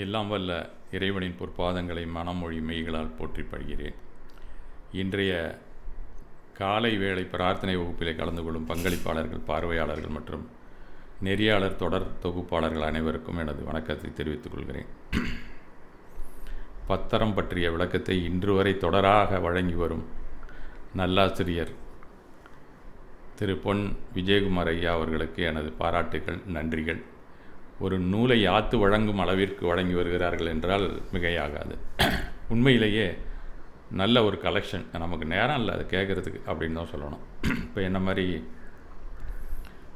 எல்லாம் வல்ல இறைவனின் பொற்பாதங்களை மனமொழி மெய்களால் போற்றி படுகிறேன். இன்றைய காலை வேளை பிரார்த்தனை வகுப்பிலே கலந்து கொள்ளும் பங்களிப்பாளர்கள், பார்வையாளர்கள் மற்றும் நெறியாளர் தொடர் தொகுப்பாளர்கள் அனைவருக்கும் எனது வணக்கத்தை தெரிவித்துக் கொள்கிறேன். பத்தரம் பற்றிய விளக்கத்தை இன்று வரை தொடராக வழங்கி வரும் நல்லாசிரியர் திரு பொன் விஜயகுமார் ஐயா அவர்களுக்கு எனது பாராட்டுகள், நன்றிகள். ஒரு நூலை யாத்து வழங்கும் அளவிற்கு வழங்கி வருகிறார்கள் என்றால் மிகையாகாது. உண்மையிலேயே நல்ல ஒரு கலெக்ஷன். நமக்கு நேரம் இல்லை அதை கேட்குறதுக்கு அப்படின்னு தான் சொல்லணும். இப்போ என்ன மாதிரி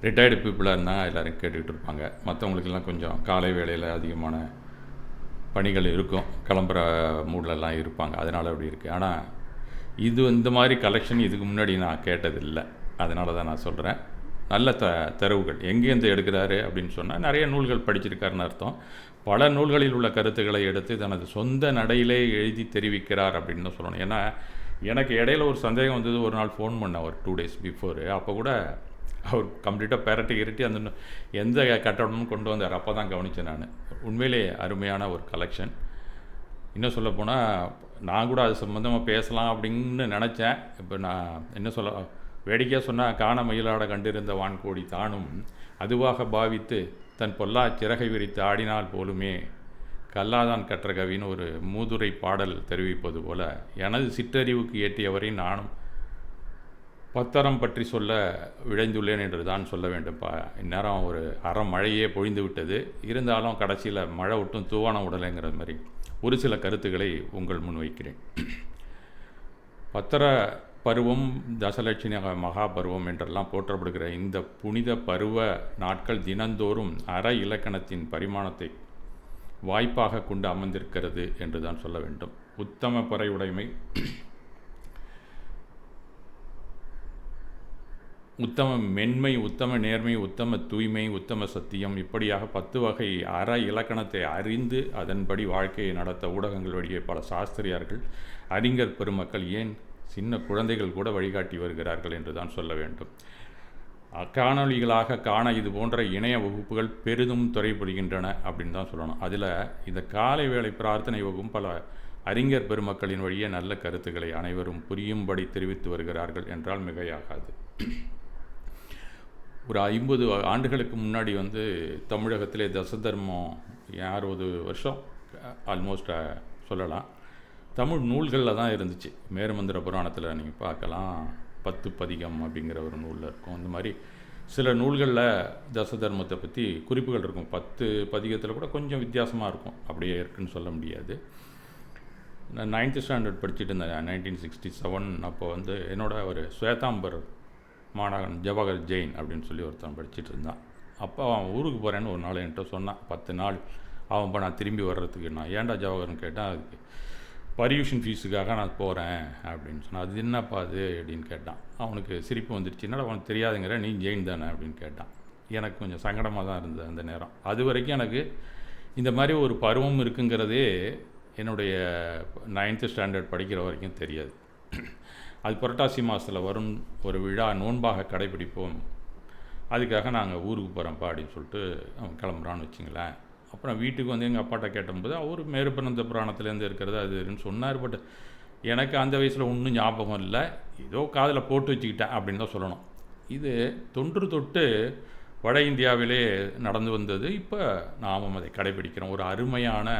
ரிட்டையர்டு பீப்புளாக இருந்தால் எல்லோரும் கேட்டுக்கிட்டு இருப்பாங்க. மற்றவங்களுக்கெல்லாம் கொஞ்சம் காலை வேளையில் அதிகமான பணிகள் இருக்கும், கிளம்புற மூட்லெல்லாம் இருப்பாங்க, அதனால் அப்படி இருக்குது. ஆனால் இந்த மாதிரி கலெக்ஷன் இதுக்கு முன்னாடி நான் கேட்டதில்லை. அதனால தான் நான் சொல்கிறேன். நல்ல தரவுகள் எங்கேருந்து எடுக்கிறாரு அப்படின்னு சொன்னால் நிறைய நூல்கள் படிச்சிருக்காருன்னு அர்த்தம். பல நூல்களில் உள்ள கருத்துக்களை எடுத்து தனது சொந்த நடையிலே எழுதி தெரிவிக்கிறார் அப்படின்னு தான் சொல்லணும். ஏன்னா எனக்கு இடையில ஒரு சந்தேகம் வந்தது. ஒரு நாள் ஃபோன் பண்ணேன், ஒரு 2 days பிஃபோர். அப்போ கூட அவர் கம்ப்ளீட்டாக இரட்டி அந்த எந்த கட்டணமும் கொண்டு வந்தார். அப்போ தான் கவனித்தேன் நான். உண்மையிலே அருமையான ஒரு கலெக்ஷன். இன்னும் சொல்லப்போனால் நான் கூட அது சம்மந்தமாக பேசலாம் அப்படின்னு நினச்சேன். இப்போ நான் என்ன சொல்ல, வேடிக்கையாக சொன்னால் காண மயிலாட கண்டிருந்த வான்கோடி தானும் அதுவாக பாவித்து தன் பொல்லா சிறகை விரித்து ஆடினால் போலுமே கல்லாதான் கற்ற கவின்னு ஒரு மூதுரை பாடல் தெரிவிப்பது போல எனது சிற்றறிவுக்கு ஏற்றியவரை நானும் பத்தரம் பற்றி சொல்ல விழைந்துள்ளேன் என்று தான் சொல்ல வேண்டும். இந்நேரம் ஒரு அறம் மழையே பொழிந்து விட்டது. இருந்தாலும் கடைசியில் மழை விட்டும் தூவானம் உடலைங்கிற மாதிரி ஒரு சில கருத்துக்களை உங்கள் முன் வைக்கிறேன். பத்தர பருவம், தசலட்சுமி மகாபருவம் என்றெல்லாம் போற்றப்படுகிற இந்த புனித பருவ நாட்கள் தினந்தோறும் அற இலக்கணத்தின் பரிமாணத்தை வாய்ப்பாக கொண்டு அமர்ந்திருக்கிறது என்று தான் சொல்ல வேண்டும். உத்தம பொறையுடைமை, உத்தம மென்மை, உத்தம நேர்மை, உத்தம தூய்மை, உத்தம சத்தியம், இப்படியாக 10 வகை அற இலக்கணத்தை அறிந்து அதன்படி வாழ்க்கையை நடத்த ஊடகங்கள் வழியே பல சாஸ்திரியார்கள், அறிஞர் பெருமக்கள், ஏன் சின்ன குழந்தைகள் கூட வழிகாட்டி வருகிறார்கள் என்று தான் சொல்ல வேண்டும். காணொளிகளாக காண இது போன்ற இணைய வகுப்புகள் பெரிதும் துறைப்படுகின்றன அப்படின்னு தான் சொல்லணும். அதில் இந்த காலை வேளை பிரார்த்தனை வகுப்பும் பல அறிஞர் பெருமக்களின் வழியே நல்ல கருத்துக்களை அனைவரும் புரியும்படி தெரிவித்து வருகிறார்கள் என்றால் மிகையாகாது. ஒரு 50 ஆண்டுகளுக்கு முன்னாடி தமிழகத்திலே தசதர்மம் 60 வருஷம் ஆல்மோஸ்ட் சொல்லலாம், தமிழ் நூல்களில் தான் இருந்துச்சு. மேருமந்திர புராணத்தில் நீங்கள் பார்க்கலாம், 10 பதிகம் அப்படிங்கிற ஒரு நூலில் இருக்கும். இந்த மாதிரி சில நூல்களில் தசதர்மத்தை பற்றி குறிப்புகள் இருக்கும். 10 பதிகத்தில் கூட கொஞ்சம் வித்தியாசமாக இருக்கும், அப்படியே இருக்குன்னு சொல்ல முடியாது. நான் 9th ஸ்டாண்டர்ட் படிச்சுட்டு இருந்தேன் 1967. அப்போ என்னோட ஒரு ஸ்வேதாம்பர் மாணவன் ஜவஹர் ஜெயின் அப்படின்னு சொல்லி ஒருத்தன் படிச்சுட்டு இருந்தான். அப்போ அவன் ஊருக்கு போகிறேன்னு ஒரு நாள் என்கிட்ட சொன்னான். 10 நாள் அவன் இப்போ நான் திரும்பி வர்றதுக்கு. நான் ஏன்டா ஜவஹர்னு கேட்டால், அதுக்கு பர்யூஷன் ஃபீஸுக்காக நான் போகிறேன் அப்படின்னு சொன்னான். அது என்னப்பா அது அப்படின்னு கேட்டான். அவனுக்கு சிரிப்பு வந்துடுச்சு. என்னடா அவனுக்கு தெரியாதுங்கிற, நீ ஜெயின் தானே அப்படின்னு கேட்டான். எனக்கு கொஞ்சம் சங்கடமாக தான் இருந்தது அந்த நேரம். அது வரைக்கும் எனக்கு இந்த மாதிரி ஒரு பருவம் இருக்குங்கிறதே என்னுடைய 9th ஸ்டாண்டர்ட் படிக்கிற வரைக்கும் தெரியாது. அது புரட்டாசி மாதத்தில் வரும் ஒரு விழா, நோன்பாக கடைபிடிப்போம், அதுக்காக நாங்கள் ஊருக்கு போகிறோம்ப்பா அப்படின்னு சொல்லிட்டு அவன் கிளம்புறான்னு வச்சுங்களேன். அப்புறம் வீட்டுக்கு எங்கள் அப்பாட்ட கேட்டபோது அவர் மேருபனந்த புராணத்துலேருந்து இருக்கிறது அதுன்னு சொன்னார். பட் எனக்கு அந்த வயசில் ஒன்றும் ஞாபகம் இல்லை, ஏதோ காதில் போட்டு வச்சுக்கிட்டேன் அப்படின்னு தான் சொல்லணும். இது தொன்று தொட்டு வட இந்தியாவிலே நடந்து வந்தது. இப்போ நாமும் அதை கடைபிடிக்கிறோம். ஒரு அருமையான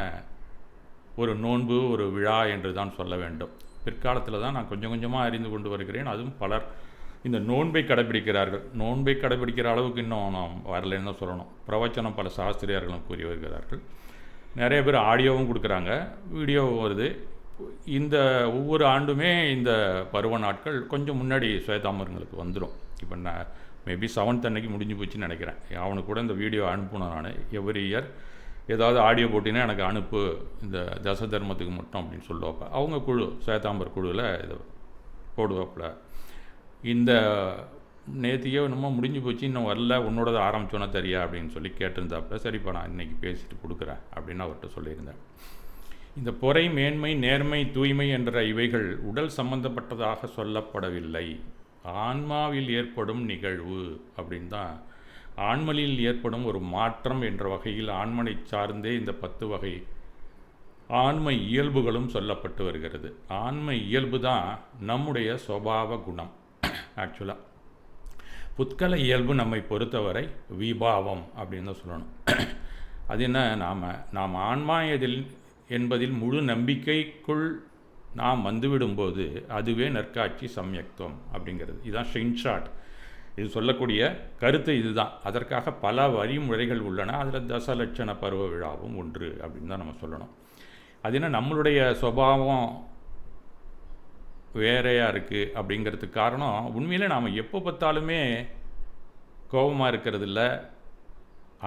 ஒரு நோன்பு, ஒரு விழா என்று தான் சொல்ல வேண்டும். பிற்காலத்தில் தான் நான் கொஞ்சம் கொஞ்சமாக அறிந்து கொண்டு வருகிறேன். அதுவும் பலர் இந்த நோன்பை கடைபிடிக்கிறார்கள். நோன்பை கடைபிடிக்கிற அளவுக்கு இன்னும் நாம் வரலைன்னு தான் சொல்லணும். பிரவச்சனம் பல சாஸ்திரியார்களும் கூறி வருகிறார்கள். நிறைய பேர் ஆடியோவும் கொடுக்குறாங்க, வீடியோவும் வருது. இந்த ஒவ்வொரு ஆண்டுமே இந்த பருவ நாட்கள் கொஞ்சம் முன்னாடி ஸ்வேதாம்பர்களுக்கு வந்துடும். இப்போ நான் மேபி 7th அன்னைக்கு முடிஞ்சு போச்சுன்னு நினைக்கிறேன். அவனுக்கு கூட இந்த வீடியோ அனுப்புனேன் நான். எவ்ரி இயர் ஏதாவது ஆடியோ போட்டினா எனக்கு அனுப்பு, இந்த தசதர்மத்துக்கு மட்டும் அப்படின்னு சொல்லுவாப்ப. அவங்க குழு, ஸ்வேதாம்பர் குழுவில் இதை போடுவாப்பில். இந்த நேத்தியோ என்னமோ முடிஞ்சு போச்சு, இன்னும் வரல, உன்னோடது ஆரம்பிச்சோன்னா தெரியா அப்படின்னு சொல்லி கேட்டிருந்தாப்புல. சரிப்பா நான் இன்றைக்கி பேசிட்டு கொடுக்குறேன் அப்படின்னு அவர்கிட்ட சொல்லியிருந்தேன். இந்த பொறை, மேன்மை, நேர்மை, தூய்மை என்ற இவைகள் உடல் சம்பந்தப்பட்டதாக சொல்லப்படவில்லை, ஆன்மாவில் ஏற்படும் நிகழ்வு அப்படின்னு தான் ஆண்மலில் ஏற்படும் ஒரு மாற்றம் என்ற வகையில் ஆண்மனை சார்ந்தே இந்த 10 வகை ஆண்மை இயல்புகளும் சொல்லப்பட்டு வருகிறது. ஆண்மை இயல்பு தான் நம்முடைய சுபாவ குணம். ஆக்சுவலாக புத்கல இயல்பு நம்மை பொறுத்தவரை விபாவம் அப்படின்னு தான் சொல்லணும். அது என்ன, நாம் ஆன்மா என்பதில் முழு நம்பிக்கைக்குள் நாம் வந்துவிடும்போது அதுவே நற்காட்சி சம்யக்துவம் அப்படிங்கிறது. இதுதான் ஷின்ஷாட். இது சொல்லக்கூடிய கருத்து இதுதான். அதற்காக பல வழிமுறைகள் உள்ளன. அதில் தசலட்சண பருவ விழாவும் ஒன்று அப்படின்னு தான் நம்ம சொல்லணும். அது என்ன, நம்மளுடைய சுபாவம் வேறையாக இருக்குது அப்படிங்கிறதுக்கு காரணம் உண்மையிலே நாம் எப்போ பார்த்தாலுமே கோபமாக இருக்கிறதில்ல,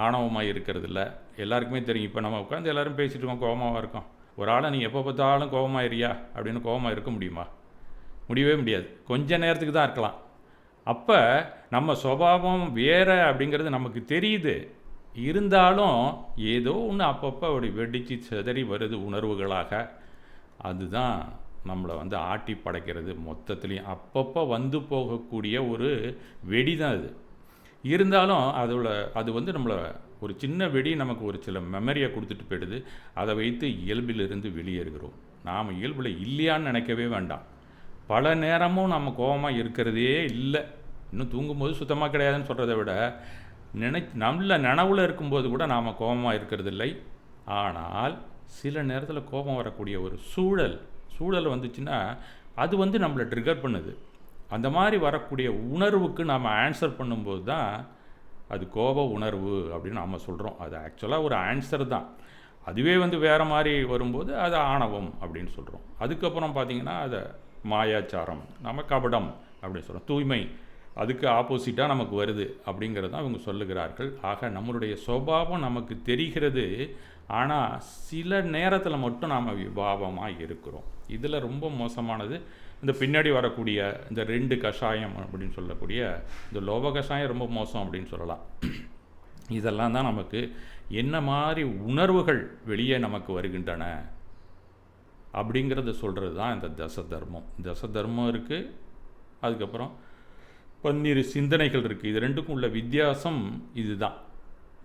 ஆணவமாக இருக்கிறதில்ல. எல்லாருக்குமே தெரியும். இப்போ நம்ம உட்காந்து எல்லோரும் பேசிகிட்டு இருக்கோம், கோபமாக இருக்கோம். ஒரு ஆளை நீ எப்போ பார்த்தாலும் கோபமாக இருக்கியா அப்படின்னு கோபமாக இருக்க முடியுமா? முடியவே முடியாது. கொஞ்ச நேரத்துக்கு தான் இருக்கலாம். அப்போ நம்ம சுபாவம் வேறு அப்படிங்கிறது நமக்கு தெரியுது. இருந்தாலும் ஏதோ ஒன்று அப்பப்போ அப்படி வெடித்து சிதறி வருது உணர்வுகளாக. அதுதான் நம்மளை ஆட்டி படைக்கிறது. மொத்தத்துலேயும் அப்பப்போ போகக்கூடிய ஒரு வெடி தான் அது. இருந்தாலும் அது நம்மளை ஒரு சின்ன வெடி நமக்கு ஒரு சில மெமரியை கொடுத்துட்டு போயிடுது. அதை வைத்து இயல்பிலிருந்து வெளியேறுகிறோம். நாம் இயல்பில் இல்லையான்னு நினைக்கவே வேண்டாம். பல நேரமும் நம்ம கோபமாக இருக்கிறதே இல்லை. இன்னும் தூங்கும்போது சுத்தமாக கிடையாதுன்னு சொல்கிறத விட நல்ல நனவில் இருக்கும்போது கூட நாம் கோபமாக இருக்கிறதில்லை. ஆனால் சில நேரத்தில் கோபம் வரக்கூடிய ஒரு சூழல் வந்துச்சுன்னா அது நம்மளை ட்ரிகர் பண்ணுது. அந்த மாதிரி வரக்கூடிய உணர்வுக்கு நாம் ஆன்சர் பண்ணும்போது தான் அது கோப உணர்வு அப்படின்னு நாம் சொல்கிறோம். அது ஆக்சுவலாக ஒரு ஆன்சர் தான். அதுவே வேறு மாதிரி வரும்போது அது ஆணவம் அப்படின்னு சொல்கிறோம். அதுக்கப்புறம் பார்த்திங்கன்னா அதை மாயாச்சாரம், நம்ம கபடம் அப்படின்னு சொல்கிறோம். தூய்மை அதுக்கு ஆப்போசிட்டாக நமக்கு வருது அப்படிங்கிறது தான் இவங்க சொல்லுகிறார்கள். ஆக நம்மளுடைய சுபாவம் நமக்கு தெரிகிறது. ஆனால் சில நேரத்தில் மட்டும் நாம் விபாவமாக இருக்கிறோம். இதில் ரொம்ப மோசமானது இந்த பின்னாடி வரக்கூடிய இந்த 2 கஷாயம் அப்படின்னு சொல்லக்கூடிய இந்த லோப கஷாயம் ரொம்ப மோசம் அப்படின்னு சொல்லலாம். இதெல்லாம் தான் நமக்கு என்ன மாதிரி உணர்வுகள் வெளியே நமக்கு வருகின்றன அப்படிங்கிறத சொல்கிறது தான் இந்த தசதர்மம் இருக்குது. அதுக்கப்புறம் 12 சிந்தனைகள் இருக்குது. இது ரெண்டுக்கும் உள்ள வித்தியாசம் இதுதான்.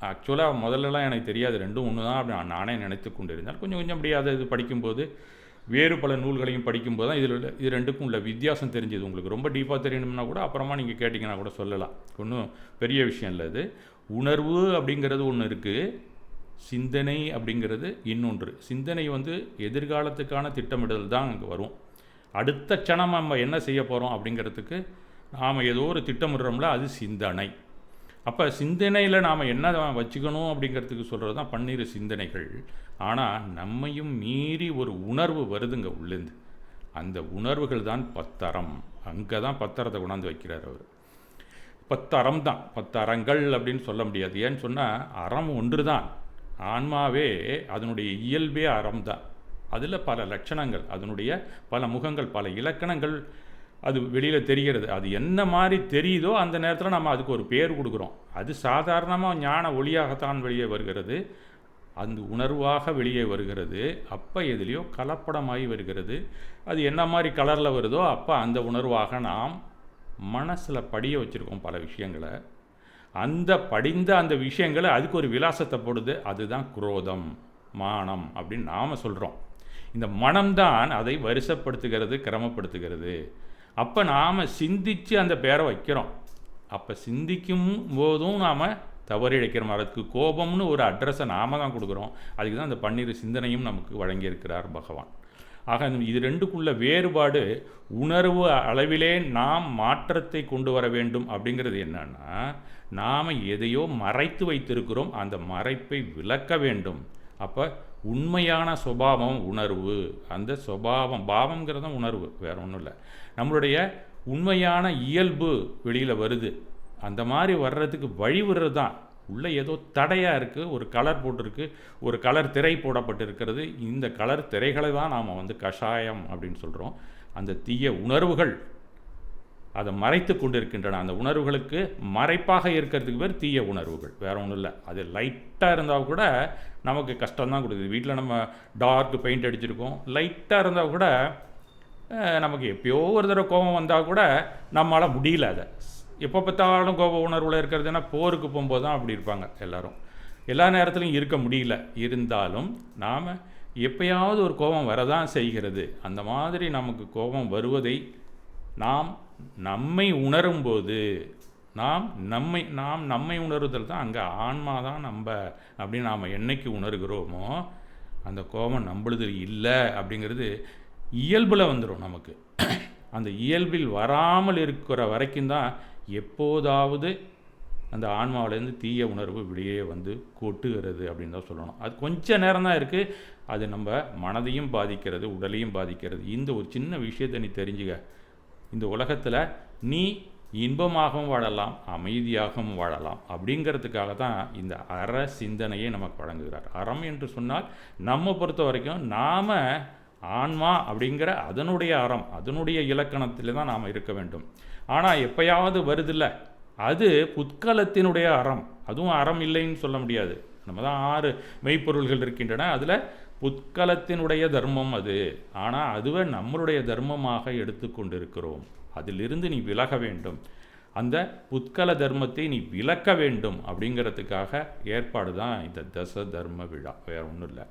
ஆக்சுவலாக முதல்லலாம் எனக்கு தெரியாது, ரெண்டும் ஒன்று தான் அப்படி நானே நினைத்து கொண்டு இருந்தால் கொஞ்சம் அப்படியே இது படிக்கும்போது வேறு பல நூல்களையும் படிக்கும்போது தான் இது ரெண்டுக்கும் உள்ள வித்தியாசம் தெரிஞ்சது. உங்களுக்கு ரொம்ப டீப்பாக தெரியணும்னா கூட அப்புறமா நீங்கள் கேட்டிங்கன்னா கூட சொல்லலாம். ஒன்றும் பெரிய விஷயம் இல்லை. அது உணர்வு அப்படிங்கிறது ஒன்று இருக்குது, சிந்தனை அப்படிங்கிறது இன்னொன்று. சிந்தனை எதிர்காலத்துக்கான திட்டமிடல் தான் அங்கே வரும். அடுத்த க்ஷணம் நம்ம என்ன செய்ய போகிறோம் அப்படிங்கிறதுக்கு நாம் ஏதோ ஒரு திட்டமிடுறோம்ல, அது சிந்தனை. அப்போ சிந்தனையில் நாம் என்ன வச்சுக்கணும் அப்படிங்கிறதுக்கு சொல்கிறது தான் 12 சிந்தனைகள். ஆனால் நம்மையும் மீறி ஒரு உணர்வு வருதுங்க உள்ளேருந்து. அந்த உணர்வுகள் தான் 10 அறம். அங்கே தான் 10 அறத்தை கொண்டாந்து வைக்கிறார் அவர். 10 அறம் தான். 10 அறங்கள் அப்படின்னு சொல்ல முடியாது. ஏன்னு சொன்னால் அறம் ஒன்று தான். ஆன்மாவே அதனுடைய இயல்பே அறம் தான். அதில் பல லட்சணங்கள், அதனுடைய பல முகங்கள், பல இலக்கணங்கள் அது வெளியில் தெரிகிறது. அது என்ன மாதிரி தெரியுதோ அந்த நேரத்தில் நம்ம அதுக்கு ஒரு பேர் கொடுக்குறோம். அது சாதாரணமாக ஞான ஒளியாகத்தான் வெளியே வருகிறது, அந்த உணர்வாக வெளியே வருகிறது. அப்போ எதுலேயோ கலப்படமாகி வருகிறது. அது என்ன மாதிரி கலரில் வருதோ அப்போ அந்த உணர்வாக நாம் மனசில் படிய வச்சுருக்கோம் பல விஷயங்களை. அந்த படிந்த அந்த விஷயங்களை அதுக்கு ஒரு விலாசத்தை போடுது. அதுதான் குரோதம், மானம் அப்படின்னு நாம் சொல்கிறோம். இந்த மனம்தான் அதை வரிசைப்படுத்துகிறது, கிரமப்படுத்துகிறது. அப்போ நாம் சிந்தித்து அந்த பேரை வைக்கிறோம். அப்போ சிந்திக்கும் போதும் நாம் தவறிழைக்கிற மாதிரி அதுக்கு கோபம்னு ஒரு அட்ரஸை நாம் தான் கொடுக்குறோம். அதுக்கு தான் அந்த 12 சிந்தனையும் நமக்கு வழங்கியிருக்கிறார் பகவான். ஆக இது ரெண்டுக்குள்ள வேறுபாடு உணர்வு அளவிலே நாம் மாற்றத்தை கொண்டு வர வேண்டும் அப்படிங்கிறது என்னன்னா, நாம் எதையோ மறைத்து வைத்திருக்கிறோம், அந்த மறைப்பை விளக்க வேண்டும். அப்போ உண்மையான சுபாவம் உணர்வு. அந்த சுபாவம், பாவங்கிறத உணர்வு, வேறு ஒன்றும் இல்லை. நம்மளுடைய உண்மையான இயல்பு வெளியில் வருது. அந்த மாதிரி வர்றதுக்கு வழி விடுறது தான். உள்ளே ஏதோ தடையாக இருக்குது. ஒரு கலர் போட்டிருக்கு, ஒரு கலர் திரை போடப்பட்டிருக்கிறது. இந்த கலர் திரைகளை தான் நாம் கஷாயம் அப்படின்னு சொல்கிறோம். அந்த தீய உணர்வுகள் அதை மறைத்து கொண்டு இருக்கின்றன. அந்த உணர்வுகளுக்கு மறைப்பாக இருக்கிறதுக்கு பேர் தீய உணர்வுகள், வேறு ஒன்றும் இல்லை. அது லைட்டாக இருந்தால் கூட நமக்கு கஷ்டம்தான் கொடுக்குது. வீட்டில் நம்ம டார்க் பெயிண்ட் அடிச்சிருக்கோம், லைட்டாக இருந்தால் கூட நமக்கு எப்பயோ ஒரு தடவை கோபம் வந்தால் கூட நம்மளால் முடியல அதை எப்போ பார்த்தாலும் கோப உணர்வில் இருக்கிறதுனா போருக்கு போகும்போது தான் அப்படி இருப்பாங்க எல்லோரும். எல்லா நேரத்துலையும் இருக்க முடியல. இருந்தாலும் நாம் எப்பயாவது ஒரு கோபம் வரதான் செய்கிறது. அந்த மாதிரி நமக்கு கோபம் வருவதை நாம் நம்மை உணரும்போது நாம் நம்மை உணருதல் தான் அங்கே ஆன்மா தான் நம்ம அப்படின்னு நாம் என்னைக்கு உணர்கிறோமோ அந்த கோபம் நம்மளுது இல்லை அப்படிங்கிறது இயல்பில் வந்துடும் நமக்கு. அந்த இயல்பில் வராமல் இருக்கிற வரைக்கும் தான் எப்போதாவது அந்த ஆன்மாவிலேருந்து தீய உணர்வு வெளியே வந்து கொட்டுகிறது அப்படின்னு தான் சொல்லணும். அது கொஞ்ச நேரம் தான் இருக்குது. அது நம்ம மனதையும் பாதிக்கிறது, உடலையும் பாதிக்கிறது. இந்த ஒரு சின்ன விஷயத்தை நீ தெரிஞ்சுக்க. இந்த உலகத்தில் நீ இன்பமாகவும் வாழலாம், அமைதியாகவும் வாழலாம். அப்படிங்கிறதுக்காக தான் இந்த அற சிந்தனையை நமக்கு வழங்குகிறார். அறம் என்று சொன்னால் நம்ம பொறுத்த வரைக்கும் நாம் ஆன்மா அப்படிங்கிற அதனுடைய அறம், அதனுடைய இலக்கணத்தில் தான் நாம் இருக்க வேண்டும். ஆனால் எப்பயாவது வருதில்லை, அது புத்கலத்தினுடைய அறம். அதுவும் அறம் இல்லைன்னு சொல்ல முடியாது. நம்ம தான் 6 மெய்ப்பொருள்கள் இருக்கின்றன. அதில் புத்கலத்தினுடைய தர்மம் அது. ஆனால் அதுவே நம்மளுடைய தர்மமாக எடுத்துக்கொண்டிருக்கிறோம். அதிலிருந்து நீ விலக வேண்டும். அந்த புத்கல தர்மத்தை நீ விலக்க வேண்டும். அப்படிங்கிறதுக்காக ஏற்பாடு தான் இந்த தச தர்ம விழா, வேறு ஒன்றும் இல்லை.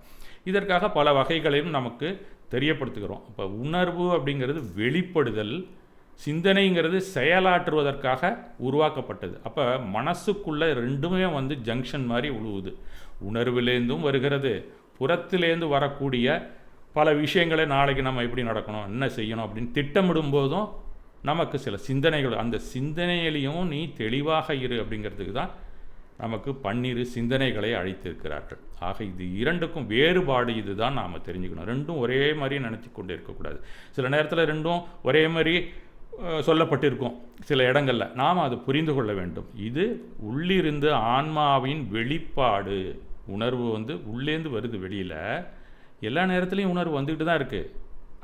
இதற்காக பல வகைகளையும் நமக்கு தெரியப்படுத்துகிறோம். இப்போ உணர்வு அப்படிங்கிறது வெளிப்படுதல், சிந்தனைங்கிறது செயலாற்றுவதற்காக உருவாக்கப்பட்டது. அப்போ மனசுக்குள்ளே ரெண்டுமே வந்து ஜங்ஷன் மாதிரி உழுவுது. உணர்விலேருந்தும் வருகிறது, புறத்திலேருந்து வரக்கூடிய பல விஷயங்களை நாளைக்கு நம்ம எப்படி நடக்கணும், என்ன செய்யணும் அப்படின்னு திட்டமிடும் போதும் நமக்கு சில சிந்தனைகள், அந்த சிந்தனையிலையும் நீ தெளிவாக இரு அப்படிங்கிறதுக்கு தான் நமக்கு 12 சிந்தனைகளை அழைத்திருக்கிறார்கள். ஆக இது இரண்டுக்கும் வேறுபாடு இது தான் நாம் தெரிஞ்சுக்கணும். ரெண்டும் ஒரே மாதிரி நினச்சி கொண்டு இருக்கக்கூடாது. சில நேரத்தில் ரெண்டும் ஒரே மாதிரி சொல்லப்பட்டிருக்கும் சில இடங்களில். நாம் அதை புரிந்து கொள்ள வேண்டும். இது உள்ளிருந்து ஆன்மாவின் வெளிப்பாடு. உணர்வு வந்து உள்ளேந்து வருது வெளியில். எல்லா நேரத்துலையும் உணர்வு வந்துக்கிட்டு தான் இருக்குது.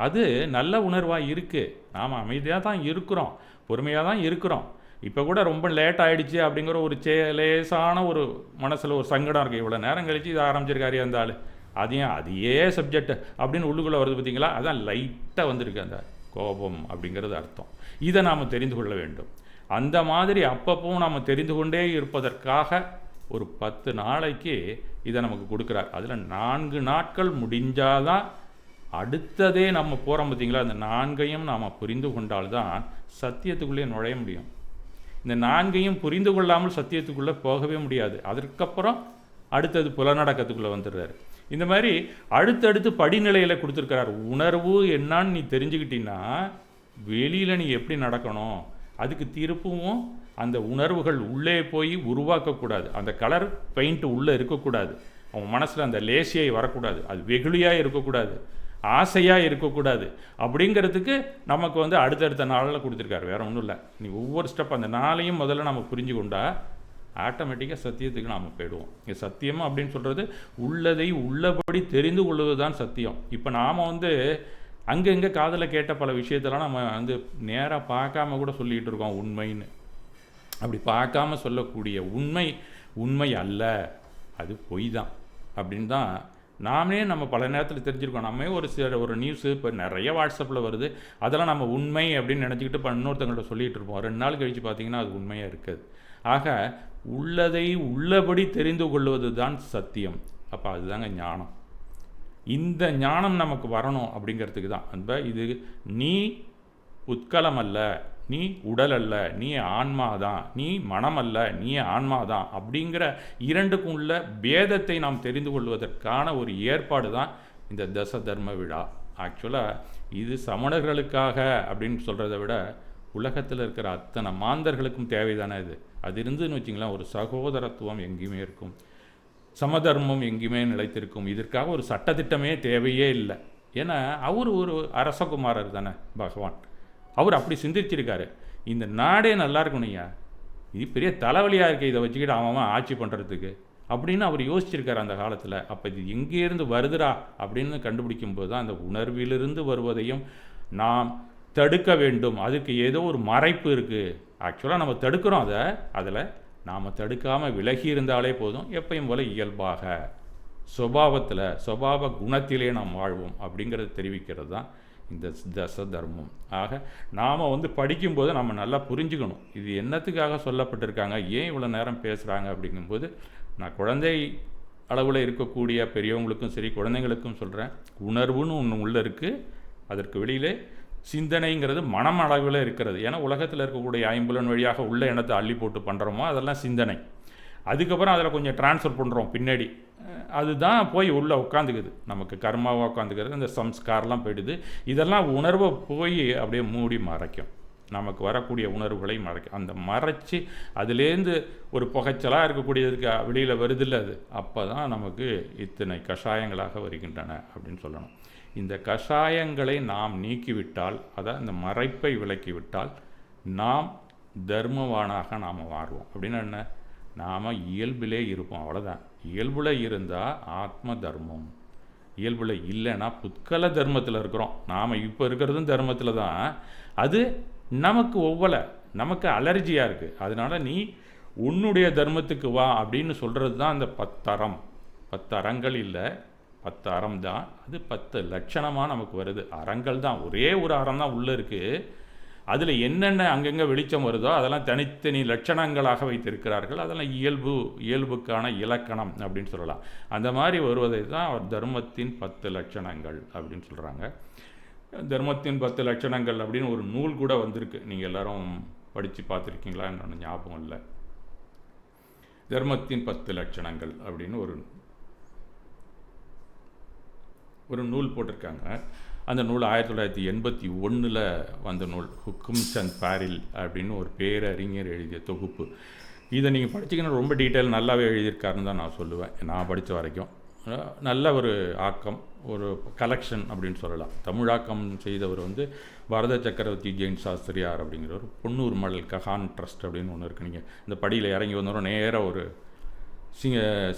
அது நல்ல உணர்வாக இருக்குது. நாம் அமைதியாக தான் இருக்கிறோம், பொறுமையாக தான் இருக்கிறோம். இப்போ கூட ரொம்ப லேட் ஆகிடுச்சு அப்படிங்கிற ஒரு லேசான ஒரு மனசில் ஒரு சங்கடம் இருக்குது. இவ்வளோ நேரம் கழித்து இதை ஆரம்பிச்சிருக்காரு இருந்தாலும் அதையே சப்ஜெக்ட் அப்படின்னு உள்ளுக்குள்ளே வருது பார்த்தீங்களா. அதான் லைட்டாக வந்திருக்கு அந்த கோபம் அப்படிங்கிறது அர்த்தம். இதை நாம் தெரிந்து கொள்ள வேண்டும். அந்த மாதிரி அப்பப்போ நாம் தெரிந்து கொண்டே இருப்பதற்காக ஒரு 10 நாளைக்கு இதை நமக்கு கொடுக்குறார். அதில் 4 நாட்கள் முடிஞ்சாதான் அடுத்ததே நம்ம போகிறோம் பார்த்தீங்களா. அந்த 4ஐயும் நாம் புரிந்து கொண்டால்தான் சத்தியத்துக்குள்ளே நுழைய முடியும். இந்த 4ஐயும் புரிந்து கொள்ளாமல் சத்தியத்துக்குள்ளே போகவே முடியாது. அதற்கப்புறம் அடுத்தது புலநடக்கத்துக்குள்ளே வந்துடுறாரு. இந்த மாதிரி அடுத்தடுத்து படிநிலையில் கொடுத்துருக்கிறார். உணர்வு என்னான்னு நீ தெரிஞ்சுக்கிட்டீங்கன்னா வெளியில் நீ எப்படி நடக்கணும், அதுக்கு திருப்பவும் அந்த உணர்வுகள் உள்ளே போய் உருவாக்கக்கூடாது. அந்த கலர் பெயிண்ட் உள்ளே இருக்கக்கூடாது. அவன் மனசில் அந்த லேசியாய் வரக்கூடாது. அது வெகுளியாக இருக்கக்கூடாது, ஆசையாக இருக்கக்கூடாது. அப்படிங்கிறதுக்கு நமக்கு வந்து அடுத்தடுத்த நாளில் கொடுத்துருக்காரு. வேறு ஒன்றும் இல்லை. நீ ஒவ்வொரு ஸ்டெப் அந்த நாளையும் முதல்ல நம்ம புரிஞ்சு கொண்டா ஆட்டோமேட்டிக்காக சத்தியத்துக்கு நாம் போயிடுவோம். இங்கே சத்தியம் அப்படின்னு சொல்கிறது உள்ளதை உள்ளபடி தெரிந்து கொள்வது தான் சத்தியம். இப்போ நாம் வந்து அங்கங்கே காதில் கேட்ட பல விஷயத்தெல்லாம் நம்ம வந்து நேராக பார்க்காம கூட சொல்லிகிட்டு இருக்கோம் உண்மைன்னு. அப்படி பார்க்காம சொல்லக்கூடிய உண்மை அல்ல, அது பொய் தான் அப்படின்னு தான் நாமே நம்ம பல நேரத்தில் தெரிஞ்சுருக்கோம். நம்ம ஒரு நியூஸு இப்போ நிறைய வாட்ஸ்அப்பில் வருது, அதெல்லாம் நம்ம உண்மை அப்படின்னு நினச்சிக்கிட்டு இப்போ இன்னொருத்தங்கள்ட்ட சொல்லிகிட்டு இருப்போம். 2 நாள் கழித்து பார்த்திங்கன்னா அது உண்மையாக இருக்காது. ஆக உள்ளதை உள்ளபடி தெரிந்து கொள்வது தான் சத்தியம். அப்போ அதுதாங்க ஞானம். இந்த ஞானம் நமக்கு வரணும் அப்படிங்கிறதுக்கு தான் அந்த இது நீ உட்கலம் அல்ல, நீ உடல் அல்ல, நீ ஆன்மா தான், நீ மனம் அல்ல, நீ ஆன்மா தான் அப்படிங்கிற இரண்டுக்கும் உள்ள பேதத்தை நாம் தெரிந்து கொள்வதற்கான ஒரு ஏற்பாடு தான் இந்த தச தர்ம விழா. ஆக்சுவலாக இது சமணர்களுக்காக அப்படின்னு சொல்கிறத விட உலகத்தில் இருக்கிற அத்தனை மாந்தர்களுக்கும் தேவைதானே இது. அது இருந்துன்னு வச்சிங்களேன், ஒரு சகோதரத்துவம் எங்கேயுமே இருக்கும், சமதர்மம் எங்கேயுமே நிலைத்திருக்கும். இதற்காக ஒரு சட்டத்திட்டமே தேவையே இல்லை. ஏன்னா அவர் ஒரு அரசகுமாரர் தானே பகவான். அவர் அப்படி சிந்திச்சிருக்காரு, இந்த நாடே நல்லா இருக்கணும்யா, இது பெரிய தலைவலியாக இருக்குது, இதை வச்சுக்கிட்டு அவன் ஆட்சி பண்ணுறதுக்கு அப்படின்னு அவர் யோசிச்சிருக்கார் அந்த காலத்தில். அப்போ இது எங்கேருந்து வருதுரா அப்படின்னு கண்டுபிடிக்கும்போது தான் அந்த உணர்விலிருந்து வருவதையும் நாம் தடுக்க வேண்டும். அதுக்கு ஏதோ ஒரு மறைப்பு இருக்குது. ஆக்சுவலாக நம்ம தடுக்கிறோம் அதில் நாம் தடுக்காமல் விலகி இருந்தாலே போதும். எப்பயும் போல் இயல்பாக சுபாவ குணத்திலே நாம் வாழ்வோம் அப்படிங்கிறத தெரிவிக்கிறது தான் இந்த தச தர்மம். ஆக நாம் வந்து படிக்கும்போது நம்ம நல்லா புரிஞ்சுக்கணும், இது என்னத்துக்காக சொல்லப்பட்டிருக்காங்க, ஏன் இவ்வளோ நேரம் பேசுகிறாங்க அப்படிங்கும்போது. நான் குழந்தை அளவில் இருக்கக்கூடிய பெரியவங்களுக்கும் சரி குழந்தைங்களுக்கும் சொல்கிறேன், உணர்வுன்னு ஒன்று உள்ளே இருக்குது, அதற்கு வெளியிலே சிந்தனைங்கிறது மனம் அளவில் இருக்கிறது. ஏன்னா உலகத்தில் இருக்கக்கூடிய ஐம்புலன் வழியாக உள்ள எண்ணத்தை அள்ளி போட்டு பண்ணுறோமோ அதெல்லாம் சிந்தனை. அதுக்கப்புறம் அதில் கொஞ்சம் ட்ரான்ஸ்ஃபர் பண்ணுறோம் பின்னாடி, அதுதான் போய் உள்ளே உட்காந்துக்குது, நமக்கு கர்மாவாக உட்காந்துக்கிறது, இந்த சம்ஸ்காரெலாம் போயிடுது. இதெல்லாம் உணர்வை போய் அப்படியே மூடி மறைக்கும், நமக்கு வரக்கூடிய உணர்வுகளை மறைக்கும். அந்த மறைச்சி அதுலேருந்து ஒரு புகைச்சலாக இருக்கக்கூடியதுக்கு வெளியில் வருதில்லை, அது அப்போ தான் நமக்கு இத்தனை கஷாயங்களாக வருகின்றன அப்படின்னு சொல்லணும். இந்த கஷாயங்களை நாம் நீக்கிவிட்டால், அதான் இந்த மறைப்பை விலக்கிவிட்டால் நாம் தர்மவானாக நாம் மாறுவோம். அப்படின்னா என்ன, நாம் இயல்பிலே இருப்போம், அவ்வளோதான். இயல்பில் இருந்தால் ஆத்ம தர்மம், இயல்பில் இல்லைன்னா புத்கல தர்மத்தில் இருக்கிறோம். நாம் இப்போ இருக்கிறதும் தர்மத்தில் தான், அது நமக்கு ஒவ்வொலை, நமக்கு அலர்ஜியாக இருக்குது. அதனால் நீ உன்னுடைய தர்மத்துக்கு வா அப்படின்னு சொல்கிறது தான் அந்த 10 அறம். 10 அறங்கள் இல்லை, 10 அறம் தான். அது 10 லட்சணமாக நமக்கு வருது. அறங்கள் தான், ஒரே ஒரு அறம் தான் உள்ளே இருக்குது. அதில் என்னென்ன அங்கங்கே வெளிச்சம் வருதோ அதெல்லாம் தனித்தனி லட்சணங்களாக வைத்திருக்கிறார்கள். அதெல்லாம் இயல்புக்கான இலக்கணம் அப்படின்னு சொல்லலாம். அந்த மாதிரி வருவதை தான் அவர் தர்மத்தின் 10 லட்சணங்கள் அப்படின்னு சொல்கிறாங்க. தர்மத்தின் 10 லட்சணங்கள் அப்படின்னு ஒரு நூல் கூட வந்திருக்கு, நீங்கள் எல்லோரும் படித்து பார்த்துருக்கீங்களா என்னொன்று ஞாபகம் இல்லை. தர்மத்தின் 10 லட்சணங்கள் அப்படின்னு ஒரு நூல் போட்டிருக்காங்க. அந்த நூல் 1981 வந்த நூல், ஹுக்கும் சந்த் பாரில் அப்படின்னு ஒரு பேரறிஞர் எழுதிய தொகுப்பு. இதை நீங்கள் படிச்சிங்கன்னா ரொம்ப டீட்டெயில் நல்லாவே எழுதியிருக்காருன்னு தான் நான் சொல்லுவேன், நான் படித்த வரைக்கும். நல்ல ஒரு ஆக்கம், ஒரு கலெக்ஷன் அப்படின்னு சொல்லலாம். தமிழாக்கம் செய்தவர் வந்து பாரத சக்கரவர்த்தி ஜெயின் சாஸ்திரியார் அப்படிங்கிறவர். பொன்னூர் மடல் கஹான் ட்ரஸ்ட் அப்படின்னு ஒன்று இருக்குது. நீங்கள் இந்த படியில் இறங்கி வந்தோம் நேராக ஒரு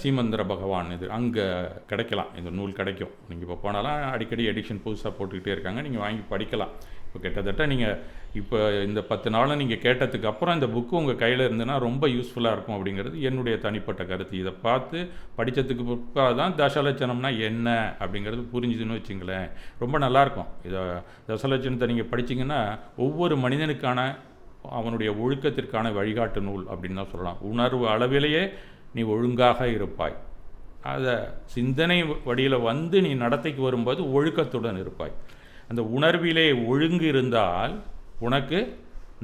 சீமந்திர பகவான் இது அங்கே கிடைக்கலாம், இந்த நூல் கிடைக்கும். நீங்கள் இப்போ போனாலும் அடிக்கடி எடிஷன் புதுசாக போட்டுக்கிட்டே இருக்காங்க, நீங்கள் வாங்கி படிக்கலாம். இப்போ கிட்டத்தட்ட நீங்கள் இப்போ இந்த 10 நாளும் நீங்கள் கேட்டதுக்கு அப்புறம் இந்த புக்கு உங்கள் கையில் இருந்ததுன்னா ரொம்ப யூஸ்ஃபுல்லாக இருக்கும் அப்படிங்கிறது என்னுடைய தனிப்பட்ட கருத்து. இதை பார்த்து படித்ததுக்கு பிற்பாடு தான் தசலட்சணம்னா என்ன அப்படிங்கிறது புரிஞ்சுதுன்னு வச்சுங்களேன், ரொம்ப நல்லாயிருக்கும். இதை தசலட்சணத்தை நீங்கள் படிச்சிங்கன்னா ஒவ்வொரு மனிதனுக்கான அவனுடைய ஒழுக்கத்திற்கான வழிகாட்டு நூல் அப்படின்னு தான் சொல்லலாம். உணர்வு அளவிலேயே நீ ஒழுங்காக இருப்பாய், அதை சிந்தனை வழியில் வந்து நீ நடத்தைக்கு வரும்போது ஒழுக்கத்துடன் இருப்பாய். அந்த உணர்விலே ஒழுங்கு இருந்தால் உனக்கு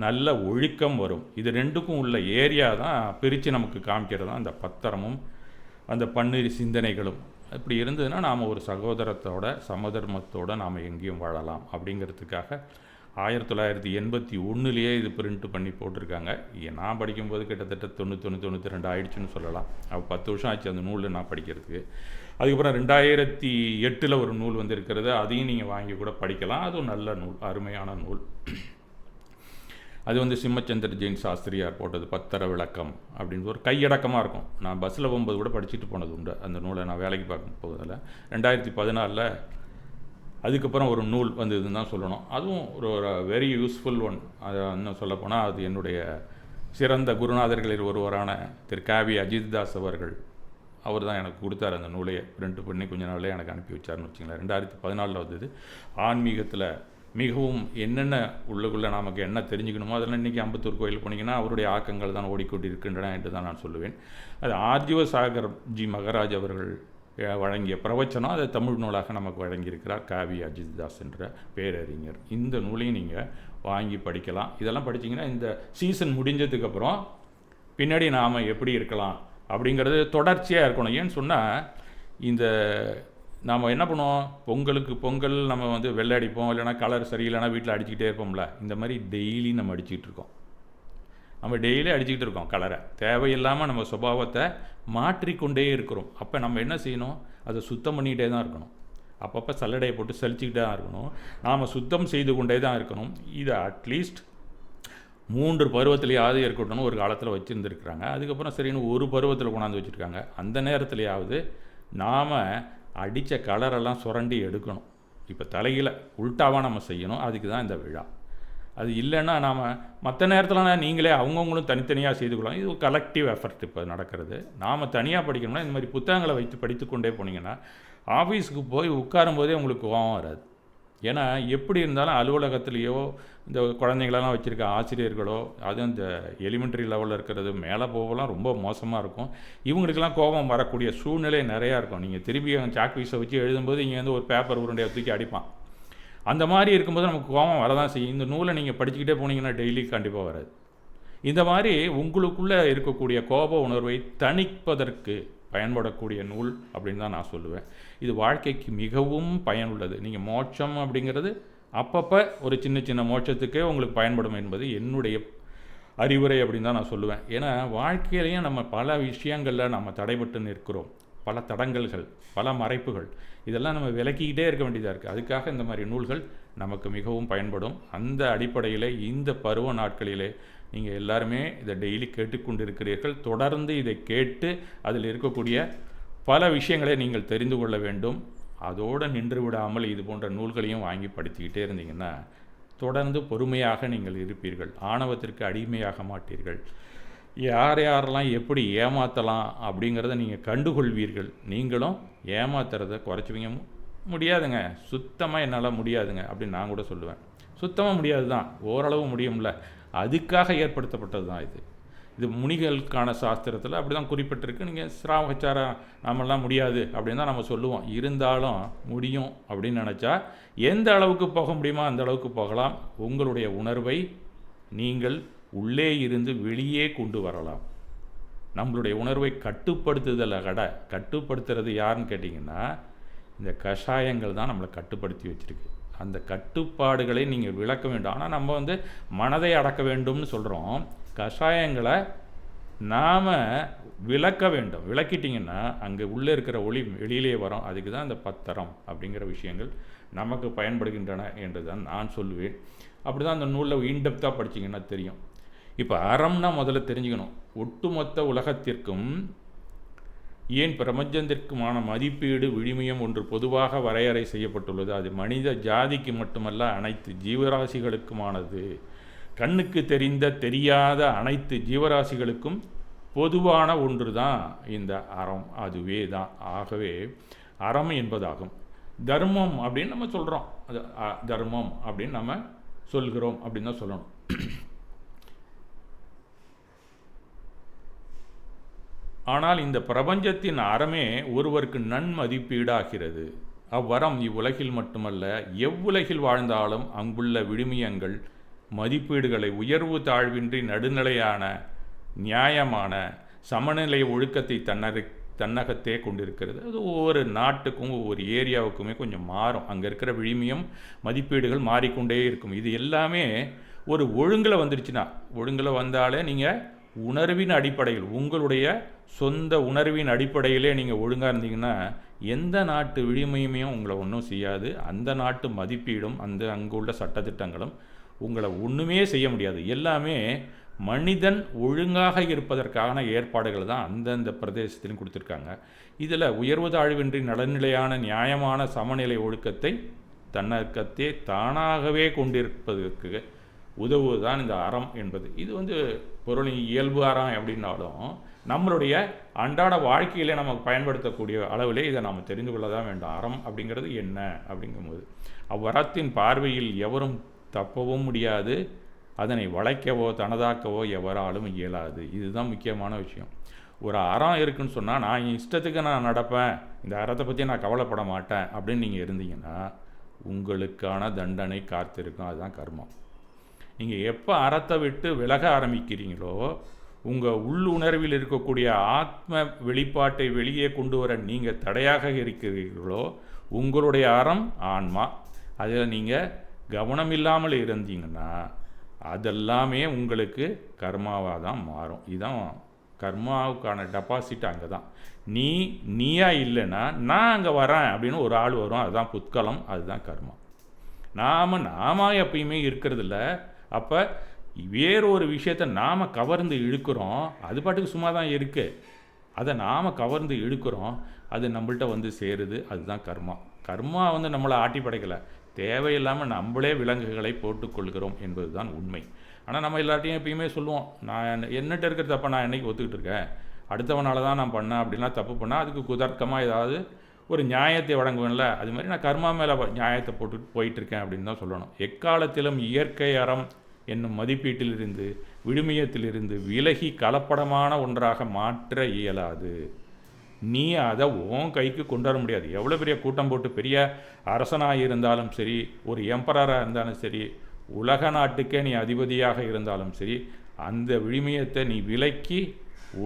நல்ல ஒழுக்கம் வரும். இது ரெண்டுக்கும் உள்ள ஏரியா தான் பிரித்து நமக்கு காமிக்கிறது தான் அந்த 10 அறமும் அந்த 12 சிந்தனைகளும். அப்படி இருந்ததுன்னா நாம் ஒரு சகோதரத்தோட சமதர்மத்தோடு நாம் எங்கேயும் வாழலாம் அப்படிங்கிறதுக்காக 1981 இது பிரிண்ட் பண்ணி போட்டிருக்காங்க. நான் படிக்கும்போது கிட்டத்தட்ட 91-92 ஆயிடுச்சுன்னு சொல்லலாம். அப்போ 10 வருஷம் ஆச்சு அந்த நூலில் நான் படிக்கிறதுக்கு. அதுக்கப்புறம் 2008 ஒரு நூல் வந்து இருக்கிறது, அதையும் நீங்கள் வாங்கி கூட படிக்கலாம். அதுவும் நல்ல நூல், அருமையான நூல். அது வந்து சிம்மச்சந்திர ஜெயின் சாஸ்திரியார் போட்டது, 10 அற விளக்கம் அப்படின்னு ஒரு கையடக்கமாக இருக்கும். நான் பஸ்ஸில் போகும்போது கூட படிச்சுட்டு போனது உண்டு அந்த நூலை. நான் வேலைக்கு பார்க்கும் போதில் 2014 அதுக்கப்புறம் ஒரு நூல் வந்ததுன்னு தான் சொல்லணும். அதுவும் ஒரு வெரி யூஸ்ஃபுல் ஒன். அதை இன்னும் சொல்லப்போனால் அது என்னுடைய சிறந்த குருநாதர்களில் ஒருவரான திரு காவி அஜித்தாஸ் அவர்கள், அவர் தான் எனக்கு கொடுத்தார் அந்த நூலையை பிரிண்ட் பண்ணி கொஞ்ச நாள்லேயே எனக்கு அனுப்பி வச்சார்னு வச்சுங்களேன். 2014 வந்தது. ஆன்மீகத்தில் மிகவும் என்னென்ன உள்ளுக்குள்ளே நமக்கு என்ன தெரிஞ்சுக்கணுமோ அதெல்லாம் இன்றைக்கி அம்பத்தூர் கோயில் போனீங்கன்னா அவருடைய ஆக்கங்கள் தான் ஓடிக்கொண்டிருக்கின்றன என்று தான் நான் சொல்லுவேன். அது ஆர்ஜிவ சாகர் ஜி மகராஜ் அவர்கள் வழங்கிய பிரவச்சனம், அதை தமிழ் நூலாக நமக்கு வழங்கியிருக்கிறார் காவி அஜித்தாஸ் என்ற பேரறிஞர். இந்த நூலையும் நீங்கள் வாங்கி படிக்கலாம். இதெல்லாம் படிச்சிங்கன்னா இந்த சீசன் முடிஞ்சதுக்கப்புறம் பின்னாடி நாம் எப்படி இருக்கலாம் அப்படிங்கிறது தொடர்ச்சியாக இருக்கணும். ஏன்னு சொன்னால் இந்த நாம் என்ன பண்ணுவோம், பொங்கல் நம்ம வந்து வெள்ளை அடிப்போம், இல்லைனா கலர் சரியில்லைனா வீட்டில் அடிச்சுக்கிட்டே இருப்போம்ல. இந்த மாதிரி டெய்லி நம்ம அடிச்சுக்கிட்டு இருக்கோம். நம்ம டெய்லி அடிச்சுக்கிட்டு இருக்கோம் கலரை. தேவையில்லாமல் நம்ம சுபாவத்தை மாற்றிக்கொண்டே இருக்கிறோம். அப்போ நம்ம என்ன செய்யணும், அதை சுத்தம் பண்ணிக்கிட்டே தான் இருக்கணும். அப்பப்போ சல்லடையை போட்டு சலிச்சுக்கிட்டே தான் இருக்கணும். நாம் சுத்தம் செய்து கொண்டே தான் இருக்கணும். இதை அட்லீஸ்ட் 3 பருவத்திலேயாவது இருக்கட்டும்னு ஒரு காலத்தில் வச்சுருந்துருக்குறாங்க. அதுக்கப்புறம் சரின்னு ஒரு பருவத்தில் கொண்டாந்து வச்சுருக்காங்க. அந்த நேரத்துலையாவது நாம் அடித்த கலரெல்லாம் சுரண்டி எடுக்கணும். இப்போ தலையில் உள்டாவாக நம்ம செய்யணும். அதுக்கு தான் இந்த விழா. அது இல்லைன்னா நாம் மற்ற நேரத்தில் நீங்களே அவங்கவுங்களும் தனித்தனியாக செய்து கொள்ளலாம். இது ஒரு கலெக்டிவ் எஃபர்ட் இப்போ நடக்கிறது. நாம் தனியாக படிக்கணும்னா இந்த மாதிரி புத்தகங்களை வைத்து படித்து கொண்டே போனீங்கன்னா ஆஃபீஸுக்கு போய் உட்காரும்போதே உங்களுக்கு கோபம் வராது. ஏன்னா எப்படி இருந்தாலும் அலுவலகத்திலேயோ இந்த குழந்தைங்களெல்லாம் வச்சுருக்க ஆசிரியர்களோ, அதுவும் இந்த எலிமெண்ட்ரி லெவலில் இருக்கிறது மேலே போகலாம் ரொம்ப மோசமாக இருக்கும். இவங்களுக்கெல்லாம் கோபம் வரக்கூடிய சூழ்நிலை நிறையா இருக்கும். நீங்கள் திருப்பி சாக் பீஸை வச்சு எழுதும்போது இங்கேருந்து ஒரு பேப்பர் உருண்டையை தூக்கி அடிப்பான். அந்த மாதிரி இருக்கும்போது நமக்கு கோபம் வரதான் செய்யும். இந்த நூலை நீங்கள் படிச்சுக்கிட்டே போனீங்கன்னா டெய்லி கண்டிப்பாக வராது. இந்த மாதிரி உங்களுக்குள்ளே இருக்கக்கூடிய கோப உணர்வை தணிப்பதற்கு பயன்படக்கூடிய நூல் அப்படின்னு தான் நான் சொல்லுவேன். இது வாழ்க்கைக்கு மிகவும் பயனுள்ளது. நீங்கள் மோட்சம் அப்படிங்கிறது அப்பப்போ ஒரு சின்ன சின்ன மோட்சத்துக்கே உங்களுக்கு பயன்படும் என்பது என்னுடைய அறிவுரை அப்படின்னு தான் நான் சொல்லுவேன். ஏன்னா வாழ்க்கையிலையும் நம்ம பல விஷயங்களில் நம்ம தடைபட்டு நிற்கிறோம். பல தடங்கல்கள், பல மறைப்புகள், இதெல்லாம் நம்ம விலக்கிக்கிட்டே இருக்க வேண்டியதாக இருக்குது. அதுக்காக இந்த மாதிரி நூல்கள் நமக்கு மிகவும் பயன்படும். அந்த அடிப்படையில் இந்த பருவ நாட்களிலே நீங்கள் எல்லாருமே இதை டெய்லி கேட்டுக்கொண்டு இருக்கிறீர்கள். தொடர்ந்து இதை கேட்டு அதில் இருக்கக்கூடிய பல விஷயங்களை நீங்கள் தெரிந்து கொள்ள வேண்டும். அதோடு நின்று விடாமல் இது போன்ற நூல்களையும் வாங்கி படித்துக்கிட்டே இருந்தீங்கன்னா தொடர்ந்து பொறுமையாக நீங்கள் இருப்பீர்கள். ஆணவத்திற்கு அடிமையாக மாட்டீர்கள். யார் யாரெல்லாம் எப்படி ஏமாற்றலாம் அப்படிங்கிறத நீங்கள் கண்டுகொள்வீர்கள். நீங்களும் ஏமாத்துறதை குறைச்சிவிங்க. முடியாதுங்க, சுத்தமாக என்னால் முடியாதுங்க அப்படின்னு நான் கூட சொல்லுவேன். சுத்தமாக முடியாது தான், ஓரளவு முடியும்ல. அதுக்காக ஏற்படுத்தப்பட்டது தான் இது. இது முனிகளுக்கான சாஸ்திரத்தில் அப்படி தான் குறிப்பிட்டிருக்கு. நீங்கள் ஸ்ராவகச்சாரம் நாமெல்லாம் முடியாது அப்படின்னு தான் நம்ம சொல்லுவோம். இருந்தாலும் முடியும் அப்படின்னு நினச்சா எந்த அளவுக்கு போக முடியுமோ அந்த அளவுக்கு போகலாம். உங்களுடைய உணர்வை நீங்கள் உள்ளே இருந்து வெளியே கொண்டு வரலாம். நம்மளுடைய உணர்வை கட்டுப்படுத்துதலை கட்டுப்படுத்துறது யாருன்னு கேட்டிங்கன்னா இந்த கஷாயங்கள் தான் நம்மளை கட்டுப்படுத்தி வச்சுருக்கு. அந்த கட்டுப்பாடுகளை நீங்கள் விளக்க வேண்டும். ஆனால் நம்ம மனதை அடக்க வேண்டும்னு சொல்கிறோம். கஷாயங்களை நாம் விளக்க வேண்டும். விளக்கிட்டிங்கன்னா அங்கே உள்ளே இருக்கிற ஒளி வெளியிலே வரும். அதுக்கு தான் இந்த பத்தரம் அப்படிங்கிற விஷயங்கள் நமக்கு பயன்படுகின்றன என்று தான் நான் சொல்லுவேன். அப்படி தான் அந்த நூலில் இன்டெப்த்தாக படிச்சிங்கன்னா தெரியும். இப்போ அறம்னா முதல்ல தெரிஞ்சுக்கணும். ஒட்டுமொத்த உலகத்திற்கும் ஏன் பிரபஞ்சத்திற்குமான மதிப்பீடு விழுமியம் ஒன்று பொதுவாக வரையறை செய்யப்பட்டுள்ளது. அது மனித ஜாதிக்கு மட்டுமல்ல, அனைத்து ஜீவராசிகளுக்குமானது. கண்ணுக்கு தெரியாத அனைத்து ஜீவராசிகளுக்கும் பொதுவான ஒன்று தான் இந்த அறம். அதுவே தான். ஆகவே அறம் என்பதாகும். தர்மம் அப்படின்னு நம்ம சொல்கிறோம். அது தர்மம் அப்படின்னு நம்ம சொல்கிறோம் அப்படின்னு தான் சொல்லணும். ஆனால் இந்த பிரபஞ்சத்தின் அறமே ஒருவருக்கு நன்மதிப்பீடாகிறது. அவ்வரம் இவ்வுலகில் மட்டுமல்ல, எவ்வுலகில் வாழ்ந்தாலும் அங்குள்ள விழுமியங்கள் மதிப்பீடுகளை உயர்வு தாழ்வின்றி நடுநிலையான நியாயமான சமநிலை ஒழுக்கத்தை தன்னகத்தே கொண்டிருக்கிறது. அது ஒவ்வொரு நாட்டுக்கும் ஒவ்வொரு ஏரியாவுக்குமே கொஞ்சம் மாறும். அங்கே இருக்கிற விழுமியம் மதிப்பீடுகள் மாறிக்கொண்டே இருக்கும். இது எல்லாமே ஒரு ஒழுங்கில் வந்துருச்சுன்னா, ஒழுங்கில் வந்தாலே நீங்கள் உணர்வின் அடிப்படையில், உங்களுடைய சொந்த உணர்வின் அடிப்படையிலே நீங்கள் ஒழுங்காக இருந்தீங்கன்னா எந்த நாட்டு விழுமையுமே உங்களை ஒன்றும் செய்யாது. அந்த நாட்டு மதிப்பீடும் அங்கே உள்ள சட்டத்திட்டங்களும் உங்களை ஒன்றுமே செய்ய முடியாது. எல்லாமே மனிதன் ஒழுங்காக இருப்பதற்கான ஏற்பாடுகள் தான் அந்தந்த பிரதேசத்திலும் கொடுத்துருக்காங்க. இதில் உயர்வு தாழ்வின்றி நடுநிலையான நியாயமான சமநிலை ஒழுக்கத்தை தன்னகத்தே தானாகவே கொண்டிருப்பதற்கு உதவுவதுதான் இந்த அறம் என்பது. இது பொருளின் இயல்பு அறம் அப்படின்னாலும் நம்மளுடைய அன்றாட வாழ்க்கையிலே நமக்கு பயன்படுத்தக்கூடிய அளவிலே இதை நாம் தெரிந்து கொள்ள தான் வேண்டும். அறம் அப்படிங்கிறது என்ன அப்படிங்கும்போது அவ்வறத்தின் பார்வையில் எவரும் தப்பவும் முடியாது, அதனை வளைக்கவோ தனதாக்கவோ எவராலும் இயலாது. இதுதான் முக்கியமான விஷயம். ஒரு அறம் இருக்குன்னு சொன்னால் நான் இஷ்டத்துக்கு நான் நடப்பேன், இந்த அறத்தை பற்றி நான் கவலைப்பட மாட்டேன் அப்படின்னு நீங்கள் இருந்தீங்கன்னா உங்களுக்கான தண்டனை காத்திருக்கும். அதுதான் கர்மம். நீங்கள் எப்போ அறத்தை விட்டு விலக ஆரம்பிக்கிறீங்களோ, உங்கள் உள்ளுணர்வில் இருக்கக்கூடிய ஆத்ம வெளிப்பாட்டை வெளியே கொண்டு வர நீங்கள் தடையாக இருக்கிறீர்களோ, உங்களுடைய அறம் ஆன்மா, அதில் நீங்கள் கவனம் இல்லாமல் இருந்தீங்கன்னா அதெல்லாமே உங்களுக்கு கர்மாவாக தான் மாறும். இதுதான் கர்மாவுக்கான டெபாசிட். அங்கே தான் நீயா இல்லைன்னா நான் அங்கே வரேன் அப்படின்னு ஒரு ஆள் வரும். அதுதான் புத்கலம், அதுதான் கர்மா. நாம எப்பயுமே இருக்கிறதில்ல. அப்போ வேறொரு விஷயத்தை நாம் கவர்ந்து இழுக்கிறோம். அது பாட்டுக்கு சும்மா தான் இருக்குது. அதை நாம் கவர்ந்து இழுக்கிறோம், அது நம்மள்கிட்ட சேருது. அதுதான் கர்மா. கர்மா நம்மளை ஆட்டி படைக்கலை, தேவையில்லாமல் நம்மளே விலங்குகளை போட்டுக்கொள்கிறோம் என்பது தான் உண்மை. ஆனால் நம்ம எல்லாத்தையும் எப்பயுமே சொல்லுவோம், நான் என்னட்ட இருக்கிற தப்பை நான் என்றைக்கு ஒத்துக்கிட்டு இருக்கேன், அடுத்தவனால தான் நான் பண்ணேன் அப்படின்னா தப்பு பண்ணால் அதுக்கு குதர்க்கமாக ஏதாவது ஒரு நியாயத்தை வழங்குவேன்ல, அது மாதிரி நான் கர்மா மேலே நியாயத்தை போட்டுட்டு போயிட்டுருக்கேன் அப்படின்னு தான் சொல்லணும். எக்காலத்திலும் இயற்கை அறம் என்னும் மதிப்பீட்டிலிருந்து விழுமியத்திலிருந்து விலகி கலப்படமான ஒன்றாக மாற்ற இயலாது. நீ அதை உன் கைக்கு கொண்டு வர முடியாது. எவ்வளோ பெரிய கூட்டம் போட்டு பெரிய அரசனாக இருந்தாலும் சரி, ஒரு எம்பரராக இருந்தாலும் சரி, உலக நாட்டுக்கே நீ அதிபதியாக இருந்தாலும் சரி, அந்த விழுமியத்தை நீ விலக்கி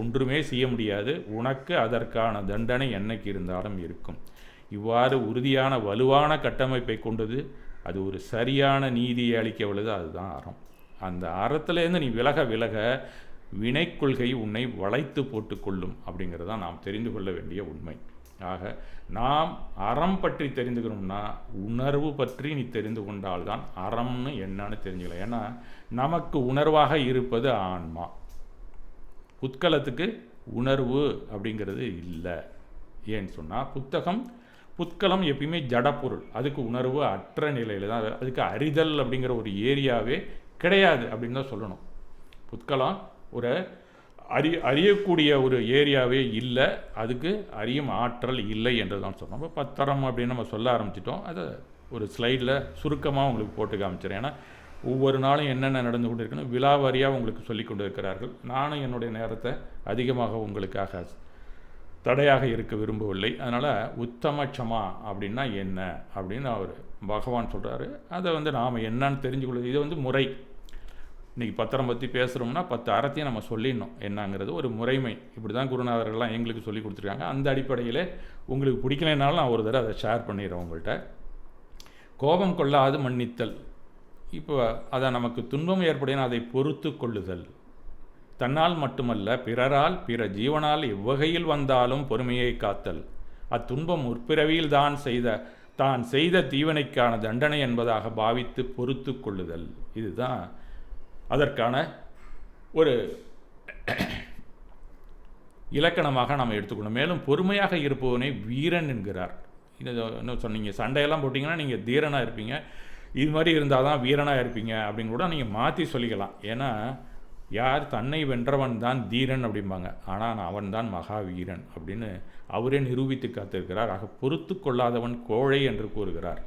ஒன்றுமே செய்ய முடியாது. உனக்கு அதற்கான தண்டனை என்னைக்கு இருந்தாலும் இருக்கும். இவ்வாறு உறுதியான வலுவான கட்டமைப்பை கொண்டது அது ஒரு சரியான நீதியை அளிக்க உள்ளது. அதுதான் அறம். அந்த அறத்திலேருந்து நீ விலக விலக வினை கொள்கை உன்னை வளைத்து போட்டுக்கொள்ளும் அப்படிங்கிறது தான் நாம் தெரிந்து கொள்ள வேண்டிய உண்மை. ஆக நாம் அறம் பற்றி தெரிந்துக்கணும்னா உணர்வு பற்றி நீ தெரிந்து கொண்டால்தான் அறம்னு என்னன்னு தெரிஞ்சுக்கலாம். ஏன்னா நமக்கு உணர்வாக இருப்பது ஆன்மா. புத்கலத்துக்கு உணர்வு அப்படிங்கிறது இல்லை. ஏன்னு சொன்னால் புத்கலம் எப்பயுமே ஜடப்பொருள், அதுக்கு உணர்வு அற்ற நிலையில் தான், அதுக்கு அறிதல் அப்படிங்கிற ஒரு ஏரியாவே கிடையாது அப்படின்னு தான் சொல்லணும். புத்கலம் ஒரு அறியக்கூடிய ஒரு ஏரியாவே இல்லை, அதுக்கு அறியும் ஆற்றல் இல்லை என்று தான் சொன்னோம். இப்போ பத்தரம் அப்படின்னு நம்ம சொல்ல ஆரம்பிச்சிட்டோம். அதை ஒரு ஸ்லைடில் சுருக்கமாக உங்களுக்கு போட்டு காமிச்சிடறேன். ஏன்னா ஒவ்வொரு நாளும் என்னென்ன நடந்து கொண்டு இருக்குன்னு விலாவாரியாக உங்களுக்கு சொல்லி கொண்டு இருக்கிறார்கள். நானும் என்னுடைய நேரத்தை அதிகமாக உங்களுக்காக தடையாக இருக்க விரும்பவில்லை. அதனால் உத்தமட்சமா அப்படின்னா என்ன அப்படின்னு அவர் பகவான் சொல்கிறாரு. அதை நாம் என்னன்னு தெரிஞ்சுக்கொள்வது. இது முறை. இன்றைக்கி பத்திரம் பற்றி பேசுகிறோம்னா 10 அறத்தையும் நம்ம சொல்லிடணும் என்னங்கிறது ஒரு முறைமை. இப்படி தான் குருநாதர்கள்லாம் எங்களுக்கு சொல்லி கொடுத்துருக்காங்க. அந்த அடிப்படையில் உங்களுக்கு பிடிக்கலைனாலும் நான் ஒரு தடவை அதை ஷேர் பண்ணிடுறேன் உங்கள்கிட்ட. கோபம் கொள்ளாது மன்னித்தல். இப்போ அதை நமக்கு துன்பம் ஏற்படினா அதை பொறுத்து கொள்ளுதல். தன்னால் மட்டுமல்ல பிறரால் பிற ஜீவனால் எவ்வகையில் வந்தாலும் பொறுமையை காத்தல். அத்துன்பம் முற்பிறவியில் தான் செய்த தீவனைக்கான தண்டனை என்பதாக பாவித்து பொறுத்து கொள்ளுதல். இதுதான் அதற்கான ஒரு இலக்கணமாக நாம் எடுத்துக்கணும். மேலும் பொறுமையாக இருப்பவனே வீரன் என்கிறார். என்ன சொன்னீங்க, சண்டையெல்லாம் போட்டிங்கன்னா நீங்கள் தீரனாக இருப்பீங்க, இது மாதிரி இருந்தால் தான் வீரனாக இருப்பீங்க அப்படின்னு கூட நீங்கள் மாற்றி சொல்லிக்கலாம். ஏன்னா யார் தன்னை வென்றவன் தான் தீரன் அப்படிம்பாங்க, ஆனால் அவன் தான் மகாவீரன் அப்படின்னு அவரே நிரூபித்து காத்திருக்கிறார். ஆக பொறுத்து கொள்ளாதவன் கோழை என்று கூறுகிறார்.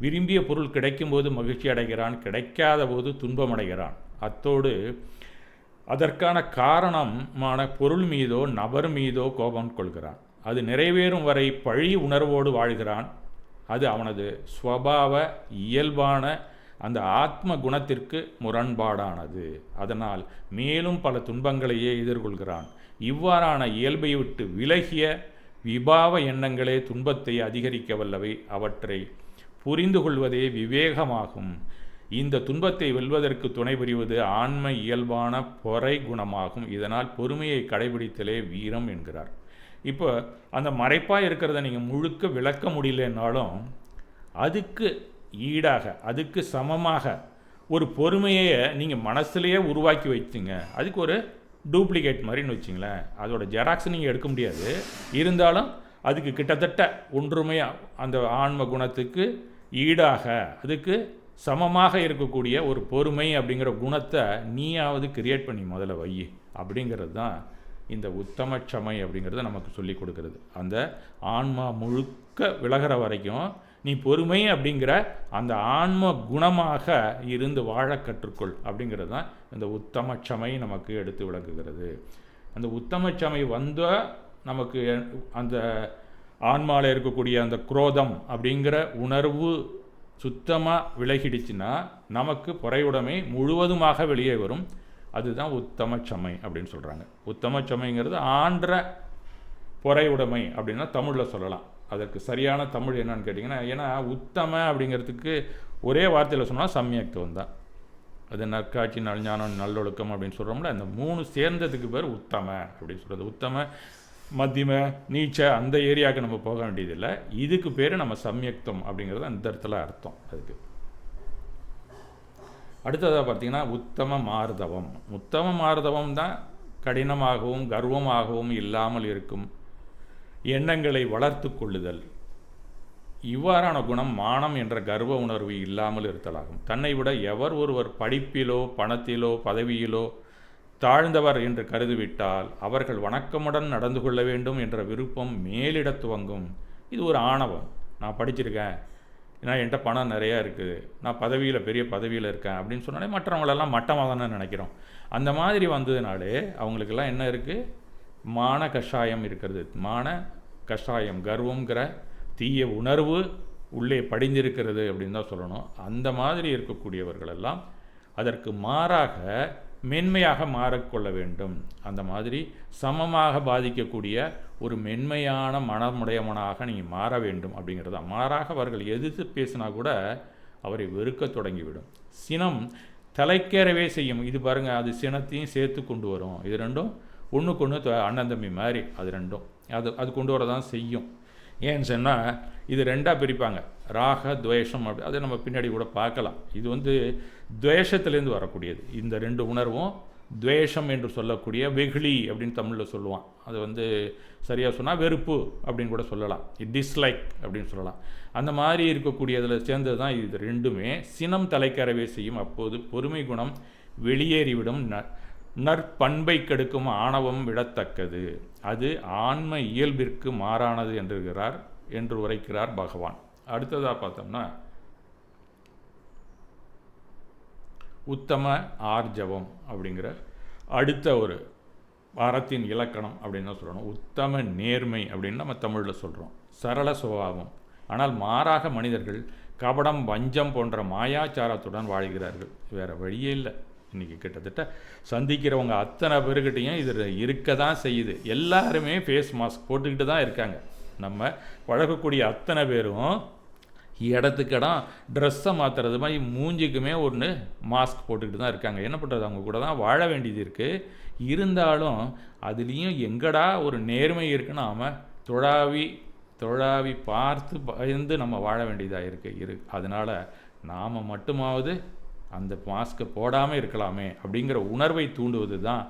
விரும்பிய பொருள் கிடைக்கும்போது மகிழ்ச்சி அடைகிறான், கிடைக்காத போது துன்பம் அடைகிறான். அத்தோடு அதற்கான காரணமான பொருள் மீதோ நபர் மீதோ கோபம் கொள்கிறான். அது நிறைவேறும் வரை பழி உணர்வோடு வாழ்கிறான். அது அவனது ஸ்வபாவ இயல்பான அந்த ஆத்ம குணத்திற்கு முரண்பாடானது. அதனால் மேலும் பல துன்பங்களையே எதிர்கொள்கிறான். இவ்வாறான இயல்பை விட்டு விலகிய விபாவ எண்ணங்களே துன்பத்தை அதிகரிக்க வல்லவை. அவற்றை புரிந்து கொள்வதே விவேகமாகும். இந்த துன்பத்தை வெல்வதற்கு துணை புரிவது ஆன்ம இயல்பான பொறை குணமாகும். இதனால் பொறுமையை கடைபிடித்தலே வீரம் என்கிறார். இப்போ அந்த மறைப்பாக இருக்கிறத நீங்கள் முழுக்க விளக்க முடியலன்னாலும் அதுக்கு ஈடாக அதுக்கு சமமாக ஒரு பொறுமையை நீங்கள் மனசுலேயே உருவாக்கி வச்சுங்க. அதுக்கு ஒரு டூப்ளிகேட் மாதிரின்னு வச்சிங்களேன். அதோட ஜெராக்ஸ் நீங்கள் எடுக்க முடியாது, இருந்தாலும் அதுக்கு கிட்டத்தட்ட ஒன்றுமையாக அந்த ஆன்ம குணத்துக்கு ஈடாக அதுக்கு சமமாக இருக்கக்கூடிய ஒரு பொறுமை அப்படிங்கிற குணத்தை நீயாவது கிரியேட் பண்ணி முதல்ல வை அப்படிங்கிறது தான் இந்த உத்தமட்சமை அப்படிங்கிறத நமக்கு சொல்லி கொடுக்கறது. அந்த ஆன்மா முழுக்க விலகிற வரைக்கும் நீ பொறுமை அப்படிங்கிற அந்த ஆன்ம குணமாக இருந்து வாழ கற்றுக்கொள் அப்படிங்கிறது தான் இந்த உத்தமட்சமை நமக்கு எடுத்து விளக்குகிறது. அந்த உத்தமட்சமை வந்தால் நமக்கு அந்த ஆன்மாவில் இருக்கக்கூடிய அந்த குரோதம் அப்படிங்கிற உணர்வு சுத்தமாக விலகிடுச்சுன்னா நமக்கு பொறையுடைமை முழுவதுமாக வெளியே வரும். அதுதான் உத்தமட்சமை அப்படின்னு சொல்கிறாங்க. உத்தமட்சமைங்கிறது ஆன்ற பொறையுடைமை அப்படின்னா தமிழில் சொல்லலாம். அதற்கு சரியான தமிழ் என்னன்னு கேட்டிங்கன்னா, ஏன்னா உத்தம அப்படிங்கிறதுக்கு ஒரே வார்த்தையில் சொன்னால் சம்யக்துவம் தான். அது நற்காட்சி நல்ஞானம் நல்லொழுக்கம் அப்படின்னு சொல்கிறோம்ல, அந்த 3 சேர்ந்ததுக்கு பேர் உத்தம அப்படின்னு சொல்கிறது. உத்தம மத்தியம நீச்ச அந்த ஏரியாவுக்கு நம்ம போக வேண்டியதில்லை. இதுக்கு பேர் நம்ம சம்யக்தம் அப்படிங்கிறது அந்த இடத்துல அர்த்தம். அதுக்கு அடுத்ததாக பார்த்திங்கன்னா உத்தம மார்தவம். உத்தம மார்தவம் தான் கடினமாகவும் கர்வமாகவும் இல்லாமல் இருக்கும் எண்ணங்களை வளர்த்து கொள்ளுதல். இவ்வாறான குணம் மானம் என்ற கர்வ உணர்வு இல்லாமல் இருத்தலாகும். தன்னை விட எவர் ஒருவர் படிப்பிலோ பணத்திலோ பதவியிலோ தாழ்ந்தவர் என்று கருதிவிட்டால் அவர்கள் வணக்கமுடன் நடந்து கொள்ள வேண்டும் என்ற விருப்பம் மேலிட துவங்கும். இது ஒரு ஆணவம். நான் படிச்சிருக்கேன், நான் என்கிட்ட பணம் நிறையா இருக்குது, நான் பெரிய பதவியில் இருக்கேன் அப்படின்னு சொன்னாலே மற்றவங்களெல்லாம் மட்டமாக தானே நினைக்கிறோம். அந்த மாதிரி வந்ததுனாலே அவங்களுக்கெல்லாம் என்ன இருக்குது, மான கஷாயம் இருக்கிறது. மான கஷாயம், கர்வங்கிற தீய உணர்வு உள்ளே படிந்திருக்கிறது அப்படின்னு தான் சொல்லணும். அந்த மாதிரி இருக்கக்கூடியவர்களெல்லாம் அதற்கு மாறாக மென்மையாக மாறிக்கொள்ள வேண்டும். அந்த மாதிரி சமமாக பாதிக்கக்கூடிய ஒரு மென்மையான மனமுடையவனாக நீங்கள் மாற வேண்டும் அப்படிங்கிறது தான். மாறாக அவர்கள் எதிர்த்து பேசினா கூட அவரை வெறுக்க தொடங்கிவிடும். சினம் தலைக்கேறவே செய்யும். இது பாருங்கள், அது சினத்தையும் சேர்த்து கொண்டு வரும். இது ரெண்டும் ஒன்றுக்கு ஒன்று அண்ணன் தம்பி மாதிரி. அது ரெண்டும் அது கொண்டு வர தான் செய்யும். ஏன்னு சொன்னால் இது ரெண்டாக பிரிப்பாங்க, ராக துவேஷம். அப்படி அதை நம்ம பின்னாடி கூட பார்க்கலாம். இது துவேஷத்துலேருந்து வரக்கூடியது. இந்த ரெண்டு உணர்வும் துவேஷம் என்று சொல்லக்கூடிய வெகுளி அப்படின்னு தமிழில் சொல்லுவான். அது சரியாக சொன்னால் வெறுப்பு அப்படின்னு கூட சொல்லலாம், டிஸ்லைக் அப்படின்னு சொல்லலாம். அந்த மாதிரி இருக்கக்கூடியதில் சேர்ந்தது தான் இது ரெண்டுமே. சினம் தலைக்கறவே செய்யும். அப்போது பொறுமை குணம் வெளியேறிவிடும். நற்பண்பை கெடுக்கும் ஆணவம் விடத்தக்கது. அது ஆன்ம இயல்பிற்கு மாறானது என்று உரைக்கிறார் பகவான். அடுத்ததாக பார்த்தோம்னா உத்தம ஆர்ஜவம் அப்படிங்கிற அடுத்த ஒரு அறத்தின் இலக்கணம் அப்படின்னு தான் சொல்லணும். உத்தம நேர்மை அப்படின்னு நம்ம தமிழில் சொல்கிறோம். சரள சுபாவம். ஆனால் மாறாக மனிதர்கள் கபடம், வஞ்சம் போன்ற மாயாச்சாரத்துடன் வாழ்கிறார்கள். வேறு வழியே இல்லை. இன்றைக்கி கிட்டத்தட்ட சந்திக்கிறவங்க அத்தனை பேருக்கிட்டையும் இது இருக்க தான் செய்யுது. எல்லாருமே ஃபேஸ் மாஸ்க் போட்டுக்கிட்டு தான் இருக்காங்க. நம்ம பழகக்கூடிய அத்தனை பேரும் இடத்துக்கடம் ட்ரெஸ்ஸை மாற்றுறது மாதிரி மூஞ்சிக்குமே ஒன்று மாஸ்க் போட்டுக்கிட்டு தான் இருக்காங்க. என்ன பண்ணுறது, அவங்க கூட தான் வாழ வேண்டியது இருக்குது. இருந்தாலும் அதுலேயும் எங்கடா ஒரு நேர்மை இருக்குன்னு நாம் தொழாவி பார்த்து பயந்து நம்ம வாழ வேண்டியதாக இருக்குது. அதனால் நாம் மட்டுமாவது அந்த மாஸ்க்கை போடாமல் இருக்கலாமே அப்படிங்கிற உணர்வை தூண்டுவது தான்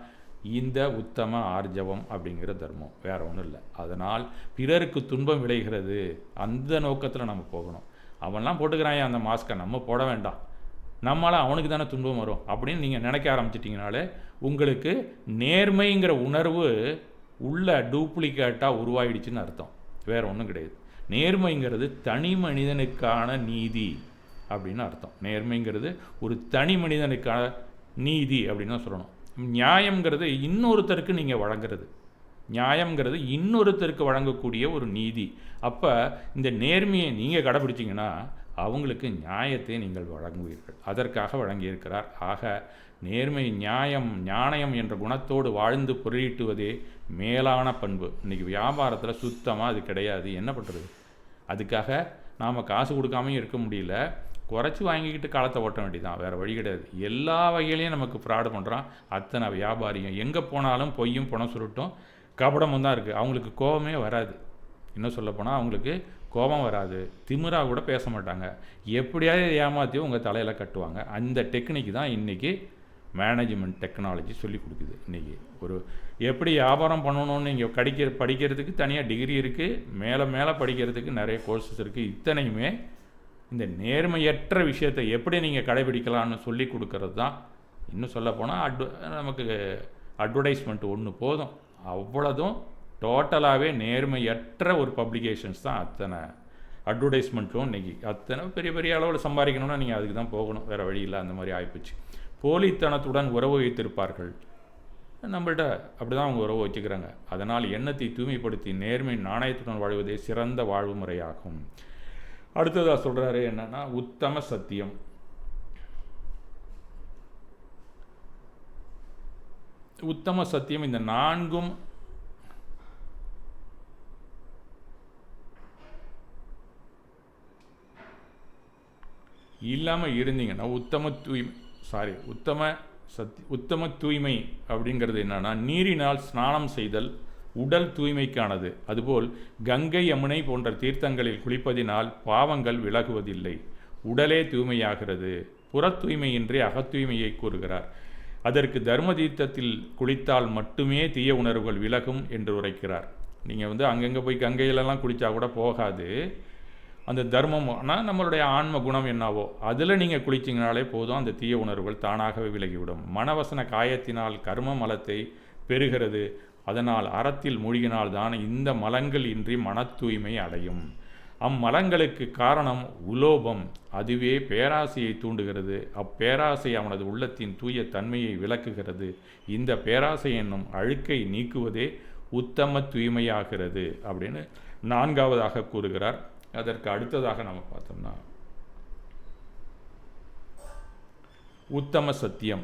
இந்த உத்தம ஆர்ஜவம் அப்படிங்கிற தர்மம். வேறு ஒன்றும் இல்லை. அதனால் பிறருக்கு துன்பம் விளைகிறது, அந்த நோக்கத்தில் நம்ம போகணும். அவன்லாம் போட்டுக்கிறான் அந்த மாஸ்க்கை, நம்ம போட வேண்டாம், நம்மளால் அவனுக்கு தானே துன்பம் வரும் அப்படின்னு நீங்கள் நினைக்க ஆரம்பிச்சிட்டிங்கனாலே உங்களுக்கு நேர்மைங்கிற உணர்வு உள்ள டூப்ளிகேட்டாக உருவாயிடுச்சுன்னு அர்த்தம். வேறு ஒன்றும் கிடையாது. நேர்மைங்கிறது தனி மனிதனுக்கான நீதி அப்படின்னு அர்த்தம். நேர்மைங்கிறது ஒரு தனி மனிதனுக்கான நீதி அப்படின்னு தான் சொல்லணும். நியாயங்கிறது இன்னொருத்தருக்கு நீங்கள் வழங்குறது. நியாயங்கிறது இன்னொருத்தருக்கு வழங்கக்கூடிய ஒரு நீதி. அப்போ இந்த நேர்மையை நீங்கள் கடைப்பிடிச்சிங்கன்னா அவங்களுக்கு நியாயத்தை நீங்கள் வழங்குவீர்கள். அதற்காக வழங்கியிருக்கிறார். ஆக நேர்மை, நியாயம், ஞானயம் என்ற குணத்தோடு வாழ்ந்து பொருளீட்டுவதே மேலான பண்பு. இன்றைக்கி வியாபாரத்தில் சுத்தமாக அது கிடையாது. என்ன பண்ணுறது? அதுக்காக நாம் காசு கொடுக்காமையும் இருக்க முடியல, குறைச்சி வாங்கிக்கிட்டு காலத்தை ஓட்ட வேண்டியதான். வேறு வழி கிடையாது. எல்லா வகையிலையும் நமக்கு ஃப்ராடு பண்ணுறான் அத்தனை வியாபாரியும். எங்கே போனாலும் பொய்யும் பணம் சுருட்டும் கபடமும் தான் இருக்குது. அவங்களுக்கு கோபமே வராது. இன்னும் சொல்லப்போனால் அவங்களுக்கு கோபம் வராது. திமிராக கூட பேச மாட்டாங்க. எப்படியாவது ஏமாற்றியும் உங்கள் தலையில் கட்டுவாங்க. அந்த டெக்னிக் தான் இன்றைக்கி மேனேஜ்மெண்ட் டெக்னாலஜி சொல்லி கொடுக்குது. இன்றைக்கி எப்படி வியாபாரம் பண்ணணும்னு நீங்கள் படிக்கிறதுக்கு தனியாக டிகிரி இருக்குது, மேலே படிக்கிறதுக்கு நிறைய கோர்சஸ் இருக்குது. இத்தனையுமே இந்த நேர்மையற்ற விஷயத்தை எப்படி நீங்கள் கடைபிடிக்கலான்னு சொல்லி கொடுக்கறது தான். இன்னும் சொல்லப்போனால் நமக்கு அட்வர்டைஸ்மெண்ட் ஒன்று போதும். அவ்வளோதும் டோட்டலாகவே நேர்மையற்ற ஒரு பப்ளிகேஷன்ஸ் தான் அத்தனை அட்வர்டைஸ்மெண்ட்டும் இன்றைக்கி. அத்தனை பெரிய அளவில் சம்பாதிக்கணும்னா நீங்கள் அதுக்கு தான் போகணும். வேறு வழி இல்லை. அந்த மாதிரி ஆகிப்போச்சு. போலித்தனத்துடன் உறவு வைத்திருப்பார்கள். நம்மள்கிட்ட அப்படி தான் அவங்க உறவு வச்சுக்கிறாங்க. அதனால் எண்ணத்தை தூய்மைப்படுத்தி நேர்மை நாணயத்துடன் வாழ்வதே சிறந்த வாழ்வு முறையாகும். அடுத்ததாக சொல்கிறாரு என்னென்னா உத்தம சத்தியம். உத்தம சத்தியம் இந்த நான்கும் இல்லாமல் இருந்தீங்கன்னா உத்தம தூய்மை அப்படிங்கிறது என்னன்னா நீரினால் ஸ்நானம் செய்தல் உடல் தூய்மைக்கானது. அதுபோல் கங்கை, யமுனை போன்ற தீர்த்தங்களில் குளிப்பதினால் பாவங்கள் விலகுவதில்லை, உடலே தூய்மையாகிறது. புற தூய்மையின்றி அகத்தூய்மையை கூறுகிறார். அதற்கு தர்ம தீர்த்தத்தில் குளித்தால் மட்டுமே தீய உணர்வுகள் விலகும் என்று உரைக்கிறார். நீங்கள் அங்கங்கே போய் கங்கையிலலாம் குளித்தா கூட போகாது. அந்த தர்மம் ஆனால் நம்மளுடைய ஆன்ம குணம் என்னவோ அதில் நீங்கள் குளிச்சிங்கனாலே போதும், அந்த தீய உணர்வுகள் தானாகவே விலகிவிடும். மனவசன காயத்தினால் கர்ம மலத்தை பெறுகிறது, அதனால் அறத்தில் மூழ்கினால்தான் இந்த மலங்கள் இன்றி மன தூய்மை அடையும். அம்மலங்களுக்கு காரணம் உலோபம். அதுவே பேராசையை தூண்டுகிறது. அப்பேராசை அவனது உள்ளத்தின் தூய தன்மையை விளக்குகிறது. இந்த பேராசை என்னும் அழுக்கை நீக்குவதே உத்தம தூய்மையாகிறது அப்படின்னு 4ஆவதாக கூறுகிறார். அதற்கு அடுத்ததாக நம்ம பார்த்தோம்னா உத்தம சத்தியம்.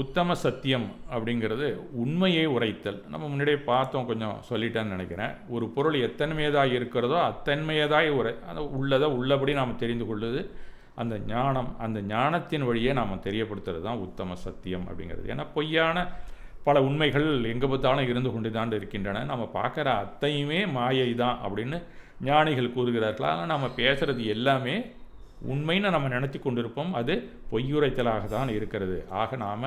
உத்தம சத்தியம் அப்படிங்கிறது உண்மையை உரைத்தல். நம்ம முன்னாடியே பார்த்தோம், கொஞ்சம் சொல்லிட்டேன்னு நினைக்கிறேன். ஒரு பொருள் எத்தன்மையதாக இருக்கிறதோ அத்தன்மையதாய் அந்த உள்ளதை உள்ளபடி நாம் தெரிந்து கொள்வது அந்த ஞானம். அந்த ஞானத்தின் வழியே நாம் தெரியப்படுத்துறது தான் உத்தம சத்தியம் அப்படிங்கிறது. ஏன்னா பொய்யான பல உண்மைகள் எங்கே பார்த்தாலும் இருந்து கொண்டு தான் இருக்கின்றன. நம்ம பார்க்குற அத்தையுமே மாயை தான் அப்படின்னு ஞானிகள் கூறுகிறார்கள். ஆனால் நம்ம பேசுகிறது எல்லாமே உண்மைன்னு நம்ம நினச்சி கொண்டிருப்போம். அது பொய்யுரைத்தலாக தான் இருக்கிறது. ஆக நாம்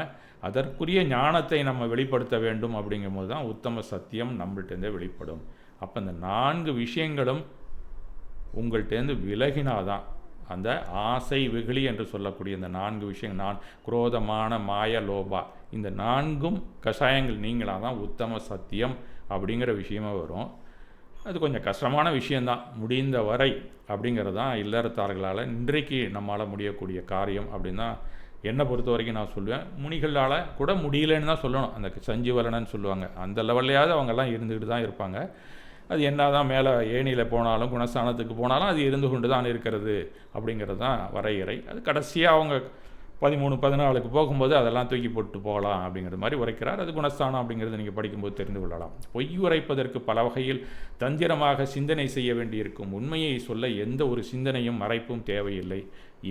அதற்குரிய ஞானத்தை நம்ம வெளிப்படுத்த வேண்டும். அப்படிங்கும்போது தான் உத்தம சத்தியம் நம்மள்டேருந்தே வெளிப்படும். அப்போ இந்த 4 விஷயங்களும் உங்கள்கிட்டேருந்து விலகினாதான் அந்த ஆசை வெகுளி என்று சொல்லக்கூடிய இந்த 4 விஷயங்கள், நான் குரோதமான மாய லோபா, இந்த 4ம் கஷாயங்கள் நீங்களாக தான் உத்தம சத்தியம் அப்படிங்கிற விஷயமாக வரும். அது கொஞ்சம் கஷ்டமான விஷயந்தான், முடிந்த வரை அப்படிங்கிறது தான் இல்லறத்தார்களால் இன்றைக்கு நம்மளால் முடியக்கூடிய காரியம் அப்படின்னு தான் என்னை பொறுத்த வரைக்கும் நான் சொல்லுவேன். முனிகளால் கூட முடியலன்னு தான் சொல்லணும். அந்த சஞ்சீவலனன்னு சொல்லுவாங்க, அந்த லெவல்லையாவது அவங்கெல்லாம் இருந்துக்கிட்டு தான் இருப்பாங்க. அது என்ன தான் மேலே ஏணியில் போனாலும் குணஸ்தானத்துக்கு போனாலும் அது இருந்து கொண்டு தான் இருக்கிறது அப்படிங்கிறது தான் வரையறை. அது கடைசியாக அவங்க 13-14க்கு போகும்போது அதெல்லாம் தூக்கி போட்டு போகலாம் அப்படிங்கிற மாதிரி உரைக்கிறார். அது குணஸ்தானம் அப்படிங்கிறது நீங்கள் படிக்கும்போது தெரிந்து கொள்ளலாம். பொய் உரைப்பதற்கு பல வகையில் தந்திரமாக சிந்தனை செய்ய வேண்டியிருக்கும். உண்மையை சொல்ல எந்த ஒரு சிந்தனையும் மறைப்பும் தேவையில்லை.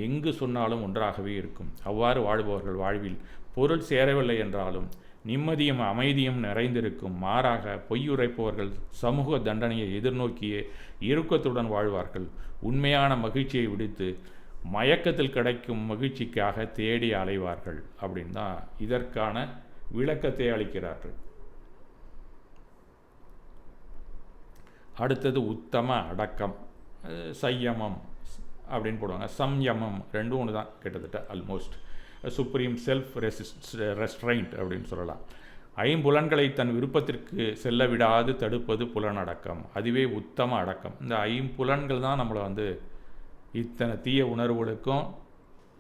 எங்கு சொன்னாலும் ஒன்றாகவே இருக்கும். அவ்வாறு வாழ்பவர்கள் வாழ்வில் பொருள் சேரவில்லை என்றாலும் நிம்மதியும் அமைதியும் நிறைந்திருக்கும். மாறாக பொய்யுரைப்பவர்கள் சமூக தண்டனையை எதிர்நோக்கியே இறுக்கத்துடன் வாழ்வார்கள். உண்மையான மகிழ்ச்சியை விடுத்து மயக்கத்தில் கிடைக்கும் மகிழ்ச்சிக்காக தேடி அலைவார்கள் அப்படின்னு தான் இதற்கான விளக்கத்தை அளிக்கிறார்கள். அடுத்தது உத்தம அடக்கம், சையமம் அப்படின்னு போடுவாங்க. சம்யமம் ரெண்டும் ஒன்று தான் கிட்டத்தட்ட, ஆல்மோஸ்ட் சுப்ரீம் செல்ஃப் ரெஸ்ட்ரைண்ட் அப்படின்னு சொல்லலாம். ஐம்புலன்களை தன் விருப்பத்திற்கு செல்ல விடாது தடுப்பது புலனடக்கம். அதுவே உத்தம அடக்கம். இந்த ஐம்புலன்கள் தான் நம்மளை இத்தனை தீய உணர்வுகளுக்கும்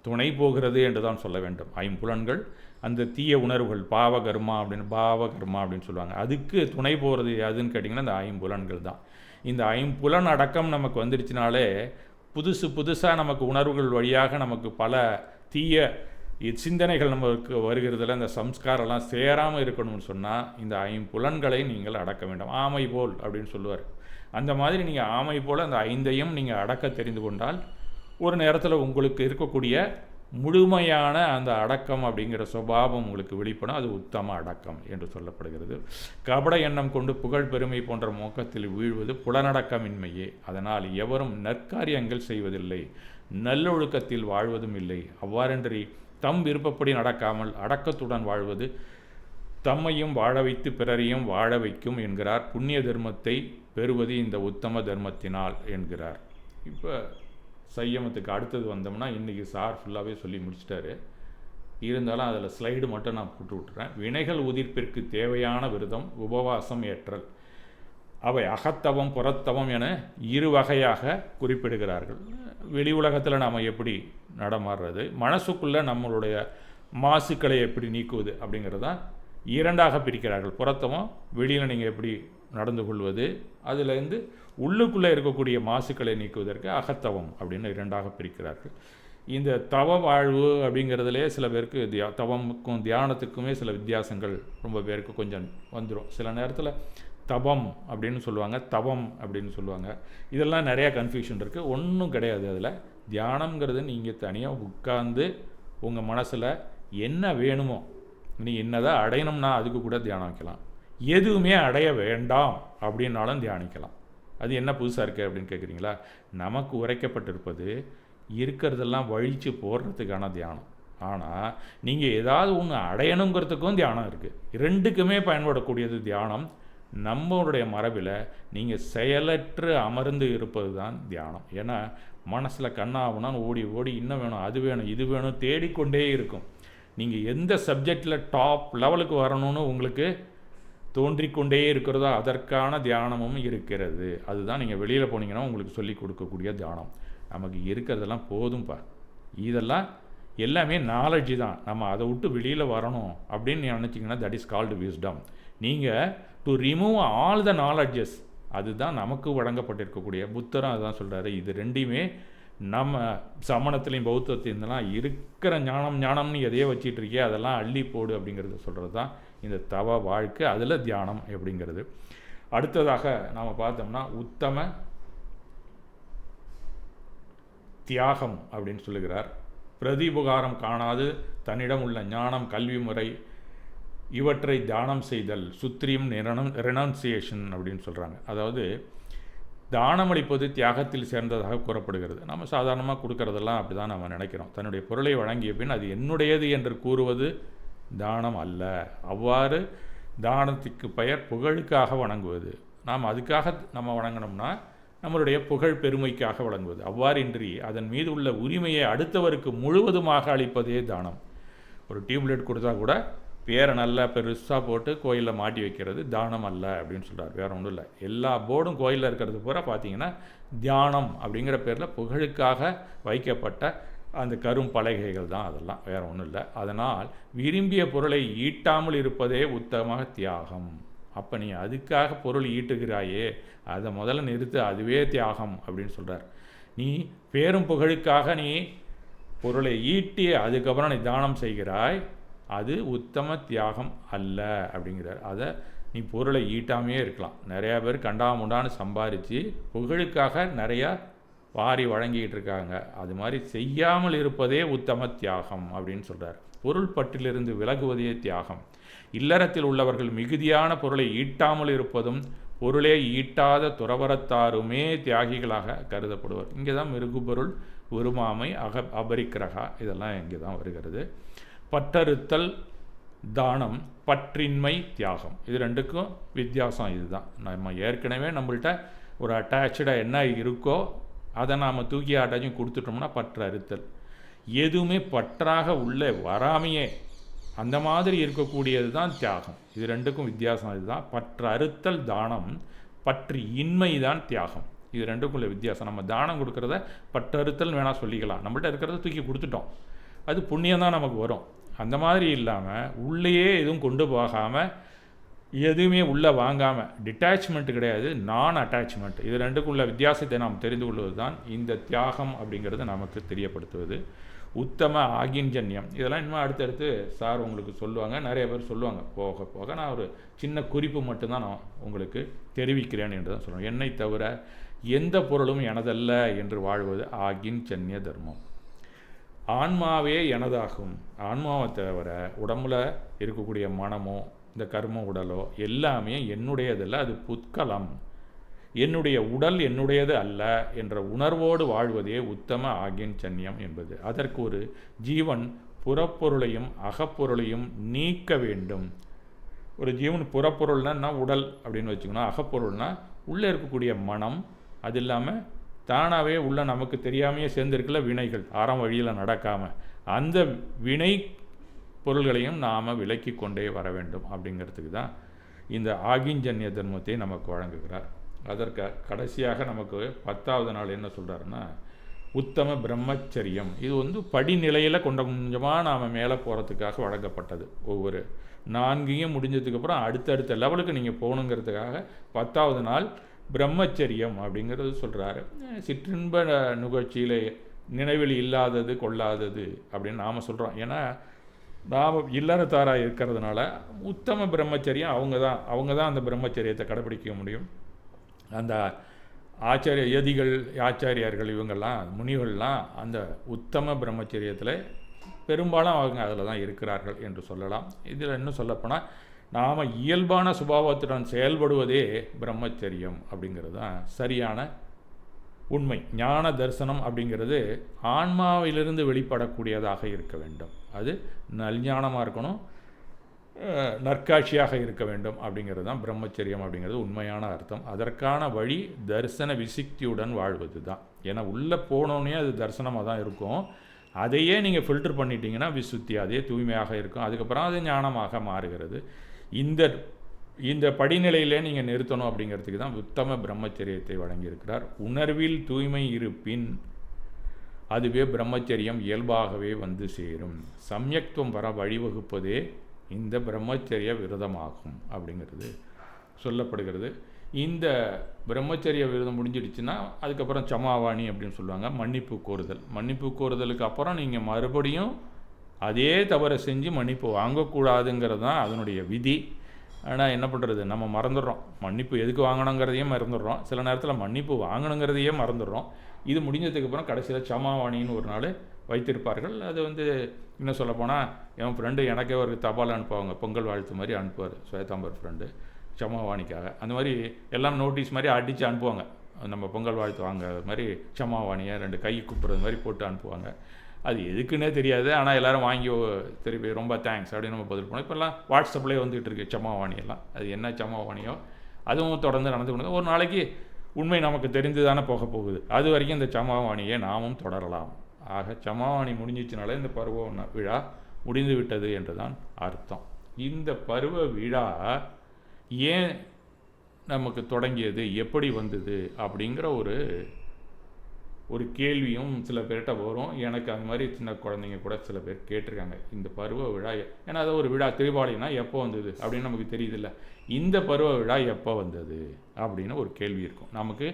துணை போகிறது என்று தான் சொல்ல வேண்டும். ஐம்புலன்கள் அந்த தீய உணர்வுகள் பாவகர்மா அப்படின்னு சொல்லுவாங்க. அதுக்கு துணை போகிறது எதுன்னு கேட்டிங்கன்னா இந்த ஐம்புலன்கள் தான். இந்த ஐம்புலன் அடக்கம் நமக்கு வந்துருச்சுனாலே புதுசாக நமக்கு உணர்வுகள் வழியாக நமக்கு பல தீய சிந்தனைகள் நமக்கு வருகிறதுல இந்த சம்ஸ்காரெல்லாம் சேராமல் இருக்கணும்னு சொன்னால் இந்த ஐம்புலன்களை நீங்கள் அடக்க வேண்டும். ஆமை போல் அப்படின்னு சொல்லுவார். அந்த மாதிரி நீங்கள் ஆமை போல் அந்த 5ஐயும் நீங்கள் அடக்க தெரிந்து கொண்டால் ஒரு நேரத்தில் உங்களுக்கு இருக்கக்கூடிய முழுமையான அந்த அடக்கம் அப்படிங்கிற சுபாவம் உங்களுக்கு வெளிப்படும். அது உத்தம அடக்கம் என்று சொல்லப்படுகிறது. கபட எண்ணம் கொண்டு புகழ் பெருமை போன்ற மோக்கத்தில் வீழ்வது புலனடக்கமின்மையே. அதனால் எவரும் நற்காரியங்கள் செய்வதில்லை, நல்லொழுக்கத்தில் வாழ்வதும் இல்லை. அவ்வாறன்றி தம் விருப்பப்படி நடக்காமல் அடக்கத்துடன் வாழ்வது தம்மையும் வாழ வைத்து பிறரையும் வாழ வைக்கும் என்கிறார். புண்ணிய தர்மத்தை பெறுவது இந்த உத்தம தர்மத்தினால் என்கிறார். இப்போ சையமத்துக்கு அடுத்தது வந்தோம்னா இன்றைக்கி சார் ஃபுல்லாகவே சொல்லி முடிச்சிட்டாரு. இருந்தாலும் அதில் ஸ்லைடு மட்டும் நான் போட்டு விட்டுறேன். வினைகள் உதிர்ப்பிற்கு தேவையான விரதம் உபவாசம் ஏற்றல். அவை அகத்தவம் புறத்தவம் என 2 வகையாக குறிப்பிடுகிறார்கள். வெளி உலகத்தில் நாம் எப்படி நடமாடுறது, மனசுக்குள்ளே நம்மளுடைய மாசுக்களை எப்படி நீக்குவது அப்படிங்கிறதான் 2ஆக பிரிக்கிறார்கள். புறத்தவம் வெளியில் நீங்கள் எப்படி நடந்து கொள்வது, அதிலேருந்து உள்ளுக்குள்ளே இருக்கக்கூடிய மாசுக்களை நீக்குவதற்கு அகத்தவம் அப்படின்னு 2ஆக பிரிக்கிறார்கள். இந்த தவ வாழ்வு அப்படிங்கிறதுலே சில பேருக்கு தவமுக்கும் தியானத்துக்குமே சில வித்தியாசங்கள் ரொம்ப பேருக்கு கொஞ்சம் வந்துடும். சில நேரத்தில் தபம் அப்படின்னு சொல்லுவாங்க, தவம் அப்படின்னு சொல்லுவாங்க. இதெல்லாம் நிறையா கன்ஃபியூஷன் இருக்குது. ஒன்றும் கிடையாது. அதில் தியானம்ங்கிறது நீங்கள் தனியாக உட்கார்ந்து உங்கள் மனசில் என்ன வேணுமோ, நீ என்னதான் அடையணும்னா அதுக்கு கூட தியானம் வைக்கலாம். எதுவுமே அடைய வேண்டாம் அப்படின்னாலும் தியானிக்கலாம். அது என்ன புதுசாக இருக்குது அப்படின்னு கேட்குறீங்களா? நமக்கு உரைக்கப்பட்டிருப்பது இருக்கிறதெல்லாம் வழித்து போடுறதுக்கான தியானம். ஆனால் நீங்கள் ஏதாவது ஒன்று அடையணுங்கிறதுக்கும் தியானம் இருக்குது. 2க்குமே பயன்படக்கூடியது தியானம். நம்மளுடைய மரபில் நீங்கள் செயலற்று அமர்ந்து இருப்பது தான் தியானம். ஏன்னா மனசில் கண்ணாகுனான்னு ஓடி ஓடி இன்னும் வேணும், அது வேணும், இது வேணும் தேடிக்கொண்டே இருக்கும். நீங்கள் எந்த சப்ஜெக்டில் டாப் லெவலுக்கு வரணும்னு உங்களுக்கு தோன்றிக்கொண்டே இருக்கிறதோ அதற்கான தியானமும் இருக்கிறது. அதுதான் நீங்கள் வெளியில் போனீங்கன்னா உங்களுக்கு சொல்லி கொடுக்கக்கூடிய தியானம். நமக்கு இருக்கிறதெல்லாம் போதும்ப்பா, இதெல்லாம் எல்லாமே நாலேஜ் தான், நம்ம அதை விட்டு வெளியில் வரணும் அப்படின்னு நினச்சிங்கன்னா தட் இஸ் கால்டு விஸ்டம். நீங்கள் to remove all the knowledges, அதுதான் நமக்கு வழங்கப்பட்டிருக்கக்கூடிய. புத்தரும் அதுதான் சொல்கிறாரு. இது ரெண்டையுமே நம்ம சமணத்துலேயும் பௌத்தத்திலாம் இருக்கிற ஞானம்னு எதையோ வச்சிட்டு இருக்கே அதெல்லாம் அள்ளி போடு அப்படிங்கிறத சொல்கிறது தான் இந்த தவ வாழ்க்கை, அதில் தியானம் அப்படிங்கிறது. அடுத்ததாக நாம் பார்த்தோம்னா உத்தம தியாகம் அப்படின்னு சொல்லுகிறார். பிரதிபுகாரம் காணாது தன்னிடம் உள்ள ஞானம், கல்வி முறை இவற்றை தானம் செய்தல், சுத்திரியம் ரெனவுன்சியேஷன் அப்படின்னு சொல்கிறாங்க. அதாவது தானம் அளிப்பது தியாகத்தில் சேர்ந்ததாக கூறப்படுகிறது. நம்ம சாதாரணமாக கொடுக்கறதெல்லாம் அப்படி தான் நம்ம நினைக்கிறோம். தன்னுடைய பொருளை வழங்கிய பின் அது என்னுடையது என்று கூறுவது தானம் அல்ல. அவ்வாறு தானத்துக்கு பெயர் புகழுக்காக வணங்குவது. நாம் அதுக்காக நம்ம வணங்கினோம்னா நம்மளுடைய புகழ் பெருமைக்காக வழங்குவது. அவ்வாறின்றி அதன் மீது உள்ள உரிமையை அடுத்தவருக்கு முழுவதுமாக அளிப்பதே தானம். ஒரு டியூப்லைட் கொடுத்தா கூட பேரை நல்லா பெருசாக போட்டு கோயிலில் மாட்டி வைக்கிறது தானம் அல்ல அப்படின்னு சொல்கிறார். வேறு ஒன்றும் இல்லை. எல்லா போர்டும் கோயிலில் இருக்கிறது பூரா பார்த்தீங்கன்னா தியானம் அப்படிங்கிற பேரில் புகழுக்காக வைக்கப்பட்ட அந்த கரும் பலகைகள் தான், அதெல்லாம் வேறு ஒன்றும் இல்லை. அதனால் விரும்பிய பொருளை ஈட்டாமல் இருப்பதே உத்தம தியாகம். அப்போ நீ அதுக்காக பொருள் ஈட்டுகிறாயே அதை முதல்ல நிறுத்து, அதுவே தியாகம் அப்படின்னு சொல்கிறார். நீ பேரும் புகழுக்காக நீ பொருளை ஈட்டி அதுக்கப்புறம் நீ தானம் செய்கிறாய், அது உத்தம தியாகம் அல்ல அப்படிங்கிறார். அதை நீ பொருளை ஈட்டாமையே இருக்கலாம். நிறையா பேர் கண்டாமுண்டான்னு சம்பாரித்து புகழுக்காக நிறையா வாரி வழங்கிட்டு இருக்காங்க. அது மாதிரி செய்யாமல் இருப்பதே உத்தம தியாகம் அப்படின்னு சொல்கிறார். பொருள் பற்றிலிருந்து விலகுவதே தியாகம். இல்லறத்தில் உள்ளவர்கள் மிகுதியான பொருளை ஈட்டாமல் இருப்பதும் பொருளே ஈட்டாத துறவரத்தாருமே தியாகிகளாக கருதப்படுவர். இங்கே தான் மிருகுபொருள், உருமாமை, அபரிக்கிரகா இதெல்லாம் இங்கே தான் வருகிறது. பற்றறுத்தல் தானம், பற்றின்மை தியாகம், இது ரெண்டுக்கும் வித்தியாசம் இதுதான். நம்ம ஏற்கனவே நம்மள்கிட்ட ஒரு அட்டாச்சாக என்ன இருக்கோ அதை நாம் தூக்கி அட்டாச்சும் கொடுத்துட்டோம்னா பற்றறுத்தல். எதுவுமே பற்றாக உள்ளே வராமையே அந்த மாதிரி இருக்கக்கூடியது தான் தியாகம். இது ரெண்டுக்கும் வித்தியாசம் இதுதான். பற்றறுத்தல் தானம், பற்றி இன்மை தான் தியாகம். இது ரெண்டுக்குள்ள வித்தியாசம். நம்ம தானம் கொடுக்குறத பற்றறுத்தல் வேணால் சொல்லிக்கலாம். நம்மள்கிட்ட இருக்கிறத தூக்கி கொடுத்துட்டோம், அது புண்ணியம் தான் நமக்கு வரும். அந்த மாதிரி இல்லாமல் உள்ளேயே எதுவும் கொண்டு போகாமல் எதுவுமே உள்ளே வாங்காமல், டிட்டாச்மெண்ட் கிடையாது, நான் அட்டாச்மெண்ட். இது ரெண்டுக்குள்ள வித்தியாசத்தை நாம் தெரிந்து கொள்வது தான் இந்த தியாகம் அப்படிங்கிறது நமக்கு தெரியப்படுத்துவது. உத்தம ஆகிஞ்சன்யம் இதெல்லாம் இன்னும் அடுத்தடுத்து சார் உங்களுக்கு சொல்லுவாங்க, நிறைய பேர் சொல்லுவாங்க. போக போக நான் ஒரு சின்ன குறிப்பு மட்டும்தான் நான் உங்களுக்கு தெரிவிக்கிறேன் என்று தான் சொல்லுவேன். என்னை தவிர எந்த பொருளும் எனதல்ல என்று வாழ்வது ஆகிஞ்சன்ய தர்மம். ஆன்மாவே எனதாகும். ஆன்மாவை தவிர உடம்புல இருக்கக்கூடிய மனமோ இந்த கர்ம உடலோ எல்லாமே என்னுடையதல்ல, அது புத்கலம். என்னுடைய உடல் என்னுடையது அல்ல என்ற உணர்வோடு வாழ்வதே உத்தம ஆகிஞ்சன்யம் என்பது. அதற்கு ஒரு ஜீவன் புறப்பொருளையும் அகப்பொருளையும் நீக்க வேண்டும். ஒரு ஜீவன் புறப்பொருள்னா உடல் அப்படின்னு வச்சுக்கணும், அகப்பொருள்னா உள்ளே இருக்கக்கூடிய மனம், அது இல்லாமல் தானாகவே உள்ள நமக்கு தெரியாமையே சேர்ந்துருக்கல வினைகள், அறம் வழியில் நடக்காமல் அந்த வினை பொருள்களையும் நாம் விலக்கி கொண்டே வர வேண்டும். அப்படிங்கிறதுக்கு தான் இந்த ஆகிஞ்சன்ய தர்மத்தை நமக்கு வழங்குகிறார். அதற்கு கடைசியாக நமக்கு 10வது நாள் என்ன சொல்கிறாருன்னா உத்தம பிரம்மச்சரியம். இது படிநிலையில் கொஞ்சமாக நாம் மேலே போகிறதுக்காக வழங்கப்பட்டது. ஒவ்வொரு 4 முடிஞ்சதுக்கப்புறம் அடுத்தடுத்த லெவலுக்கு நீங்கள் போகணுங்கிறதுக்காக 10வது நாள் பிரம்மச்சரியம் அப்படிங்கிறது சொல்கிறாரு. சிற்றின்ப நிகழ்ச்சியில் நினைவில் இல்லாதது கொள்ளாதது அப்படின்னு நாம் சொல்கிறோம். ஏன்னா நாம் இல்லறத்தாராக இருக்கிறதுனால உத்தம பிரம்மச்சரியம் அவங்க தான் அந்த பிரம்மச்சரியத்தை கடைப்பிடிக்க முடியும். அந்த ஆச்சாரியார்கள் இவங்கெல்லாம் முனிவர்கள்லாம் அந்த உத்தம பிரம்மச்சரியத்தில் பெரும்பாலும் அவங்க அதில் தான் இருக்கிறார்கள் என்று சொல்லலாம். இதில் இன்னும் சொல்லப்போனால் நாம் இயல்பான சுபாவத்துடன் செயல்படுவதே பிரம்மச்சரியம் அப்படிங்கிறது தான் சரியான உண்மை. ஞான தரிசனம் அப்படிங்கிறது ஆன்மாவிலிருந்து வெளிப்படக்கூடியதாக இருக்க வேண்டும். அது நல்ஞானமாக இருக்கணும், நற்காட்சியாக இருக்க வேண்டும். அப்படிங்கிறது தான் பிரம்மச்சரியம் அப்படிங்கிறது உண்மையான அர்த்தம். அதற்கான வழி தரிசன விசிக்தியுடன் வாழ்வது தான். ஏன்னா உள்ளே போனோன்னே அது தரிசனமாக தான் இருக்கும். அதையே நீங்கள் ஃபில்டர் பண்ணிட்டீங்கன்னா விசுத்தி, அதே தூய்மையாக இருக்கும். அதுக்கப்புறம் அது ஞானமாக மாறுகிறது. இந்த இந்த படிநிலையிலே நீங்கள் நிறுத்தணும் அப்படிங்கிறதுக்கு தான் உத்தம பிரம்மச்சரியத்தை வழங்கியிருக்கிறார். உணர்வில் தூய்மை இருப்பின் அதுவே பிரம்மச்சரியம் இயல்பாகவே வந்து சேரும். சம்யக்துவம் வர வழிவகுப்பதே இந்த பிரம்மச்சரிய விரதமாகும் அப்படிங்கிறது சொல்லப்படுகிறது. இந்த பிரம்மச்சரிய விரதம் முடிஞ்சிடுச்சுன்னா அதுக்கப்புறம் சமாவாணி அப்படின்னு சொல்லுவாங்க, மன்னிப்பு கோருதல். மன்னிப்பு கோருதலுக்கு அப்புறம் நீங்கள் மறுபடியும் அதே தவறை செஞ்சு மன்னிப்பு வாங்கக்கூடாதுங்கிறது தான் அதனுடைய விதி. ஆனால் என்ன பண்ணுறது, நம்ம மறந்துடுறோம். மன்னிப்பு எதுக்கு வாங்கணுங்கிறதையே மறந்துடுறோம். சில நேரத்தில் மன்னிப்பு வாங்கணுங்கிறதையே மறந்துடுறோம். இது முடிஞ்சதுக்கப்புறம் கடைசியில் சமாவாணின்னு ஒரு நாள் வைத்திருப்பார்கள். அது வந்து இன்னும் சொல்லப்போனால் என் ஃப்ரெண்டு எனக்கே ஒரு தபால் அனுப்புவாங்க, பொங்கல் வாழ்த்து மாதிரி அனுப்புவார் ஸ்வேதாம்பர் ஃப்ரெண்டு சமாவாணிக்காக. அந்த மாதிரி எல்லாம் நோட்டீஸ் மாதிரி அடித்து அனுப்புவாங்க. நம்ம பொங்கல் வாழ்த்து வாங்க மாதிரி சமாவாணியை 2 கை கூப்பிட்றது மாதிரி போட்டு அனுப்புவாங்க. அது எதுக்குன்னே தெரியாது. ஆனால் எல்லோரும் வாங்கி திருப்பி ரொம்ப தேங்க்ஸ் அப்படின்னு நம்ம பதில் பண்ணோம். இப்போல்லாம் வாட்ஸ்அப்லேயே வந்துகிட்டு இருக்கு சமாவாணியெல்லாம். அது என்ன சமாவாணியோ அதுவும் தொடர்ந்து நடந்து கொண்டு ஒரு நாளைக்கு உண்மை நமக்கு தெரிந்து தானே போக போகுது. அது வரைக்கும் இந்த சமாவாணியை நாமும் தொடரலாம். ஆக சமாவாணி முடிஞ்சிச்சுனாலே இந்த பருவ விழா முடிந்து விட்டது என்று தான் அர்த்தம். இந்த பருவ விழா ஏன் நமக்கு தொடங்கியது, எப்படி வந்தது அப்படிங்கிற ஒரு கேள்வியும் சில பேர்கிட்ட வரும். எனக்கு அந்த மாதிரி சின்ன குழந்தைங்க கூட சில பேர் கேட்டிருக்காங்க, இந்த பருவ விழா ஏன்னா அது ஒரு விழா தீபாவளினா எப்போ வந்தது அப்படின்னு நமக்கு தெரியுதில்ல. இந்த பருவ விழா எப்போ வந்தது அப்படின்னு ஒரு கேள்வி இருக்கும். நமக்கு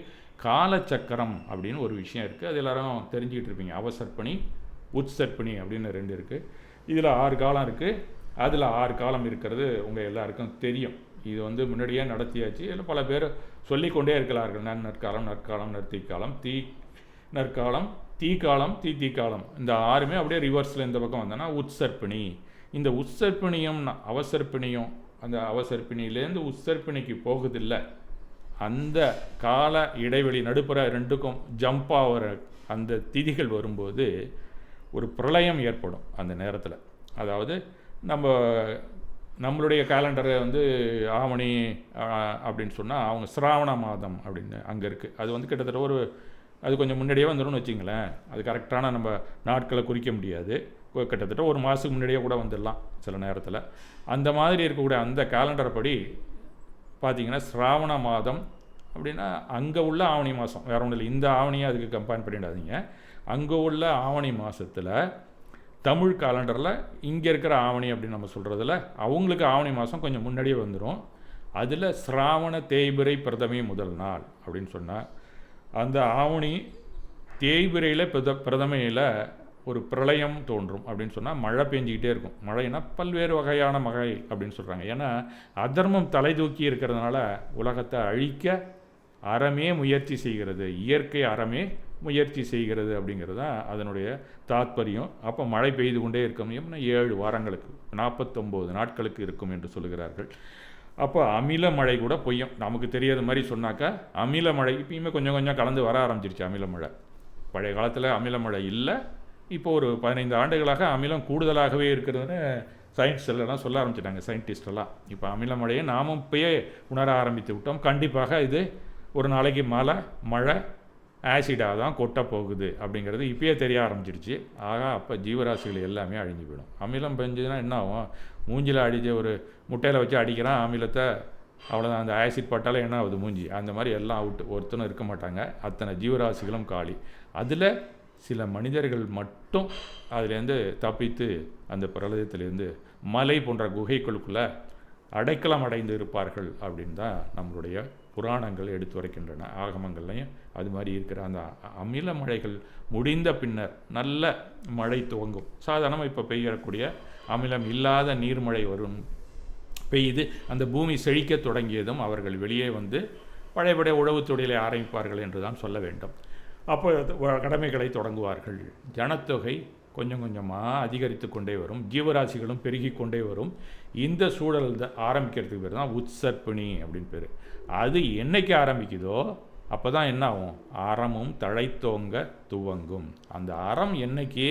காலச்சக்கரம் அப்படின்னு ஒரு விஷயம் இருக்குது. அது எல்லாரும் தெரிஞ்சுக்கிட்டு இருப்பீங்க. அவசர்ப்பணி, உட்சர்ப்பணி அப்படின்னு 2 இருக்குது. இதில் 6 காலம் இருக்குது. அதில் 6 காலம் இருக்கிறது உங்கள் எல்லாருக்கும் தெரியும். இது வந்து முன்னாடியே நடத்தியாச்சு. இதில் பல பேர் சொல்லிக்கொண்டே இருக்கிறார்கள். நற்காலம், நற்காலம், நற்தீக்காலம், நற்காலம், தீக்காலம், தீக்காலம். இந்த 6மே அப்படியே ரிவர்ஸில் இந்த பக்கம் வந்தோன்னா உட்சர்ப்பிணி. இந்த உட்சர்ப்பிணியும் அவசர்ப்பிணியும் அந்த அவசர்ப்பிணியிலேருந்து உட்சர்ப்பிணிக்கு போகுதில்ல. அந்த கால இடைவெளி நடுப்புற 2க்கும் ஜம்ப் ஆகிற அந்த திதிகள் வரும்போது ஒரு பிரளயம் ஏற்படும் அந்த நேரத்தில். அதாவது நம்மளுடைய கேலண்டரை வந்து ஆவணி அப்படின்னு சொன்னால் அவங்க சிராவண மாதம் அப்படின்னு அங்கே இருக்குது. அது வந்து கிட்டத்தட்ட அது கொஞ்சம் முன்னாடியே வந்துடும்னு வச்சிங்களேன். அது கரெக்டான நம்ம நாட்களை குறிக்க முடியாது. கிட்டத்தட்ட ஒரு மாதத்துக்கு முன்னாடியே கூட வந்துடலாம் சில நேரத்தில். அந்த மாதிரி இருக்கக்கூடிய அந்த கேலண்டர் படி பார்த்திங்கன்னா சிராவண மாதம் அப்படின்னா அங்கே உள்ள ஆவணி மாதம், வேறு ஒன்றும் இல்லை. இந்த ஆவணியை அதுக்கு கம்பேர் பண்ணிடாதீங்க. அங்கே உள்ள ஆவணி மாதத்தில் தமிழ் கேலண்டரில் இங்கே இருக்கிற ஆவணி அப்படின்னு நம்ம சொல்கிறதுல அவங்களுக்கு ஆவணி மாதம் கொஞ்சம் முன்னாடியே வந்துடும். அதில் சிராவண தேய்பிறை பிரதமை முதல் நாள் அப்படின்னு சொன்னால் அந்த ஆவணி தேய்பிரையில் பிரதமையில் ஒரு பிரளயம் தோன்றும் அப்படின்னு சொன்னால் மழை பெஞ்சிக்கிட்டே இருக்கும். மழைனா பல்வேறு வகையான மழை அப்படின்னு சொல்கிறாங்க. ஏன்னா அதர்மம் தலை தூக்கி இருக்கிறதுனால உலகத்தை அழிக்க அறமே முயற்சி செய்கிறது, இயற்கை அறமே முயற்சி செய்கிறது அப்படிங்கிறது தான் அதனுடைய தாத்பரியம். அப்போ மழை பெய்து கொண்டே இருக்கும். 7 வாரங்களுக்கு 49 நாட்களுக்கு இருக்கும் என்று சொல்கிறார்கள். அப்போ அமில மழை கூட பொய்யும். நமக்கு தெரியாத மாதிரி சொன்னாக்கா அமில மழை இப்பயுமே கொஞ்சம் கொஞ்சம் கலந்து வர ஆரம்பிச்சிருச்சு. அமில மழை பழைய காலத்தில் அமில மழை இல்லை. இப்போ ஒரு 15 ஆண்டுகளாக அமிலம் கூடுதலாகவே இருக்கிறதுன்னு சயின்ஸ்லாம் சொல்ல ஆரம்பிச்சிட்டாங்க சயின்டிஸ்டெல்லாம். இப்போ அமில மழையை நாமும் இப்போயே உணர ஆரம்பித்து விட்டோம். கண்டிப்பாக இது ஒரு நாளைக்கு மழை ஆசிடாக தான் கொட்ட போகுது அப்படிங்கிறது இப்போயே தெரிய ஆரம்பிச்சிருச்சு. ஆக அப்போ ஜீவராசிகள் எல்லாமே அழிஞ்சு போயிடும். அமிலம் பெஞ்சதுன்னா என்ன ஆகும், மூஞ்சில் அடித்த ஒரு முட்டையில் வச்சு அடிக்கிறான் அமிலத்தை, அவ்வளோதான். அந்த ஆசிட் பட்டாலே என்ன ஆகுது, மூஞ்சி. அந்த மாதிரி எல்லாம் அவுட்டு, ஒருத்தனும் இருக்க மாட்டாங்க. அத்தனை ஜீவராசிகளும் காலி. அதில் சில மனிதர்கள் மட்டும் அதுலேருந்து தப்பித்து அந்த பிரளயத்திலேருந்து மலை போன்ற குகைகளுக்குள்ளே அடைக்கலம் அடைந்து இருப்பார்கள் அப்படின்னு தான் நம்மளுடைய புராணங்கள் எடுத்துரைக்கின்றன. ஆகமங்கள்லையும் அது மாதிரி இருக்கிற அந்த அமில மழைகள் முடிந்த பின்னர் நல்ல மழை துவங்கும். சாதாரணமாக இப்போ பெய்யக்கூடிய அமிலம் இல்லாத நீர்மழை பெய்து அந்த பூமி செழிக்க தொடங்கியதும் அவர்கள் வெளியே வந்து பழையபடிய உழவு தொழிலை ஆரம்பிப்பார்கள் என்று தான் சொல்ல வேண்டும். அப்போ கடமைகளை தொடங்குவார்கள். ஜனத்தொகை கொஞ்சம் கொஞ்சமாக அதிகரித்து கொண்டே வரும், ஜீவராசிகளும் பெருகி கொண்டே வரும். இந்த சூழல் ஆரம்பிக்கிறதுக்கு பேர் தான் உட்சர்ப்பிணி அப்படின்னு பேர். அது என்னைக்கு ஆரம்பிக்குதோ அப்போ தான் என்ன ஆகும், அறமும் தழைத்தோங்க துவங்கும். அந்த அறம் என்னைக்கு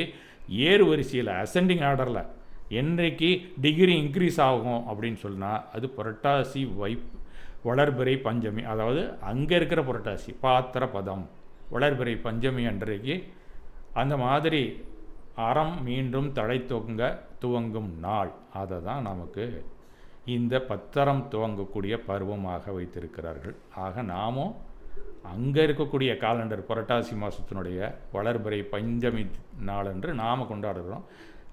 ஏறு வரிசையில் அசெண்டிங் ஆர்டரில் என்றைக்கு டிகிரி இன்க்ரீஸ் ஆகும் அப்படின்னு சொன்னால் அது புரட்டாசி வளர்பிறை பஞ்சமி. அதாவது அங்கே இருக்கிற புரட்டாசி பாத்திர பதம் வளர்பிறை பஞ்சமி அன்றைக்கு அந்த மாதிரி அறம் மீண்டும் தழைத்தோங்க துவங்கும் நாள். அதை தான் நமக்கு இந்த பத்தரம் துவங்கக்கூடிய பருவமாக வைத்திருக்கிறார்கள். ஆக நாமும் அங்கே இருக்கக்கூடிய காலண்டர் புரட்டாசி மாதத்தினுடைய வளர்பிறை பஞ்சமி நாளன்று நாம் கொண்டாடுறோம்.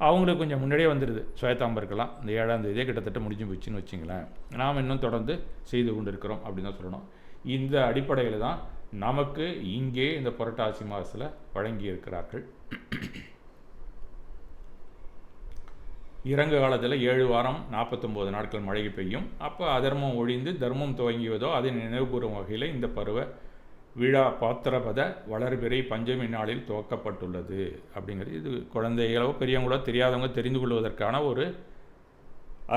அவங்களுக்கு கொஞ்சம் முன்னாடியே வந்துடுது. சுயத்தாம்பருக்கெல்லாம் இந்த 7ஆம் தேதியே கிட்டத்தட்ட முடிஞ்சு போச்சுன்னு வச்சுங்களேன். நாம் இன்னும் தொடர்ந்து செய்து கொண்டு இருக்கிறோம் அப்படின்னு தான் சொல்லணும். இந்த அடிப்படையில் தான் நமக்கு இங்கே இந்த புரட்டாசி மாதத்தில் வழங்கி இருக்கிறார்கள். இறங்கு காலத்தில் 7 வாரம் 49 நாட்கள் மழை பெய்யும். அப்போ அதர்மம் ஒழிந்து தர்மம் துவங்கியதோ அதை நினைவுகூறும் வகையில் இந்த பருவ விழா பாத்திரபத வளர்பிறை பஞ்சமி நாளில் துவக்கப்பட்டுள்ளது அப்படிங்கிறது. இது குழந்தைகளோ பெரியவங்களோ தெரியாதவங்க தெரிந்து கொள்வதற்கான ஒரு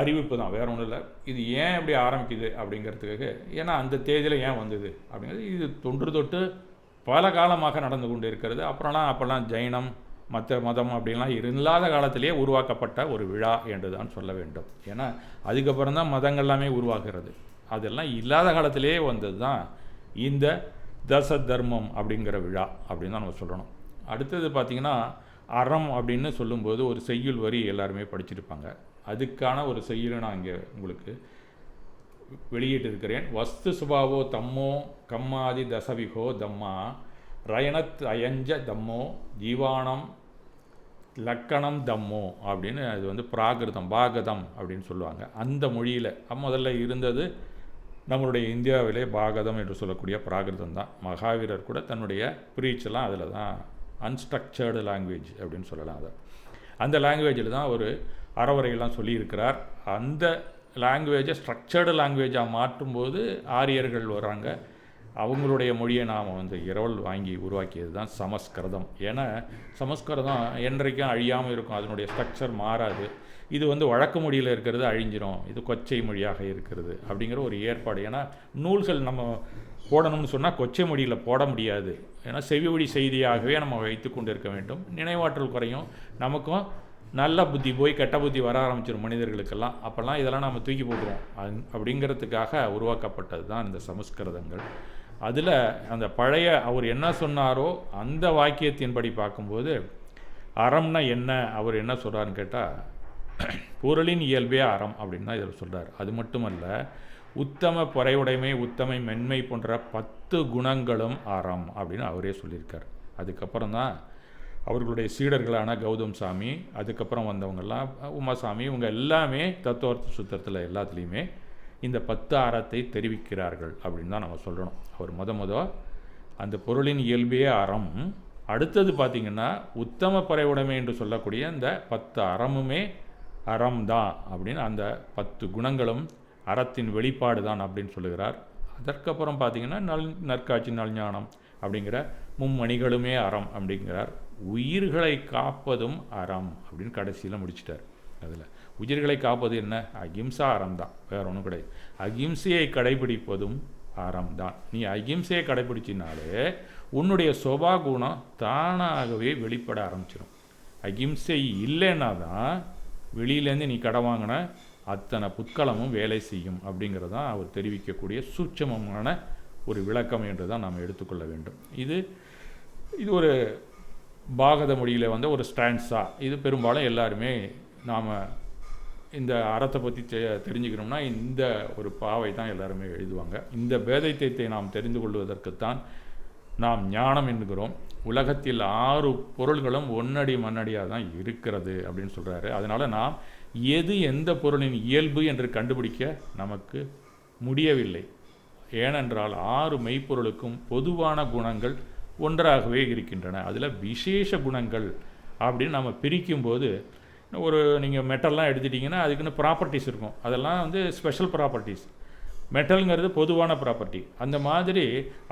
அறிவிப்பு தான், வேறு ஒன்றும் இல்லை. இது ஏன் இப்படி ஆரம்பிக்குது அப்படிங்கிறதுக்காக, ஏன்னா அந்த தேதியில் ஏன் வந்தது அப்படிங்கிறது இது தொன்று தொட்டு பல காலமாக நடந்து கொண்டு இருக்கிறது. அப்போல்லாம் ஜைனம் மற்ற மதம் அப்படின்லாம் இல்லாத காலத்திலேயே உருவாக்கப்பட்ட ஒரு விழா என்று தான் சொல்ல வேண்டும். ஏன்னா அதுக்கப்புறம் தான் மதங்கள் எல்லாமே உருவாகிறது. அதெல்லாம் இல்லாத காலத்திலேயே வந்தது தான் இந்த தச தர்மம் அப்படிங்கிற விழா அப்படின்னு தான் நம்ம சொல்லணும். அடுத்தது பார்த்திங்கன்னா, அறம் அப்படின்னு சொல்லும்போது ஒரு செய்யுள் வரி எல்லாருமே படிச்சிருப்பாங்க. அதுக்கான ஒரு செய்யுளை நான் இங்கே உங்களுக்கு வெளியிட்டு இருக்கிறேன். வஸ்து சுபாவோ தம்மோ கம்மாதி தசவிகோ தம்மா ரயனத் அயஞ்ச தம்மோ ஜீவானம் லக்கணம் தம்மோ அப்படின்னு அது வந்து பிராகிருதம் பாகதம் அப்படின்னு சொல்லுவாங்க. அந்த மொழியில் முதல்ல இருந்தது நம்மளுடைய இந்தியாவிலே பாகதம் என்று சொல்லக்கூடிய பிராகிருதம் தான். மகாவீரர் கூட தன்னுடைய ப்ரீச்செல்லாம் அதில் தான் அன்ஸ்ட்ரக்சர்டு லாங்குவேஜ் அப்படின்னு சொல்லலாம். அதை அந்த லாங்குவேஜில் தான் ஒரு அறவுரையெல்லாம் சொல்லியிருக்கிறார். அந்த லாங்குவேஜை ஸ்ட்ரக்சர்டு லாங்குவேஜாக மாற்றும்போது ஆரியர்கள் வராங்க. அவங்களுடைய மொழியை நாம் வந்து இரவல் வாங்கி உருவாக்கியது தான் சமஸ்கிருதம். ஏன்னா சமஸ்கிருதம் என்றைக்கும் அழியாமல் இருக்கும், அதனுடைய ஸ்ட்ரக்சர் மாறாது. இது வந்து வழக்கு மொழியில் இருக்கிறது அழிஞ்சிரும், இது கொச்சை மொழியாக இருக்கிறது அப்படிங்கிற ஒரு ஏற்பாடு. ஏன்னா நூல்கள் நம்ம போடணும்னு சொன்னால் கொச்சை மொழியில் போட முடியாது. ஏன்னா செவி வழி செய்தியாகவே நம்ம வைத்து கொண்டு இருக்க வேண்டும். நினைவாற்றல் குறையும், நமக்கும் நல்ல புத்தி போய் கெட்ட புத்தி வர ஆரம்பிச்சிடும் மனிதர்களுக்கெல்லாம். அப்போல்லாம் இதெல்லாம் நம்ம தூக்கி போட்டுருவோம். அப்படிங்கிறதுக்காக உருவாக்கப்பட்டது தான் இந்த சமஸ்கிருதங்கள். அதில் அந்த பழைய அவர் என்ன சொன்னாரோ அந்த வாக்கியத்தின்படி பார்க்கும்போது அறம்னா என்ன, அவர் என்ன சொல்கிறாருன்னு கேட்டால், பொருளின் இயல்பே அறம் அப்படின்னு தான் இதில் சொல்கிறார். அது மட்டுமல்ல, உத்தம பொறையுடைமை உத்தமை மென்மை போன்ற 10 குணங்களும் அறம் அப்படின்னு அவரே சொல்லியிருக்கார். அதுக்கப்புறம் தான் அவர்களுடைய சீடர்களான கௌதம் சாமி, அதுக்கப்புறம் வந்தவங்கெல்லாம் உமாசாமி, இவங்க எல்லாமே தத்துவார்த்த சுத்தத்தில் எல்லாத்துலேயுமே இந்த 10 அறத்தை தெரிவிக்கிறார்கள் அப்படின்னு தான் நம்ம சொல்லணும். அவர் முத அந்த பொருளின் இயல்பே அறம். அடுத்தது பார்த்திங்கன்னா உத்தம பொறையுடைமை என்று சொல்லக்கூடிய இந்த 10 அறமுமே அறம் தான் அப்படின்னு, அந்த 10 குணங்களும் அறத்தின் வெளிப்பாடு தான் அப்படின்னு சொல்லுகிறார். அதற்கப்புறம் பார்த்திங்கன்னா நற்காட்சி நல்ஞானம் அப்படிங்கிற மும்மணிகளுமே அறம் அப்படிங்கிறார். உயிர்களை காப்பதும் அறம் அப்படின்னு கடைசியில் முடிச்சிட்டார். அதில் உயிர்களை காப்பது என்ன, அகிம்சா அறம் தான், வேறு ஒன்றும் கிடையாது. அகிம்சையை கடைபிடிப்பதும் அறம் தான். நீ அகிம்சையை கடைபிடிச்சினாலே உன்னுடைய சுபா குணம் தானாகவே வெளிப்பட ஆரம்பிச்சிடும். அகிம்சை இல்லைன்னா தான் வெளியிலேருந்து நீ கடை வாங்கின அத்தனை புட்களமும் வேலை செய்யும் அப்படிங்கிறது தான் அவர் தெரிவிக்கக்கூடிய சூட்சமமான ஒரு விளக்கம் என்று தான் நாம் எடுத்துக்கொள்ள வேண்டும். இது ஒரு பாகத மொழியில் வந்த ஒரு ஸ்டான்ஸா. இது பெரும்பாலும் எல்லாருமே நாம் இந்த அறத்தை பற்றி தெரிஞ்சுக்கணும்னா இந்த ஒரு பாவை தான் எல்லாருமே எழுதுவாங்க. இந்த பேதத்தை நாம் தெரிந்து கொள்வதற்குத்தான் நாம் ஞானம் என்கிறோம். உலகத்தில் 6 பொருள்களும் ஒன்னடி மண்ணடியாக தான் இருக்கிறது அப்படின்னு சொல்கிறாரு. அதனால் நாம் எது எந்த பொருளின் இயல்பு என்று கண்டுபிடிக்க நமக்கு முடியவில்லை. ஏனென்றால் 6 மெய்ப்பொருளுக்கும் பொதுவான குணங்கள் ஒன்றாகவே இருக்கின்றன. அதில் விசேஷ குணங்கள் அப்படின்னு நம்ம பிரிக்கும்போது, ஒரு நீங்கள் மெட்டல்லாம் எடுத்துட்டிங்கன்னா அதுக்குன்னு ப்ராப்பர்ட்டிஸ் இருக்கும். அதெல்லாம் வந்து ஸ்பெஷல் ப்ராப்பர்ட்டிஸ். மெட்டலுங்கிறது பொதுவான ப்ராப்பர்ட்டி. அந்த மாதிரி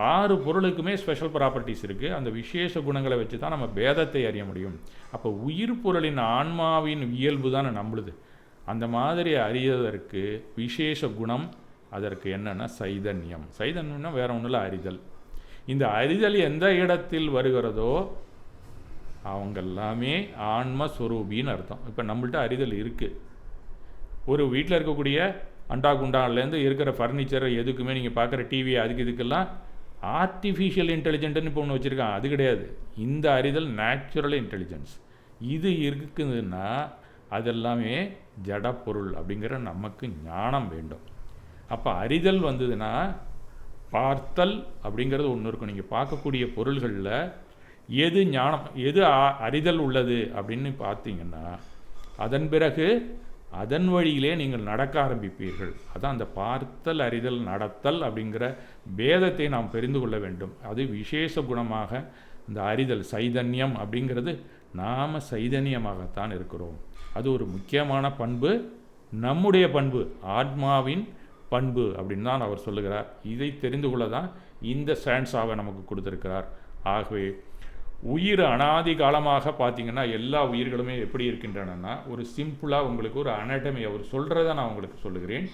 6 பொருளுக்குமே ஸ்பெஷல் ப்ராப்பர்ட்டிஸ் இருக்குது. அந்த விசேஷ குணங்களை வச்சு தான் நம்ம பேதத்தை அறிய முடியும். அப்போ உயிர் பொருளின் ஆன்மாவின் இயல்பு தான் நம்மளுது. அந்த மாதிரி அறியதற்கு விசேஷ குணம், அதற்கு என்னென்னா சைதன்யம். சைதன்யம்னா வேறு ஒன்றும் இல்லை, அறிதல். இந்த அறிதல் எந்த இடத்தில் வருகிறதோ அவங்க எல்லாமே ஆன்மஸ்வரூபின்னு அர்த்தம். இப்போ நம்மள்ட்ட அறிதல் இருக்குது. ஒரு வீட்டில் இருக்கக்கூடிய அண்டா குண்டாலேருந்து இருக்கிற ஃபர்னிச்சர் எதுக்குமே நீங்கள் பார்க்குற டிவி அதுக்கு இதுக்கெல்லாம் ஆர்டிஃபிஷியல் இன்டெலிஜென்ட்னு இப்போ ஒன்று வச்சுருக்காங்க. அது கிடையாது. இந்த அறிதல் நேச்சுரல் இன்டெலிஜென்ஸ். இது இருக்குதுன்னா அதெல்லாமே ஜட பொருள் அப்படிங்கிற நமக்கு ஞானம் வேண்டும். அப்போ அறிதல் வந்ததுன்னா பார்த்தல் அப்படிங்கிறது ஒன்று இருக்கும். நீங்கள் பார்க்கக்கூடிய பொருள்களில் எது ஞானம், எது அறிதல் உள்ளது அப்படின்னு பார்த்தீங்கன்னா அதன் பிறகு அதன் வழியிலே நீங்கள் நடக்க ஆரம்பிப்பீர்கள். அதான் அந்த பார்த்தல் அறிதல் நடத்தல் அப்படிங்கிற பேதத்தை நாம் தெரிந்து கொள்ள வேண்டும். அது விசேஷ குணமாக இந்த அறிதல் சைதன்யம் அப்படிங்கிறது நாம் சைதன்யமாகத்தான் இருக்கிறோம். அது ஒரு முக்கியமான பண்பு, நம்முடைய பண்பு, ஆத்மாவின் பண்பு அப்படின்னு தான் அவர் சொல்லுகிறார். இதை தெரிந்து கொள்ள தான் இந்த ஸ்டான்ஸாக நமக்கு கொடுத்துருக்கிறார். ஆகவே உயிர் அனாதி காலமாக பார்த்தீங்கன்னா எல்லா உயிர்களுமே எப்படி இருக்கின்றனன்னா, ஒரு சிம்பிளாக உங்களுக்கு ஒரு அனாட்டமி அவர் சொல்கிறத நான் உங்களுக்கு சொல்லுகிறேன்.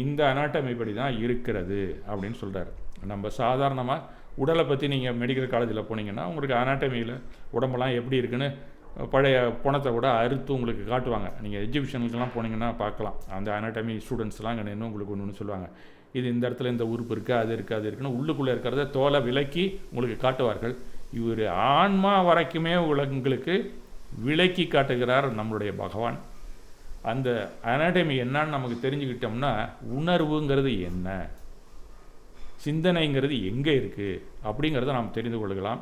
இந்த அனாட்டமி படி தான் இருக்கிறது அப்படின்னு சொல்கிறார். நம்ம சாதாரணமாக உடலை பற்றி நீங்கள் மெடிக்கல் காலேஜில் போனீங்கன்னா உங்களுக்கு அனாட்டமியில் உடம்பெல்லாம் எப்படி இருக்குன்னு பழைய பணத்தை கூட அறுத்து உங்களுக்கு காட்டுவாங்க. நீங்கள் எஜுகேஷனுக்கெல்லாம் போனீங்கன்னா பார்க்கலாம். அந்த அனாட்டமி ஸ்டூடெண்ட்ஸ்லாம் அங்கே நின்று உங்களுக்கு ஒன்று சொல்லுவாங்க. இது இந்த இடத்துல இந்த உறுப்பு இருக்குது, அது இருக்குது, அது இருக்குன்னு உள்ளுக்குள்ளே இருக்கிறத தோலை விலக்கி உங்களுக்கு காட்டுவார்கள். இவர் ஆன்மா வரைக்குமே உங்களுக்கு விலக்கி காட்டுகிறார் நம்மளுடைய பகவான். அந்த அனாட்டமி என்னன்னு நமக்கு தெரிஞ்சுக்கிட்டோம்னா உணர்வுங்கிறது என்ன, சிந்தனைங்கிறது எங்கே இருக்குது அப்படிங்கிறத நாம் தெரிந்து கொள்ளலாம்.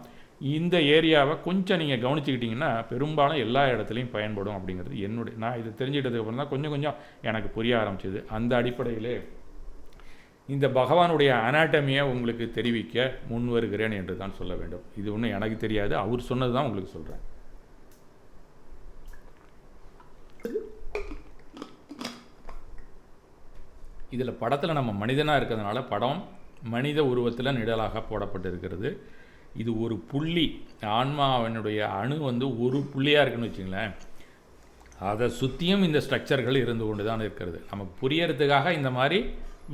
இந்த ஏரியாவை கொஞ்சம் நீங்கள் கவனிச்சுக்கிட்டிங்கன்னா பெரும்பாலும் எல்லா இடத்துலையும் பயன்படும் அப்படிங்கிறது நான் இதை தெரிஞ்சுக்கிட்டதுக்கு அப்புறம் தான் கொஞ்சம் கொஞ்சம் எனக்கு புரிய ஆரம்பிச்சிது. அந்த அடிப்படையிலே இந்த பகவானுடைய அனாட்டமியை உங்களுக்கு தெரிவிக்க முன் வருகிறேன் என்று தான் சொல்ல வேண்டும். இது ஒன்றும் எனக்கு தெரியாது, அவர் சொன்னது தான் உங்களுக்கு சொல்கிறேன். இதில் படத்தில் நம்ம மனிதனாக இருக்கிறதுனால படம் மனித உருவத்தில் நிழலாக போடப்பட்டிருக்கிறது. இது ஒரு புள்ளி, ஆன்மாவினுடைய அணு ஒரு புள்ளியாக இருக்குன்னு வச்சுங்களேன். அதை சுற்றியும் இந்த ஸ்ட்ரக்சர்கள் இருந்து கொண்டு தான் இருக்கிறது. நமக்கு புரியறதுக்காக இந்த மாதிரி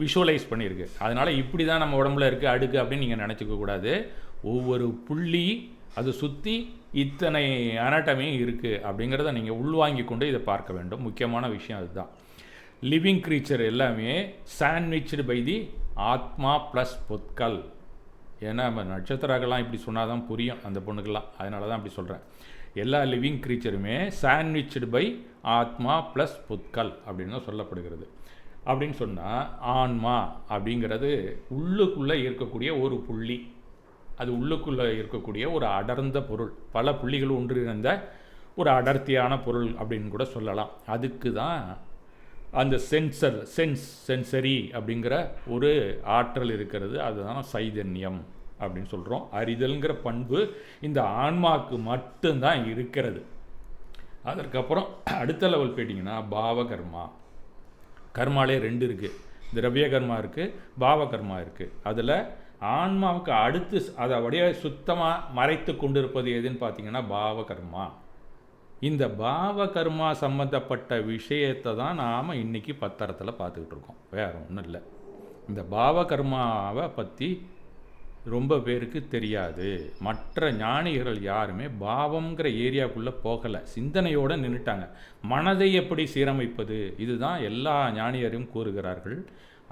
விஷுவலைஸ் பண்ணியிருக்கு. அதனால் இப்படி தான் நம்ம உடம்புல இருக்குது அடுக்கு அப்படின்னு நீங்கள் நினச்சிக்கக்கூடாது. ஒவ்வொரு புள்ளி அதை சுற்றி இத்தனை அனாட்டமியும் இருக்குது அப்படிங்கிறத நீங்கள் உள்வாங்கி கொண்டு இதை பார்க்க வேண்டும். முக்கியமான விஷயம் அதுதான். லிவிங் க்ரீச்சர் எல்லாமே சாண்ட்விச்டு பை தி ஆத்மா ப்ளஸ் புத்கல். ஏன்னா நம்ம நட்சத்திரங்கள்லாம் இப்படி சொன்னால் தான் புரியும் அந்த பொண்ணுக்கெல்லாம், அதனால தான் அப்படி சொல்கிறேன். எல்லா லிவிங் க்ரீச்சருமே சாண்ட்விச்டு பை ஆத்மா ப்ளஸ் புத்கல் அப்படின்னு தான் சொல்லப்படுகிறது. அப்படின்னு சொன்னால் ஆன்மா அப்படிங்கிறது உள்ளுக்குள்ளே இருக்கக்கூடிய ஒரு புள்ளி, அது உள்ளுக்குள்ளே இருக்கக்கூடிய ஒரு அடர்ந்த பொருள், பல புள்ளிகள் ஒன்றிணைந்த ஒரு அடர்த்தியான பொருள் அப்படின்னு கூட சொல்லலாம். அதுக்கு தான் அந்த சென்சரி அப்படிங்கிற ஒரு ஆற்றல் இருக்கிறது. அதுதான் சைதன்யம் அப்படின்னு சொல்கிறோம். அறிதல்ங்கிற பண்பு இந்த ஆன்மாவுக்கு மட்டும்தான் இருக்கிறது. அதற்கப்புறம் அடுத்த லெவல் போயிட்டிங்கன்னா பாவகர்மா. கர்மாலே 2 இருக்குது, திரவிய கர்மா இருக்குது, பாவகர்மா இருக்குது. அதில் ஆன்மாவுக்கு அடுத்து அதை அப்படியே சுத்தமாக மறைத்து கொண்டு இருப்பது எதுன்னு பார்த்தீங்கன்னா பாவகர்மா. இந்த பாவகர்மா சம்மந்தப்பட்ட விஷயத்தை தான் நாம் இன்றைக்கி பத்திரத்தில் பார்த்துக்கிட்டு இருக்கோம், வேறு ஒன்றும் இல்லை. இந்த பாவகர்மாவை பற்றி ரொம்ப பேருக்கு தெரியாது. மற்ற ஞானிகள் யாருமே பாவங்கிற ஏரியாவுக்குள்ளே போகலை, சிந்தனையோடு நின்றுட்டாங்க. மனதை எப்படி சீரமைப்பது, இதுதான் எல்லா ஞானியரும் கூறுகிறார்கள்.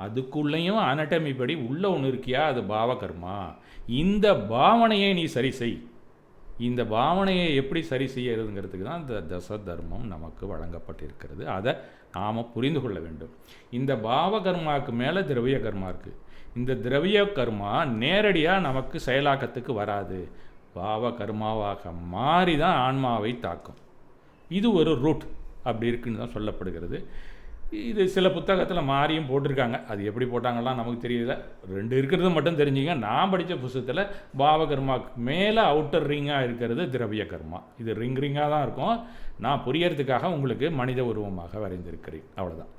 அதுக்குள்ளேயும் அனட்டமி படி உள்ள ஒன்று இருக்கியா, அது பாவகர்மா. இந்த பாவனையை நீ சரி செய். இந்த பாவனையை எப்படி சரி செய்யறதுங்கிறதுக்கு தான் இந்த தச தர்மம் நமக்கு வழங்கப்பட்டிருக்கிறது. அதை நாம் புரிந்து கொள்ள வேண்டும். இந்த பாவகர்மாவுக்கு மேலே திரவிய கர்மா இருக்குது. இந்த திரவிய கர்மா நேரடியாக நமக்கு செயலாக்கத்துக்கு வராது, பாவ கர்மாவாக மாறி தான் ஆன்மாவை தாக்கும். இது ஒரு ரூட் அப்படி இருக்குன்னு தான் சொல்லப்படுகிறது. இது சில புத்தகத்தில் மாறியும் போட்டிருக்காங்க, அது எப்படி போட்டாங்கலாம் நமக்கு தெரியல. 2 இருக்கிறது மட்டும் தெரிஞ்சுங்க. நான் படித்த புத்தகத்தில் பாவகர்மாவுக்கு மேலே அவுட்டர் ரிங்காக இருக்கிறது திரவிய கர்மா. இது ரிங்காக தான் இருக்கும். நான் புரியறதுக்காக உங்களுக்கு மனித உருவமாக வரைந்திருக்கிறேன், அவ்வளோதான்.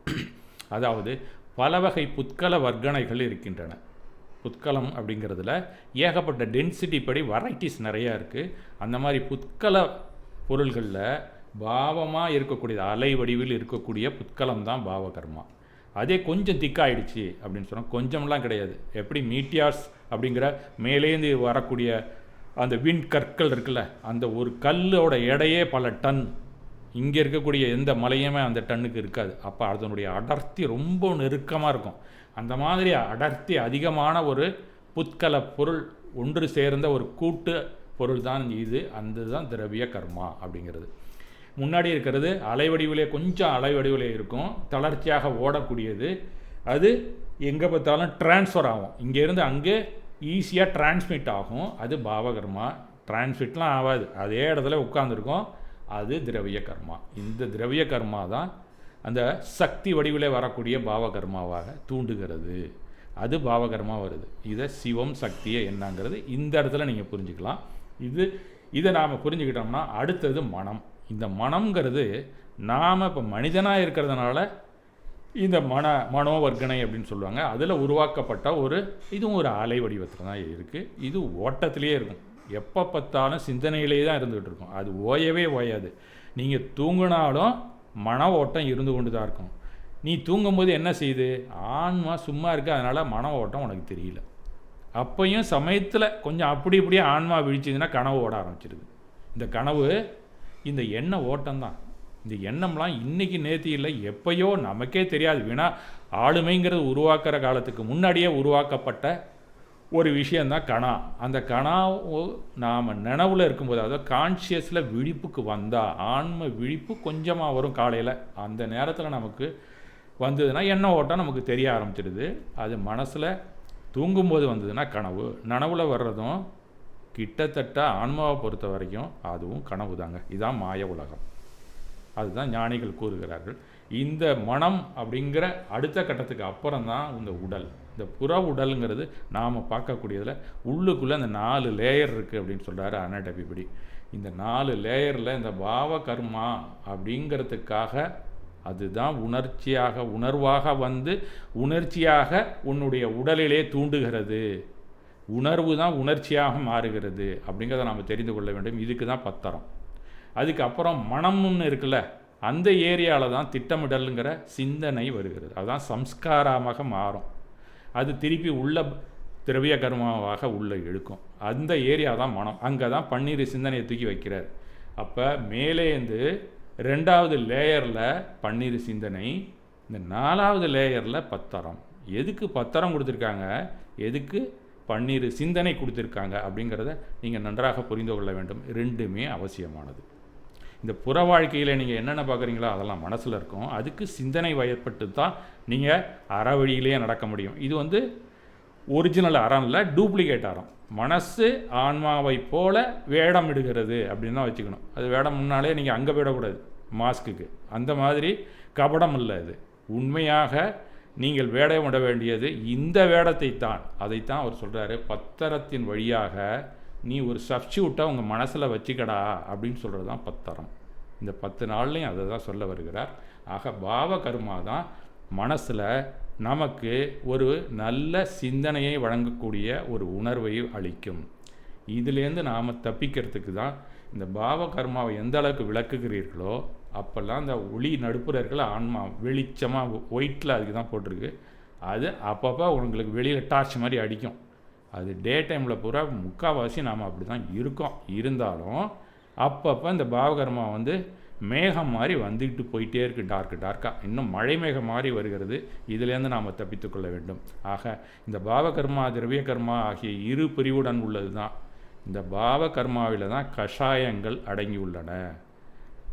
அதாவது பல வகை புத்கல வர்க்கணைகள் இருக்கின்றன. புத்கலம் அப்படிங்கிறதுல ஏகப்பட்ட டென்சிட்டி படி வெரைட்டிஸ் நிறையா இருக்குது. அந்த மாதிரி புத்கல பொருள்களில் பாவமாக இருக்கக்கூடிய அலை வடிவில் இருக்கக்கூடிய புத்கலம் தான் பாவகர்மா. அதே கொஞ்சம் திக்காயிடுச்சு அப்படின்னு சொன்னால், கொஞ்சம்லாம் கிடையாது. எப்படி மீட்டியார்ஸ் அப்படிங்கிற மேலேந்து வரக்கூடிய அந்த விண் கற்கள் இருக்குல்ல, அந்த ஒரு கல்லோட எடையே பல டன். இங்கே இருக்கக்கூடிய எந்த மலையுமே அந்த டன்னுக்கு இருக்காது. அப்போ அதனுடைய அடர்த்தி ரொம்ப நெருக்கமாக இருக்கும். அந்த மாதிரி அடர்த்தி அதிகமான ஒரு புத்கல பொருள் ஒன்று சேர்ந்த ஒரு கூட்டு பொருள் தான் இது. அந்த தான் திரவிய கர்மா அப்படிங்கிறது. முன்னாடி இருக்கிறது அலைவடிவிலே கொஞ்சம் அலைவடிவிலே இருக்கும், தளர்ச்சியாக ஓடக்கூடியது. அது எங்கே பார்த்தாலும் டிரான்ஸ்ஃபர் ஆகும், இங்கேருந்து அங்கே ஈஸியாக டிரான்ஸ்மிட் ஆகும். அது பாவகர்மா. டிரான்ஸ்மிட்லாம் ஆகாது, அதே இடத்துல உட்காந்துருக்கும். அது திரவிய கர்மா. இந்த திரவிய கர்மா தான் அந்த சக்தி வடிவிலே வரக்கூடிய பாவகர்மாவாக தூண்டுகிறது. அது பாவகர்மா வருது. இதை சிவம் சக்தியை என்னங்கிறது இந்த இடத்துல நீங்கள் புரிஞ்சுக்கலாம். இதை நாம் புரிஞ்சுக்கிட்டோம்னா அடுத்தது மனம். இந்த மனம்ங்கிறது நாம் இப்போ மனிதனாக இருக்கிறதுனால இந்த மனோவர்க்கனை அப்படின்னு சொல்லுவாங்க. அதில் உருவாக்கப்பட்ட இதுவும் ஒரு அலை வடிவத்தில் தான் இருக்குது. இது ஓட்டத்திலே இருக்கும், எப்போ பார்த்தாலும் சிந்தனையிலே தான் இருந்துகிட்டு இருக்கும். அது ஓயவே ஓயாது. நீங்கள் தூங்கினாலும் மன ஓட்டம் இருந்து கொண்டு தான் இருக்கும். நீ தூங்கும்போது என்ன செய்யுது, ஆன்மா சும்மா இருக்குது, அதனால் மன ஓட்டம் உனக்கு தெரியல. அப்பையும் சமயத்தில் கொஞ்சம் அப்படி இப்படியே ஆன்மா விழிச்சதுன்னா கனவு ஓட ஆரம்பிச்சிருது. இந்த கனவு இந்த எண்ண ஓட்டம்தான். இந்த எண்ணம்லாம் இன்றைக்கி நேற்று இல்லை, எப்பயோ நமக்கே தெரியாது. வீணா ஆளுமைங்கிறது உருவாக்குற காலத்துக்கு முன்னாடியே உருவாக்கப்பட்ட ஒரு விஷயந்தான் கணா. அந்த கணா நாம் நினைவில் இருக்கும்போது, அதாவது கான்ஷியஸில் விழிப்புக்கு வந்தால், ஆன்ம விழிப்பு கொஞ்சமாக வரும் காலையில், அந்த நேரத்தில் நமக்கு வந்ததுன்னா எண்ண ஓட்டம் நமக்கு தெரிய ஆரம்பிச்சிடுது. அது மனசில் தூங்கும்போது வந்ததுன்னா கனவு. நனவில் வர்றதும் கிட்டத்தட்ட ஆன்மாவை பொறுத்த வரைக்கும் அதுவும் கனவு தாங்க. இதுதான் மாய உலகம். அதுதான் ஞானிகள் கூறுகிறார்கள். இந்த மனம் அப்படிங்கிற அடுத்த கட்டத்துக்கு அப்புறம் தான் இந்த உடல். இந்த புற உடலுங்கிறது நாம் பார்க்கக்கூடியதில் உள்ளுக்குள்ளே அந்த 4 லேயர் இருக்குது அப்படின்னு சொல்கிறாரு அனாட்டமி படி. இந்த 4 லேயரில் இந்த பாவ கர்மா அப்படிங்கிறதுக்காக அதுதான் உணர்வாக வந்து உணர்ச்சியாக உன்னுடைய உடலிலே தூண்டுகிறது. உணர்வு தான் உணர்ச்சியாக மாறுகிறது அப்படிங்கிறத நாம் தெரிந்து கொள்ள வேண்டும். இதுக்கு தான் பத்தரம். அதுக்கப்புறம் மனம்னு இருக்குல்ல, அந்த ஏரியாவில் தான் திட்டமிடலுங்கிற சிந்தனை வருகிறது. அதுதான் சம்ஸ்காரமாக மாறும். அது திருப்பி உள்ள திரவிய கர்மாவாக உள்ளே இழுக்கும். அந்த ஏரியா தான் மனம். அங்கே தான் பன்னீர் சிந்தனையை தூக்கி வைக்கிறார். அப்போ மேலேந்து 2வது லேயரில் பன்னீர் சிந்தனை, இந்த 4வது லேயரில் பத்தரம். எதுக்கு பத்தரம் கொடுத்துருக்காங்க, எதுக்கு பன்னீர் சிந்தனை கொடுத்துருக்காங்க அப்படிங்கிறத நீங்கள் நன்றாக புரிந்து கொள்ள வேண்டும். ரெண்டுமே அவசியமானது. இந்த புற வாழ்க்கையில் நீங்கள் என்னென்ன பார்க்குறீங்களோ அதெல்லாம் மனசில் இருக்கும். அதுக்கு சிந்தனை வயப்பட்டு தான் நீங்கள் அறவழியிலேயே நடக்க முடியும். இது ஒரிஜினல் அறம் இல்லை, டூப்ளிகேட் அறம். மனசு ஆன்மாவை போல வேடம் இடுகிறது அப்படின்னு தான் வச்சுக்கணும். அது வேடம் முன்னாலே நீங்கள் அங்கே போயிடக்கூடாது மாஸ்க்குக்கு. அந்த மாதிரி கபடம் இல்லை. இது உண்மையாக நீங்கள் வேடம் விட வேண்டியது இந்த வேடத்தை தான். அதைத்தான் அவர் சொல்கிறாரு, பத்தரத்தின் வழியாக நீ ஒரு சப்ஸ்டியூட்டை உங்கள் மனசில் வச்சுக்கடா அப்படின்னு சொல்கிறது தான் பத்தரம். இந்த 10 நாள்லையும் அதை தான் சொல்ல வருகிறார். ஆக பாவ கர்மா தான் மனசில் நமக்கு ஒரு நல்ல சிந்தனையை வழங்கக்கூடிய ஒரு உணர்வை அளிக்கும். இதிலேருந்து நாம் தப்பிக்கிறதுக்கு தான் இந்த பாவ கர்மாவை எந்த அளவுக்கு விளக்குகிறீர்களோ அப்போல்லாம் அந்த ஒளி நடுப்புறர்கள் ஆன்மா வெளிச்சமாக ஒயிட்டில் அதுக்கு தான் போட்டிருக்கு. அது அப்பப்போ உங்களுக்கு வெளியில் டார்ச் மாதிரி அடிக்கும். அது டே டைமில் பூரா முக்கால்வாசி நாம் அப்படி தான் இருக்கோம். இருந்தாலும் அப்பப்போ இந்த பாவகர்மா மேகம் மாதிரி வந்துக்கிட்டு போயிட்டே இருக்குது, டார்க்காக. இன்னும் மழை மேகம் மாதிரி வருகிறது. இதிலேருந்து நாம் தப்பித்து கொள்ள வேண்டும். ஆக இந்த பாவகர்மா திரவிய கர்மா ஆகிய இரு பிரிவுடன் உள்ளது தான். இந்த பாவ கர்மாவில் தான் கஷாயங்கள் அடங்கி உள்ளன.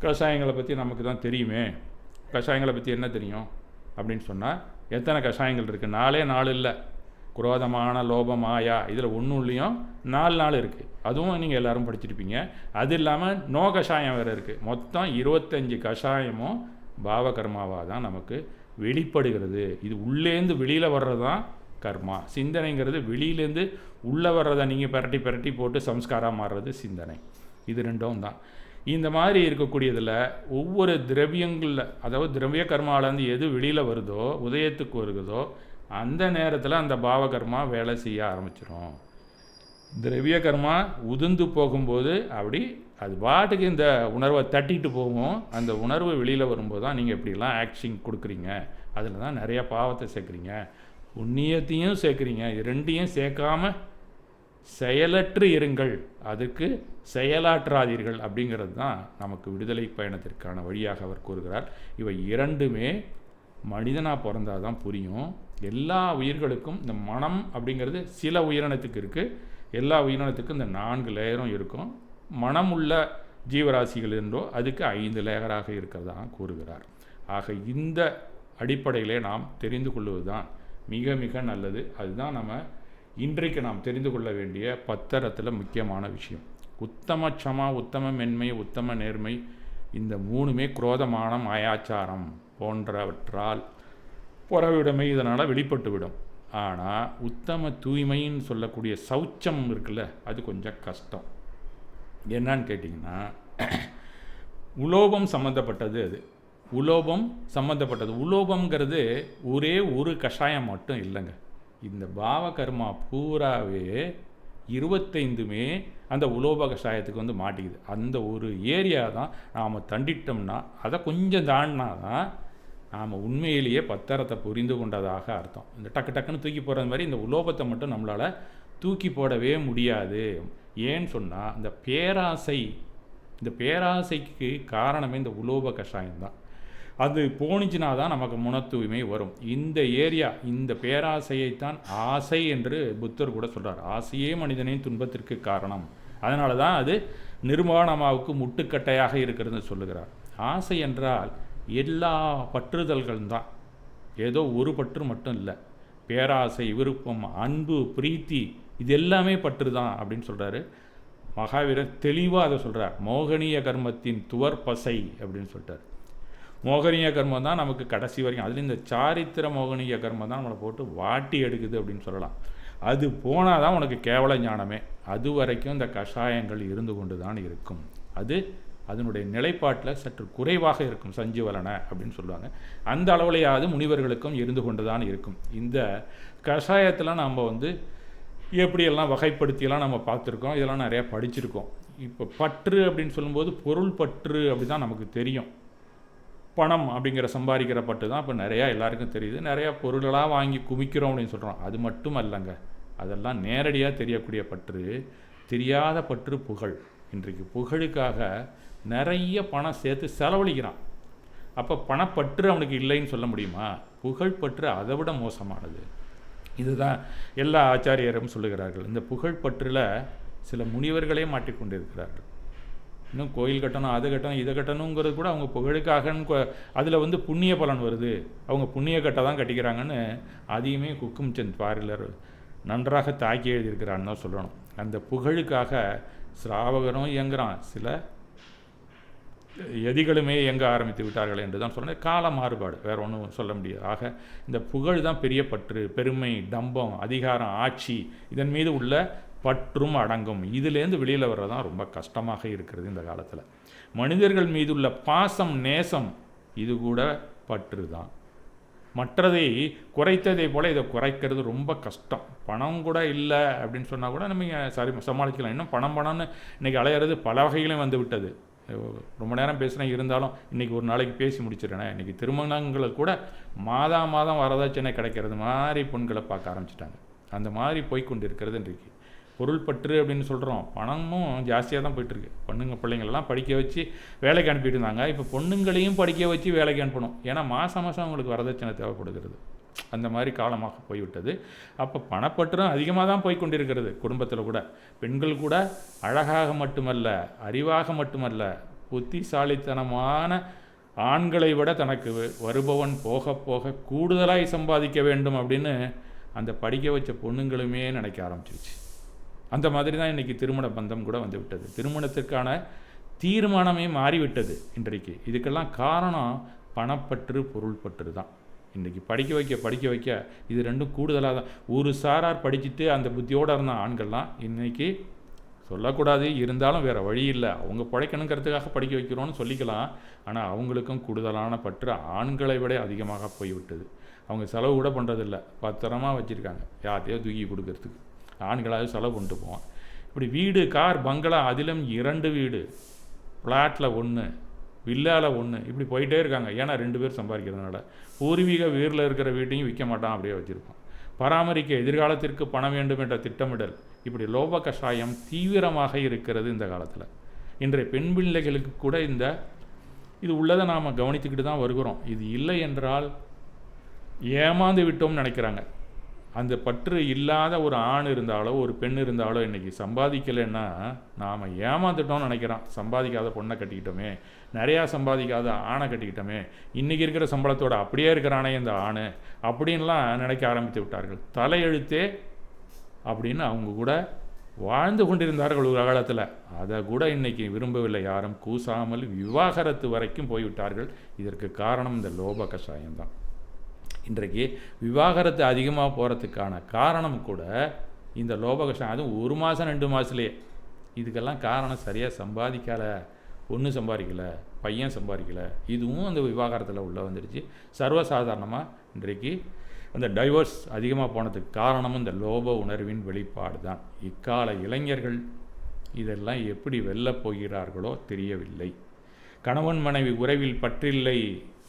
கஷாயங்களை பற்றி நமக்கு தான் தெரியுமே. கஷாயங்களை பற்றி என்ன தெரியும் அப்படின்னு சொன்னால், எத்தனை கஷாயங்கள் இருக்குது? 4 இல்லை. குரோதமான லோபமாயா இதில் ஒன்றுலையும் 4 இருக்குது. அதுவும் நீங்கள் எல்லோரும் படிச்சிருப்பீங்க. அது இல்லாமல் நோ கஷாயம் வேறு இருக்குது. மொத்தம் 25 கஷாயமும் பாவகர்மாவாக தான் நமக்கு வெளிப்படுகிறது. இது உள்ளேருந்து வெளியில் வர்றது தான் கர்மா. சிந்தனைங்கிறது வெளியிலேருந்து உள்ளே வர்றதை நீங்கள் பிரட்டி போட்டு சம்ஸ்காரம் மாறுறது சிந்தனை. இது ரெண்டும் தான். இந்த மாதிரி இருக்கக்கூடியதில் ஒவ்வொரு திரவியங்களில், அதாவது திரவிய கர்மாவிலேருந்து எது வெளியில் வருதோ, உதயத்துக்கு வருகிறதோ, அந்த நேரத்தில் அந்த பாவகர்மா வேலை செய்ய ஆரம்பிச்சிடும். திரவிய கர்மா உதிர்ந்து போகும்போது அப்படி அது பாட்டுக்கு இந்த உணர்வை தட்டிட்டு போகும். அந்த உணர்வு வெளியில் வரும்போது தான் நீங்கள் எப்படிலாம் ஆக்ஷன் கொடுக்குறீங்க. அதில் தான் நிறைய பாவத்தை சேர்க்குறீங்க, புண்ணியத்தையும் சேர்க்குறீங்க. இது ரெண்டையும் சேர்க்காமல் செயலற்று இருங்கள், அதுக்கு செயலாற்றாதீர்கள் அப்படிங்கிறது தான் நமக்கு விடுதலை பயணத்திற்கான வழியாக அவர் கூறுகிறார். இவை இரண்டுமே மனிதனாக பிறந்தால் தான் புரியும். எல்லா உயிர்களுக்கும் இந்த மனம் அப்படிங்கிறது சில உயிரினத்துக்கு இருக்குது. எல்லா உயிரினத்துக்கும் இந்த 4 லேயரும் இருக்கும். மனம் உள்ள ஜீவராசிகள் என்றோ அதுக்கு 5 லேயராக இருக்கிறதாக கூறுகிறார். ஆக இந்த அடிப்படையிலே நாம் தெரிந்து கொள்வது தான் மிக மிக நல்லது. அதுதான் நம்ம இன்றைக்கு நாம் தெரிந்து கொள்ள வேண்டிய பத்தரத்தில் முக்கியமான விஷயம். உத்தம க்ஷமா, உத்தம மென்மை, உத்தம நேர்மை, இந்த 3மே குரோதமான மாயாச்சாரம் போன்றவற்றால் புறவிடமை இதனால் வெளிப்பட்டுவிடும். ஆனால் உத்தம தூய்மைன்னு சொல்லக்கூடிய சௌச்சம் இருக்குல்ல, அது கொஞ்சம் கஷ்டம். என்னன்னு கேட்டிங்கன்னா, உலோபம் சம்மந்தப்பட்டது. அது உலோபம் சம்மந்தப்பட்டது. உலோபங்கிறது ஒரே ஒரு கஷாயம் மட்டும் இல்லைங்க. இந்த பாவ கர்மா பூராவே 25மே அந்த உலோப கஷாயத்துக்கு வந்து மாட்டிக்குது. அந்த ஒரு ஏரியா தான் நாம் தண்டிட்டோம்னா, அதை கொஞ்சம் தாண்டினா தான் நாம் உண்மையிலேயே பத்தரத்தை புரிந்து கொண்டதாக அர்த்தம். இந்த டக்கு டக்குன்னு தூக்கி போடுறது மாதிரி இந்த உலோபத்தை மட்டும் நம்மளால் தூக்கி போடவே முடியாது. ஏன்னு சொன்னால், இந்த பேராசைக்கு காரணமே இந்த உலோப கஷாயம்தான். அது போனிச்சுனா தான் நமக்கு மன தூய்மை வரும். இந்த ஏரியா, இந்த பேராசையைத்தான் ஆசை என்று புத்தர் கூட சொல்கிறார். ஆசையே மனிதனின் துன்பத்திற்கு காரணம். அதனால தான் அது நிர்வாணமாவுக்கு முட்டுக்கட்டையாக இருக்கிறதுன்னு சொல்லுகிறார். ஆசை என்றால் எல்லா பற்றுதல்களும் தான், ஏதோ ஒரு பற்று மட்டும் இல்லை. பேராசை, விருப்பம், அன்பு, பிரீத்தி, இது எல்லாமே பற்று தான் அப்படின்னு சொல்கிறாரு மகாவீரர். தெளிவாக அதை சொல்கிறார். மோகனிய கர்மத்தின் துவர்பசை அப்படின்னு சொல்லிட்டார். மோகனிய கர்மம் தான் நமக்கு கடைசி வரைக்கும், அதில் இந்த சாரித்திர மோகனிய கர்மம் தான் நம்மளை போட்டு வாட்டி எடுக்குது அப்படின்னு சொல்லலாம். அது போனால் தான் உனக்கு கேவல ஞானமே. அது வரைக்கும் இந்த கஷாயங்கள் இருந்து கொண்டு தான் இருக்கும். அது அதனுடைய நிலைப்பாட்டில் சற்று குறைவாக இருக்கும், சஞ்சீவலனை அப்படின்னு சொல்லுவாங்க. அந்த அளவுலையாவது முனிவர்களுக்கும் இருந்து கொண்டு தான் இருக்கும். இந்த கஷாயத்தில் நம்ம வந்து எப்படியெல்லாம் வகைப்படுத்தியெல்லாம் நம்ம பார்த்துருக்கோம், இதெல்லாம் நிறையா படிச்சிருக்கோம். இப்போ பற்று அப்படின்னு சொல்லும்போது பொருள் பற்று அப்படி தான் நமக்கு தெரியும். பணம் அப்படிங்கிற சம்பாதிக்கிற பற்று தான் இப்போ நிறையா எல்லாருக்கும் தெரியுது. நிறையா பொருள்களாக வாங்கி குவிக்கிறோம் அப்படின்னு சொல்கிறோம். அது மட்டும் அல்லங்க, அதெல்லாம் நேரடியாக தெரியக்கூடிய பற்று. தெரியாத பற்று புகழ். இன்றைக்கு புகழுக்காக நிறைய பணம் சேர்த்து செலவழிக்கிறான். அப்போ பணப்பற்று அவனுக்கு இல்லைன்னு சொல்ல முடியுமா? புகழ்பற்று அதை விட மோசமானது. இதுதான் எல்லா ஆச்சாரியரும் சொல்லுகிறார்கள். இந்த புகழ்பற்றில் சில முனிவர்களே மாட்டிக்கொண்டிருக்கிறார்கள். இன்னும் கோயில் கட்டணும், அது கட்டணும், இதை கட்டணுங்கிறது கூட அவங்க புகழுக்காகன்னு அதில் வந்து புண்ணிய பலன் வருது, அவங்க புண்ணிய கட்டை தான் கட்டிக்கிறாங்கன்னு அதையுமே குக்கும்சந்த் பாரிலர் நன்றாக தாக்கி எழுதியிருக்கிறான்னு தான் சொல்லணும். அந்த புகழுக்காக ஸ்ராவகரும் இயங்குறான், சில எதிகளுமே இயங்க ஆரம்பித்து விட்டார்கள் என்று தான் சொன்னேன். கால மாறுபாடு, வேறு ஒன்றும் சொல்ல முடியாது. ஆக இந்த புகழ் தான் பெரிய பற்று. பெருமை, டம்பம், அதிகாரம், ஆட்சி, இதன் மீது உள்ள பற்றும் அடங்கும். இதிலேருந்து வெளியில் வர்றதான் ரொம்ப கஷ்டமாக இருக்கிறது இந்த காலத்தில். மனிதர்கள் மீதுள்ள பாசம், நேசம், இது கூட பற்று தான். மற்றதை குறைத்ததை போல் இதை குறைக்கிறது ரொம்ப கஷ்டம். பணம் கூட இல்லை அப்படின்னு சொன்னால் கூட நம்ம சமாளிக்கலாம். இன்னும் பணம்னு இன்றைக்கி அலையிறது பல வகைகளையும் வந்து விட்டது. ரொம்ப நேரம் பேசுகிறேன், இருந்தாலும் இன்றைக்கி ஒரு நாளைக்கு பேசி முடிச்சிடறேன். இன்றைக்கி திருமணங்களை கூட மாதம் வரதட்சணை கிடைக்கிறது மாதிரி பெண்களை பார்க்க ஆரம்பிச்சிட்டாங்க. அந்த மாதிரி போய்கொண்டு இருக்கிறது இன்றைக்கு. பொருள் பற்று அப்படின்னு சொல்கிறோம், பணமும் ஜாஸ்தியாக தான் போயிட்டுருக்கு. பிள்ளைங்களெல்லாம் படிக்க வச்சு வேலைக்கு அனுப்பிட்டு இருந்தாங்க. இப்போ பொண்ணுங்களையும் படிக்க வச்சு வேலைக்கு அனுப்பணும். ஏன்னா மாதம் அவங்களுக்கு வரதட்சணை தேவைப்படுகிறது. அந்த மாதிரி காலமாக போய்விட்டது. அப்போ பணப்பற்றும் அதிகமாக தான் போய்கொண்டிருக்கிறது. குடும்பத்தில் கூட பெண்கள் கூட அழகாக மட்டுமல்ல, அறிவாக மட்டுமல்ல, புத்திசாலித்தனமான ஆண்களை விட தனக்கு வருபவன் போக போக கூடுதலாய் சம்பாதிக்க வேண்டும் அப்படின்னு அந்த படிக்க வச்ச பொண்ணுங்களுமே நினைக்க ஆரம்பிச்சிருச்சு. அந்த மாதிரி தான் இன்றைக்கி திருமண பந்தம் கூட வந்து விட்டது. திருமணத்திற்கான தீர்மானமே மாறிவிட்டது இன்றைக்கு. இதுக்கெல்லாம் காரணம் பணப்பற்று, பொருள் பற்று தான். இன்றைக்கி படிக்க வைக்க இது ரெண்டும் கூடுதலாக தான். ஒரு சாரார் படிச்சுட்டு அந்த புத்தியோடு இருந்த ஆண்கள்லாம் இன்றைக்கி சொல்லக்கூடாது, இருந்தாலும் வேறு வழி இல்லை, அவங்க பிழைக்கணுங்கிறதுக்காக படிக்க வைக்கிறோன்னு சொல்லிக்கலாம். ஆனால் அவங்களுக்கும் கூடுதலான பற்று ஆண்களை விட அதிகமாக போய்விட்டது. அவங்க செலவு கூட பண்ணுறதில்ல, பத்திரமாக வச்சுருக்காங்க யார்த்தையோ தூக்கி கொடுக்கறதுக்கு. ஆண்களாவது செலவு பண்ணிட்டு போவான். இப்படி வீடு, கார், பங்களா, அதிலும் 2 வீடு, ஃப்ளாட்டில் 1, வில்லாவில் 1, இப்படி போயிட்டே இருக்காங்க. ஏன்னா 2 பேர் சம்பாதிக்கிறதுனால. பூர்வீக வீரில் இருக்கிற வீட்டையும் விற்க மாட்டான், அப்படியே வச்சுருப்பான். பராமரிக்க எதிர்காலத்திற்கு பணம் வேண்டும் என்ற திட்டமிடல், இப்படி லோப கஷாயம் தீவிரமாக இருக்கிறது இந்த காலத்தில். இன்றைய பெண் பிள்ளைகளுக்கு கூட இது உள்ளதை நாம் கவனித்துக்கிட்டு தான் வருகிறோம். இது இல்லை என்றால் ஏமாந்து விட்டோம்னு நினைக்கிறாங்க. அந்த பற்று இல்லாத ஒரு ஆண் இருந்தாலோ ஒரு பெண் இருந்தாலோ இன்றைக்கி சம்பாதிக்கலைன்னா நாம் ஏமாந்துட்டோம்னு நினைக்கிறான். சம்பாதிக்காத பொண்ணை கட்டிக்கிட்டோமே, நிறையா சம்பாதிக்காத ஆணை கட்டிக்கிட்டோமே, இன்றைக்கி இருக்கிற சம்பளத்தோடு அப்படியே இருக்கிறானே இந்த ஆண் அப்படின்லாம் நினைக்க ஆரம்பித்து விட்டார்கள். தலையெழுத்தே அப்படின்னு அவங்க கூட வாழ்ந்து கொண்டிருந்தார்கள் ஒரு காலத்தில். அதை கூட இன்றைக்கி விரும்பவில்லை யாரும், கூசாமல் விவாகரத்து வரைக்கும் போய்விட்டார்கள். இதற்கு காரணம் இந்த லோப கஷாயம்தான். இன்றைக்கு விவாகரத்து அதிகமாக போகிறதுக்கான காரணம் கூட இந்த லோப கஷாயம். அதுவும் 1 மாதம் 2 மாதத்துலேயே. இதுக்கெல்லாம் காரணம் சரியாக சம்பாதிக்கலை, பொண்ணு சம்பாதிக்கலை, பையன் சம்பாதிக்கலை. இதுவும் அந்த விவாகரத்தில் உள்ள வந்துடுச்சு. சர்வசாதாரணமாக இன்றைக்கு அந்த டைவர்ஸ் அதிகமாக போனதுக்கு காரணமும் இந்த லோப உணர்வின் வெளிப்பாடு தான். இக்கால இளைஞர்கள் இதெல்லாம் எப்படி வெல்லப் போகிறார்களோ தெரியவில்லை. கணவன் மனைவி உறவில் பற்றில்லை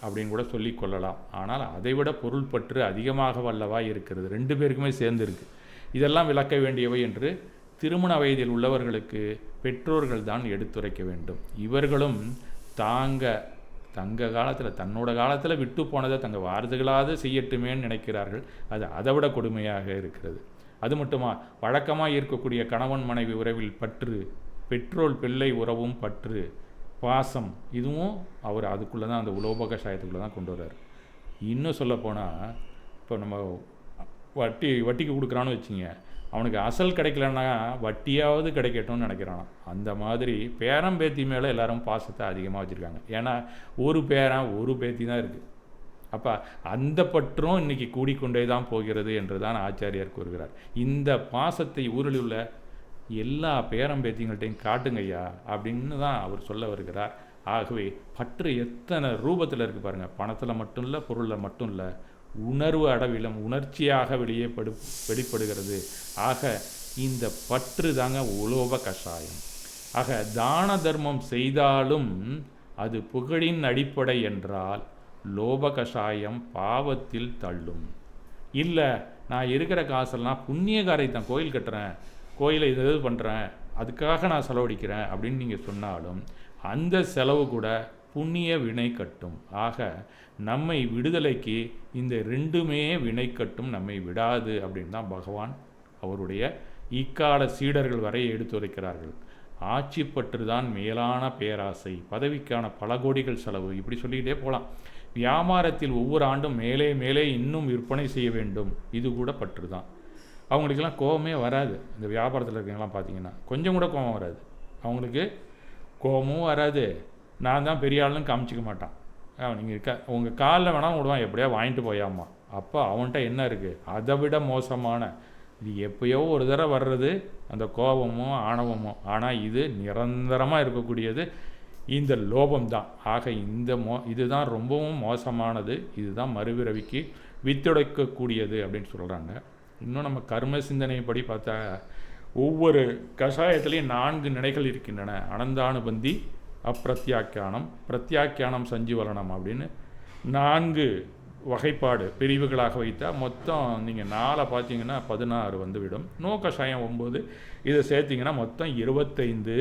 அப்படின்னு கூட சொல்லி கொள்ளலாம். ஆனால் அதைவிட பொருள் பற்று அதிகமாக வல்லவா இருக்கிறது, 2 பேருக்குமே சேர்ந்து இருக்குது. இதெல்லாம் விளக்க வேண்டியவை என்று திருமண வயதில் உள்ளவர்களுக்கு பெற்றோர்கள் தான் எடுத்துரைக்க வேண்டும். இவர்களும் தங்க காலத்தில் தன்னோட காலத்தில் விட்டு போனதை தங்க வாரதுகளாவது செய்யட்டுமேன்னு நினைக்கிறார்கள். அது அதை விட கொடுமையாக இருக்கிறது. அது மட்டுமா, வழக்கமாக இருக்கக்கூடிய கணவன் மனைவி உறவில் பற்று, பெற்றோர் பிள்ளை உறவும் பற்று, பாசம், இதுவும் அவர் அதுக்குள்ளே தான், அந்த உலோப கஷாயத்துக்குள்ளே தான் கொண்டு வர்றார். இன்னும் சொல்லப்போனால், இப்போ நம்ம வட்டிக்கு கொடுக்குறான்னு வச்சுங்க, அவனுக்கு அசல் கிடைக்கலன்னா வட்டியாவது கிடைக்கட்டும்னு நினைக்கிறான். அந்த மாதிரி பேரம்பேத்தி மேலே எல்லாரும் பாசத்தை அதிகமாக வச்சுருக்காங்க. ஏன்னா ஒரு பேரன் ஒரு பேத்தி தான் இருக்குது. அப்போ அந்த பற்றும் இன்றைக்கி கூடிக்கொண்டே தான் போகிறது என்று தான் ஆச்சாரியார் கூறுகிறார். இந்த பாசத்தை ஊரில் உள்ள எல்லா பேரம்பேத்திங்கள்ட்டையும் காட்டுங்கய்யா அப்படின்னு தான் அவர் சொல்ல வருகிறார். ஆகவே பற்று எத்தனை ரூபத்தில் இருக்குது பாருங்கள். பணத்தில் மட்டும் இல்லை, பொருளில் மட்டும் இல்லை, உணர்வு அடவிலும் உணர்ச்சியாக வெளிப்படுகிறது. ஆக இந்த பற்று தாங்க உலோப கஷாயம். ஆக தான தர்மம் செய்தாலும் அது புகழின் அடிப்படை என்றால் லோப கஷாயம் பாவத்தில் தள்ளும். இல்லை, நான் இருக்கிற காசெல்லாம் புண்ணிய காரியத்தான், கோயில் கட்டுறேன், கோயிலை இது பண்ணுறேன், அதுக்காக நான் செலவழிக்கிறேன் அப்படின்னு நீங்கள் சொன்னாலும் அந்த செலவு கூட புண்ணிய வினை கட்டும். ஆக நம்மை விடுதலைக்கு இந்த 2மே வினை கட்டும், நம்மை விடாது அப்படின்னு தான் பகவான் அவருடைய இக்கால சீடர்கள் வரை எடுத்துரைக்கிறார்கள். ஆட்சி பற்று தான் மேலான பேராசை, பதவிக்கான பல கோடிகள் செலவு, இப்படி சொல்லிக்கிட்டே போகலாம். வியாபாரத்தில் ஒவ்வொரு ஆண்டும் மேலே மேலே இன்னும் விற்பனை செய்ய வேண்டும், இது கூட பற்று தான். அவங்களுக்கெல்லாம் கோபமே வராது. இந்த வியாபாரத்தில் இருக்கவங்களாம் பார்த்தீங்கன்னா கொஞ்சம் கூட கோபம் வராது. அவங்களுக்கு கோபமும் வராது, நான் தான் பெரிய ஆளுன்னு காமிச்சிக்க மாட்டான். நீங்கள் உங்கள் காலில் வேணாலும் விடுவான், எப்படியா வாங்கிட்டு போயாமா. அப்போ அவன்கிட்ட என்ன இருக்குது, அதை விட மோசமான, இது எப்பயோ ஒரு தடவை வர்றது அந்த கோபமோ ஆணவமோ, ஆனால் இது நிரந்தரமாக இருக்கக்கூடியது இந்த லோபம்தான். ஆக இதுதான் ரொம்பவும் மோசமானது, இதுதான் மறுபிறவிக்கு வித்துடைக்கக்கூடியது அப்படின்னு சொல்கிறாங்க. இன்னும் நம்ம கர்ம சிந்தனைப்படி பார்த்தா ஒவ்வொரு கஷாயத்துலேயும் 4 நிலைகள் இருக்கின்றன. அனந்தானுபந்தி, அப்பிரத்யாக்கியானம், பிரத்யாக்கியானம், சஞ்சுவலனம் அப்படின்னு 4 வகைப்பாடு பிரிவுகளாக வைத்தால் மொத்தம் நீங்கள் 4 பார்த்தீங்கன்னா 16 வந்துவிடும். நோ கஷாயம் 9, இதை சேர்த்திங்கன்னா மொத்தம் 25.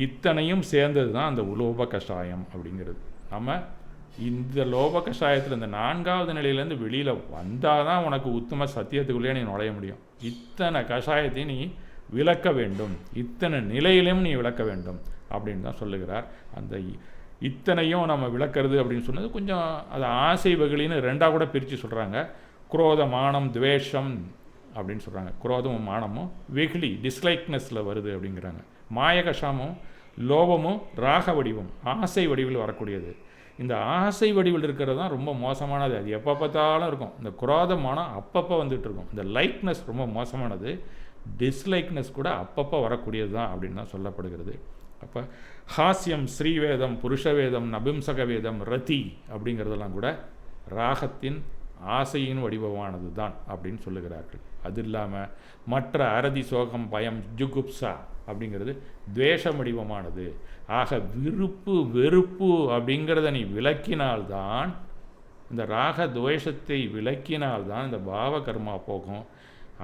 இத்தனையும் சேர்ந்தது தான் அந்த உலோப கஷாயம் அப்படிங்கிறது. நம்ம இந்த லோப கஷாயத்தில் இந்த 4வது நிலையிலேருந்து வெளியில் வந்தால் தான் உனக்கு உத்தம சத்தியத்துக்குள்ளேயே நீ நுழைய முடியும். இத்தனை கஷாயத்தையும் நீ விளக்க வேண்டும், இத்தனை நிலையிலையும் நீ விளக்க வேண்டும் அப்படின்னு தான் சொல்லுகிறார். அந்த இத்தனையும் நம்ம விளக்கிறது அப்படின்னு சொன்னது கொஞ்சம் அது ஆசை வகையின்னு 2ஆக கூட பிரித்து சொல்கிறாங்க. குரோத, மானம், துவேஷம் அப்படின்னு சொல்கிறாங்க. குரோதமும் மானமும் வெகுளி, டிஸ்லைக்னஸில் வருது அப்படிங்கிறாங்க. மாயகஷாமும் லோபமும் ராக வடிவம், ஆசை வடிவில் வரக்கூடியது. இந்த ஆசை வடிவில் இருக்கிறது தான் ரொம்ப மோசமானது. அது எப்போ பார்த்தாலும் இருக்கும். இந்த குரோதமானம் அப்பப்போ வந்துட்டு இருக்கும். இந்த லைக்னஸ் ரொம்ப மோசமானது, டிஸ்லைக்னஸ் கூட அப்பப்போ வரக்கூடியது தான் அப்படின்னு தான் சொல்லப்படுகிறது. அப்போ ஹாஸ்யம், ஸ்ரீவேதம், புருஷவேதம், நபும்சக வேதம், ரதி அப்படிங்கிறதெல்லாம் கூட ராகத்தின் ஆசையின் வடிவமானது தான் அப்படின்னு சொல்லுகிறார்கள். அது இல்லாமல் மற்ற அரதி, சோகம், பயம், ஜுகுப்சா அப்படிங்கிறது துவேஷ வடிவமானது. ஆக விருப்பு வெறுப்பு அப்படிங்கிறத நீ விளக்கினால்தான், இந்த ராக துவேஷத்தை விளக்கினால்தான் இந்த பாவ கர்மா போகும்.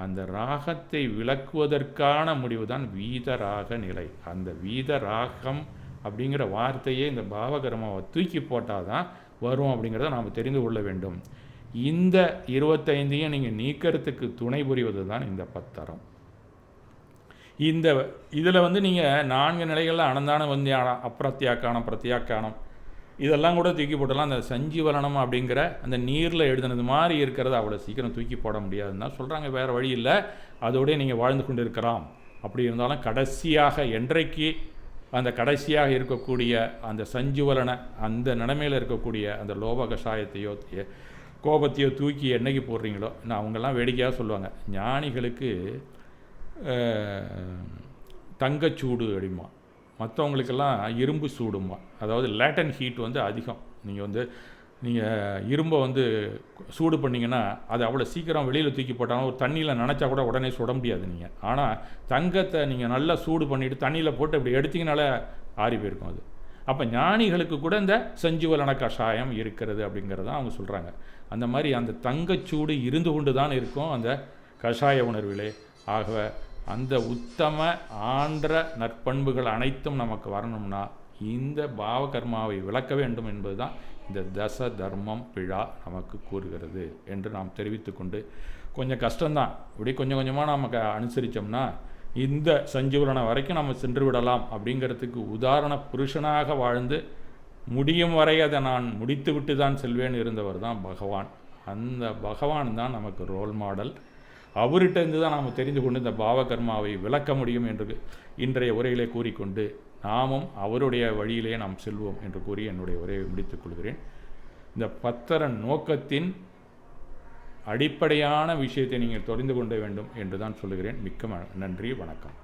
அந்த ராகத்தை விளக்குவதற்கான முடிவு தான் வீதராக நிலை. அந்த வீதராகம் அப்படிங்கிற வார்த்தையே இந்த பாவகர்மாவை தூக்கி போட்டால் தான் வரும் அப்படிங்கிறத நாம் தெரிந்து கொள்ள வேண்டும். இந்த 25ஐயும் நீங்கள் நீக்கிறதுக்கு துணை புரிவது தான் இந்த பத்தரம். இந்த இதில் வந்து நீங்கள் 4 நிலைகளில் அனந்தான வந்தியானம், அப்பிரத்யாக்கானம், பிரத்யாக்கானம் இதெல்லாம் கூட தூக்கி போட்டலாம். அந்த சஞ்சீவரணம் அப்படிங்கிற அந்த நீரில் எழுதுனது மாதிரி இருக்கிறத அவ்வளோ சீக்கிரம் தூக்கி போட முடியாதுன்னு தான் சொல்கிறாங்க. வேறு வழி இல்லை, அதோடய நீங்கள் வாழ்ந்து கொண்டு இருக்கலாம். அப்படி இருந்தாலும் கடைசியாக என்றைக்கு அந்த கடைசியாக இருக்கக்கூடிய அந்த சஞ்சீவரண அந்த நிலைமையில் இருக்கக்கூடிய அந்த லோப கஷாயத்தையோ கோபத்தையோ தூக்கி என்னைக்கு போடுறீங்களோ, நான் அவங்கெல்லாம் வேடிக்கையாக சொல்லுவாங்க, ஞானிகளுக்கு தங்கச்சூடு அப்படிமா, மற்றவங்களுக்கெல்லாம் இரும்பு சூடுமா. அதாவது லேட்டன் ஹீட் வந்து அதிகம். நீங்கள் இரும்பை வந்து சூடு பண்ணிங்கன்னா அது அவ்வளோ சீக்கிரம் வெளியில் தூக்கி போட்டாலும் ஒரு தண்ணியில் நினச்சா கூட உடனே சுட முடியாது நீங்கள். ஆனால் தங்கத்தை நீங்கள் நல்லா சூடு பண்ணிவிட்டு தண்ணியில் போட்டு அப்படி எடுத்திங்கனால ஆறி போயிருக்கும் அது. அப்போ ஞானிகளுக்கு கூட இந்த சஞ்சீவரண கஷாயம் இருக்கிறது அப்படிங்கிறதான் அவங்க சொல்கிறாங்க. அந்த மாதிரி அந்த தங்கச்சூடு இருந்து கொண்டு தான் இருக்கும் அந்த கஷாய உணர்விலே. ஆகவே அந்த உத்தம ஆன்ற நற்பண்புகள் அனைத்தும் நமக்கு வரணும்னா இந்த பாவகர்மாவை விளக்க வேண்டும் என்பது தான் இந்த தச தர்மம் விழா நமக்கு கூறுகிறது என்று நாம் தெரிவித்து கொண்டு, கொஞ்சம் கஷ்டம்தான், இப்படி கொஞ்சம் கொஞ்சமாக நமக்கு அனுசரித்தோம்னா இந்த சஞ்சீவரணம் வரைக்கும் நம்ம சென்று விடலாம். அப்படிங்கிறதுக்கு உதாரண புருஷனாக வாழ்ந்து முடியும் வரை அதை நான் முடித்து விட்டு தான் செல்வேன் இருந்தவர் தான் பகவான். அந்த பகவான் தான் நமக்கு ரோல் மாடல். அவர்கிட்டருந்து தான் நாம் தெரிந்து கொண்டு இந்த பாவகர்மாவை விளக்க முடியும் என்று இன்றைய உரையிலே கூறிக்கொண்டு, நாமும் அவருடைய வழியிலே நாம் செல்வோம் என்று கூறி என்னுடைய உரையை முடித்துக் கொள்கிறேன். இந்த பத்தர நோக்கத்தின் அடிப்படையான விஷயத்தை நீங்கள் தெரிந்து கொள்ள வேண்டும் என்று தான் சொல்லுகிறேன். மிக்க நன்றி, வணக்கம்.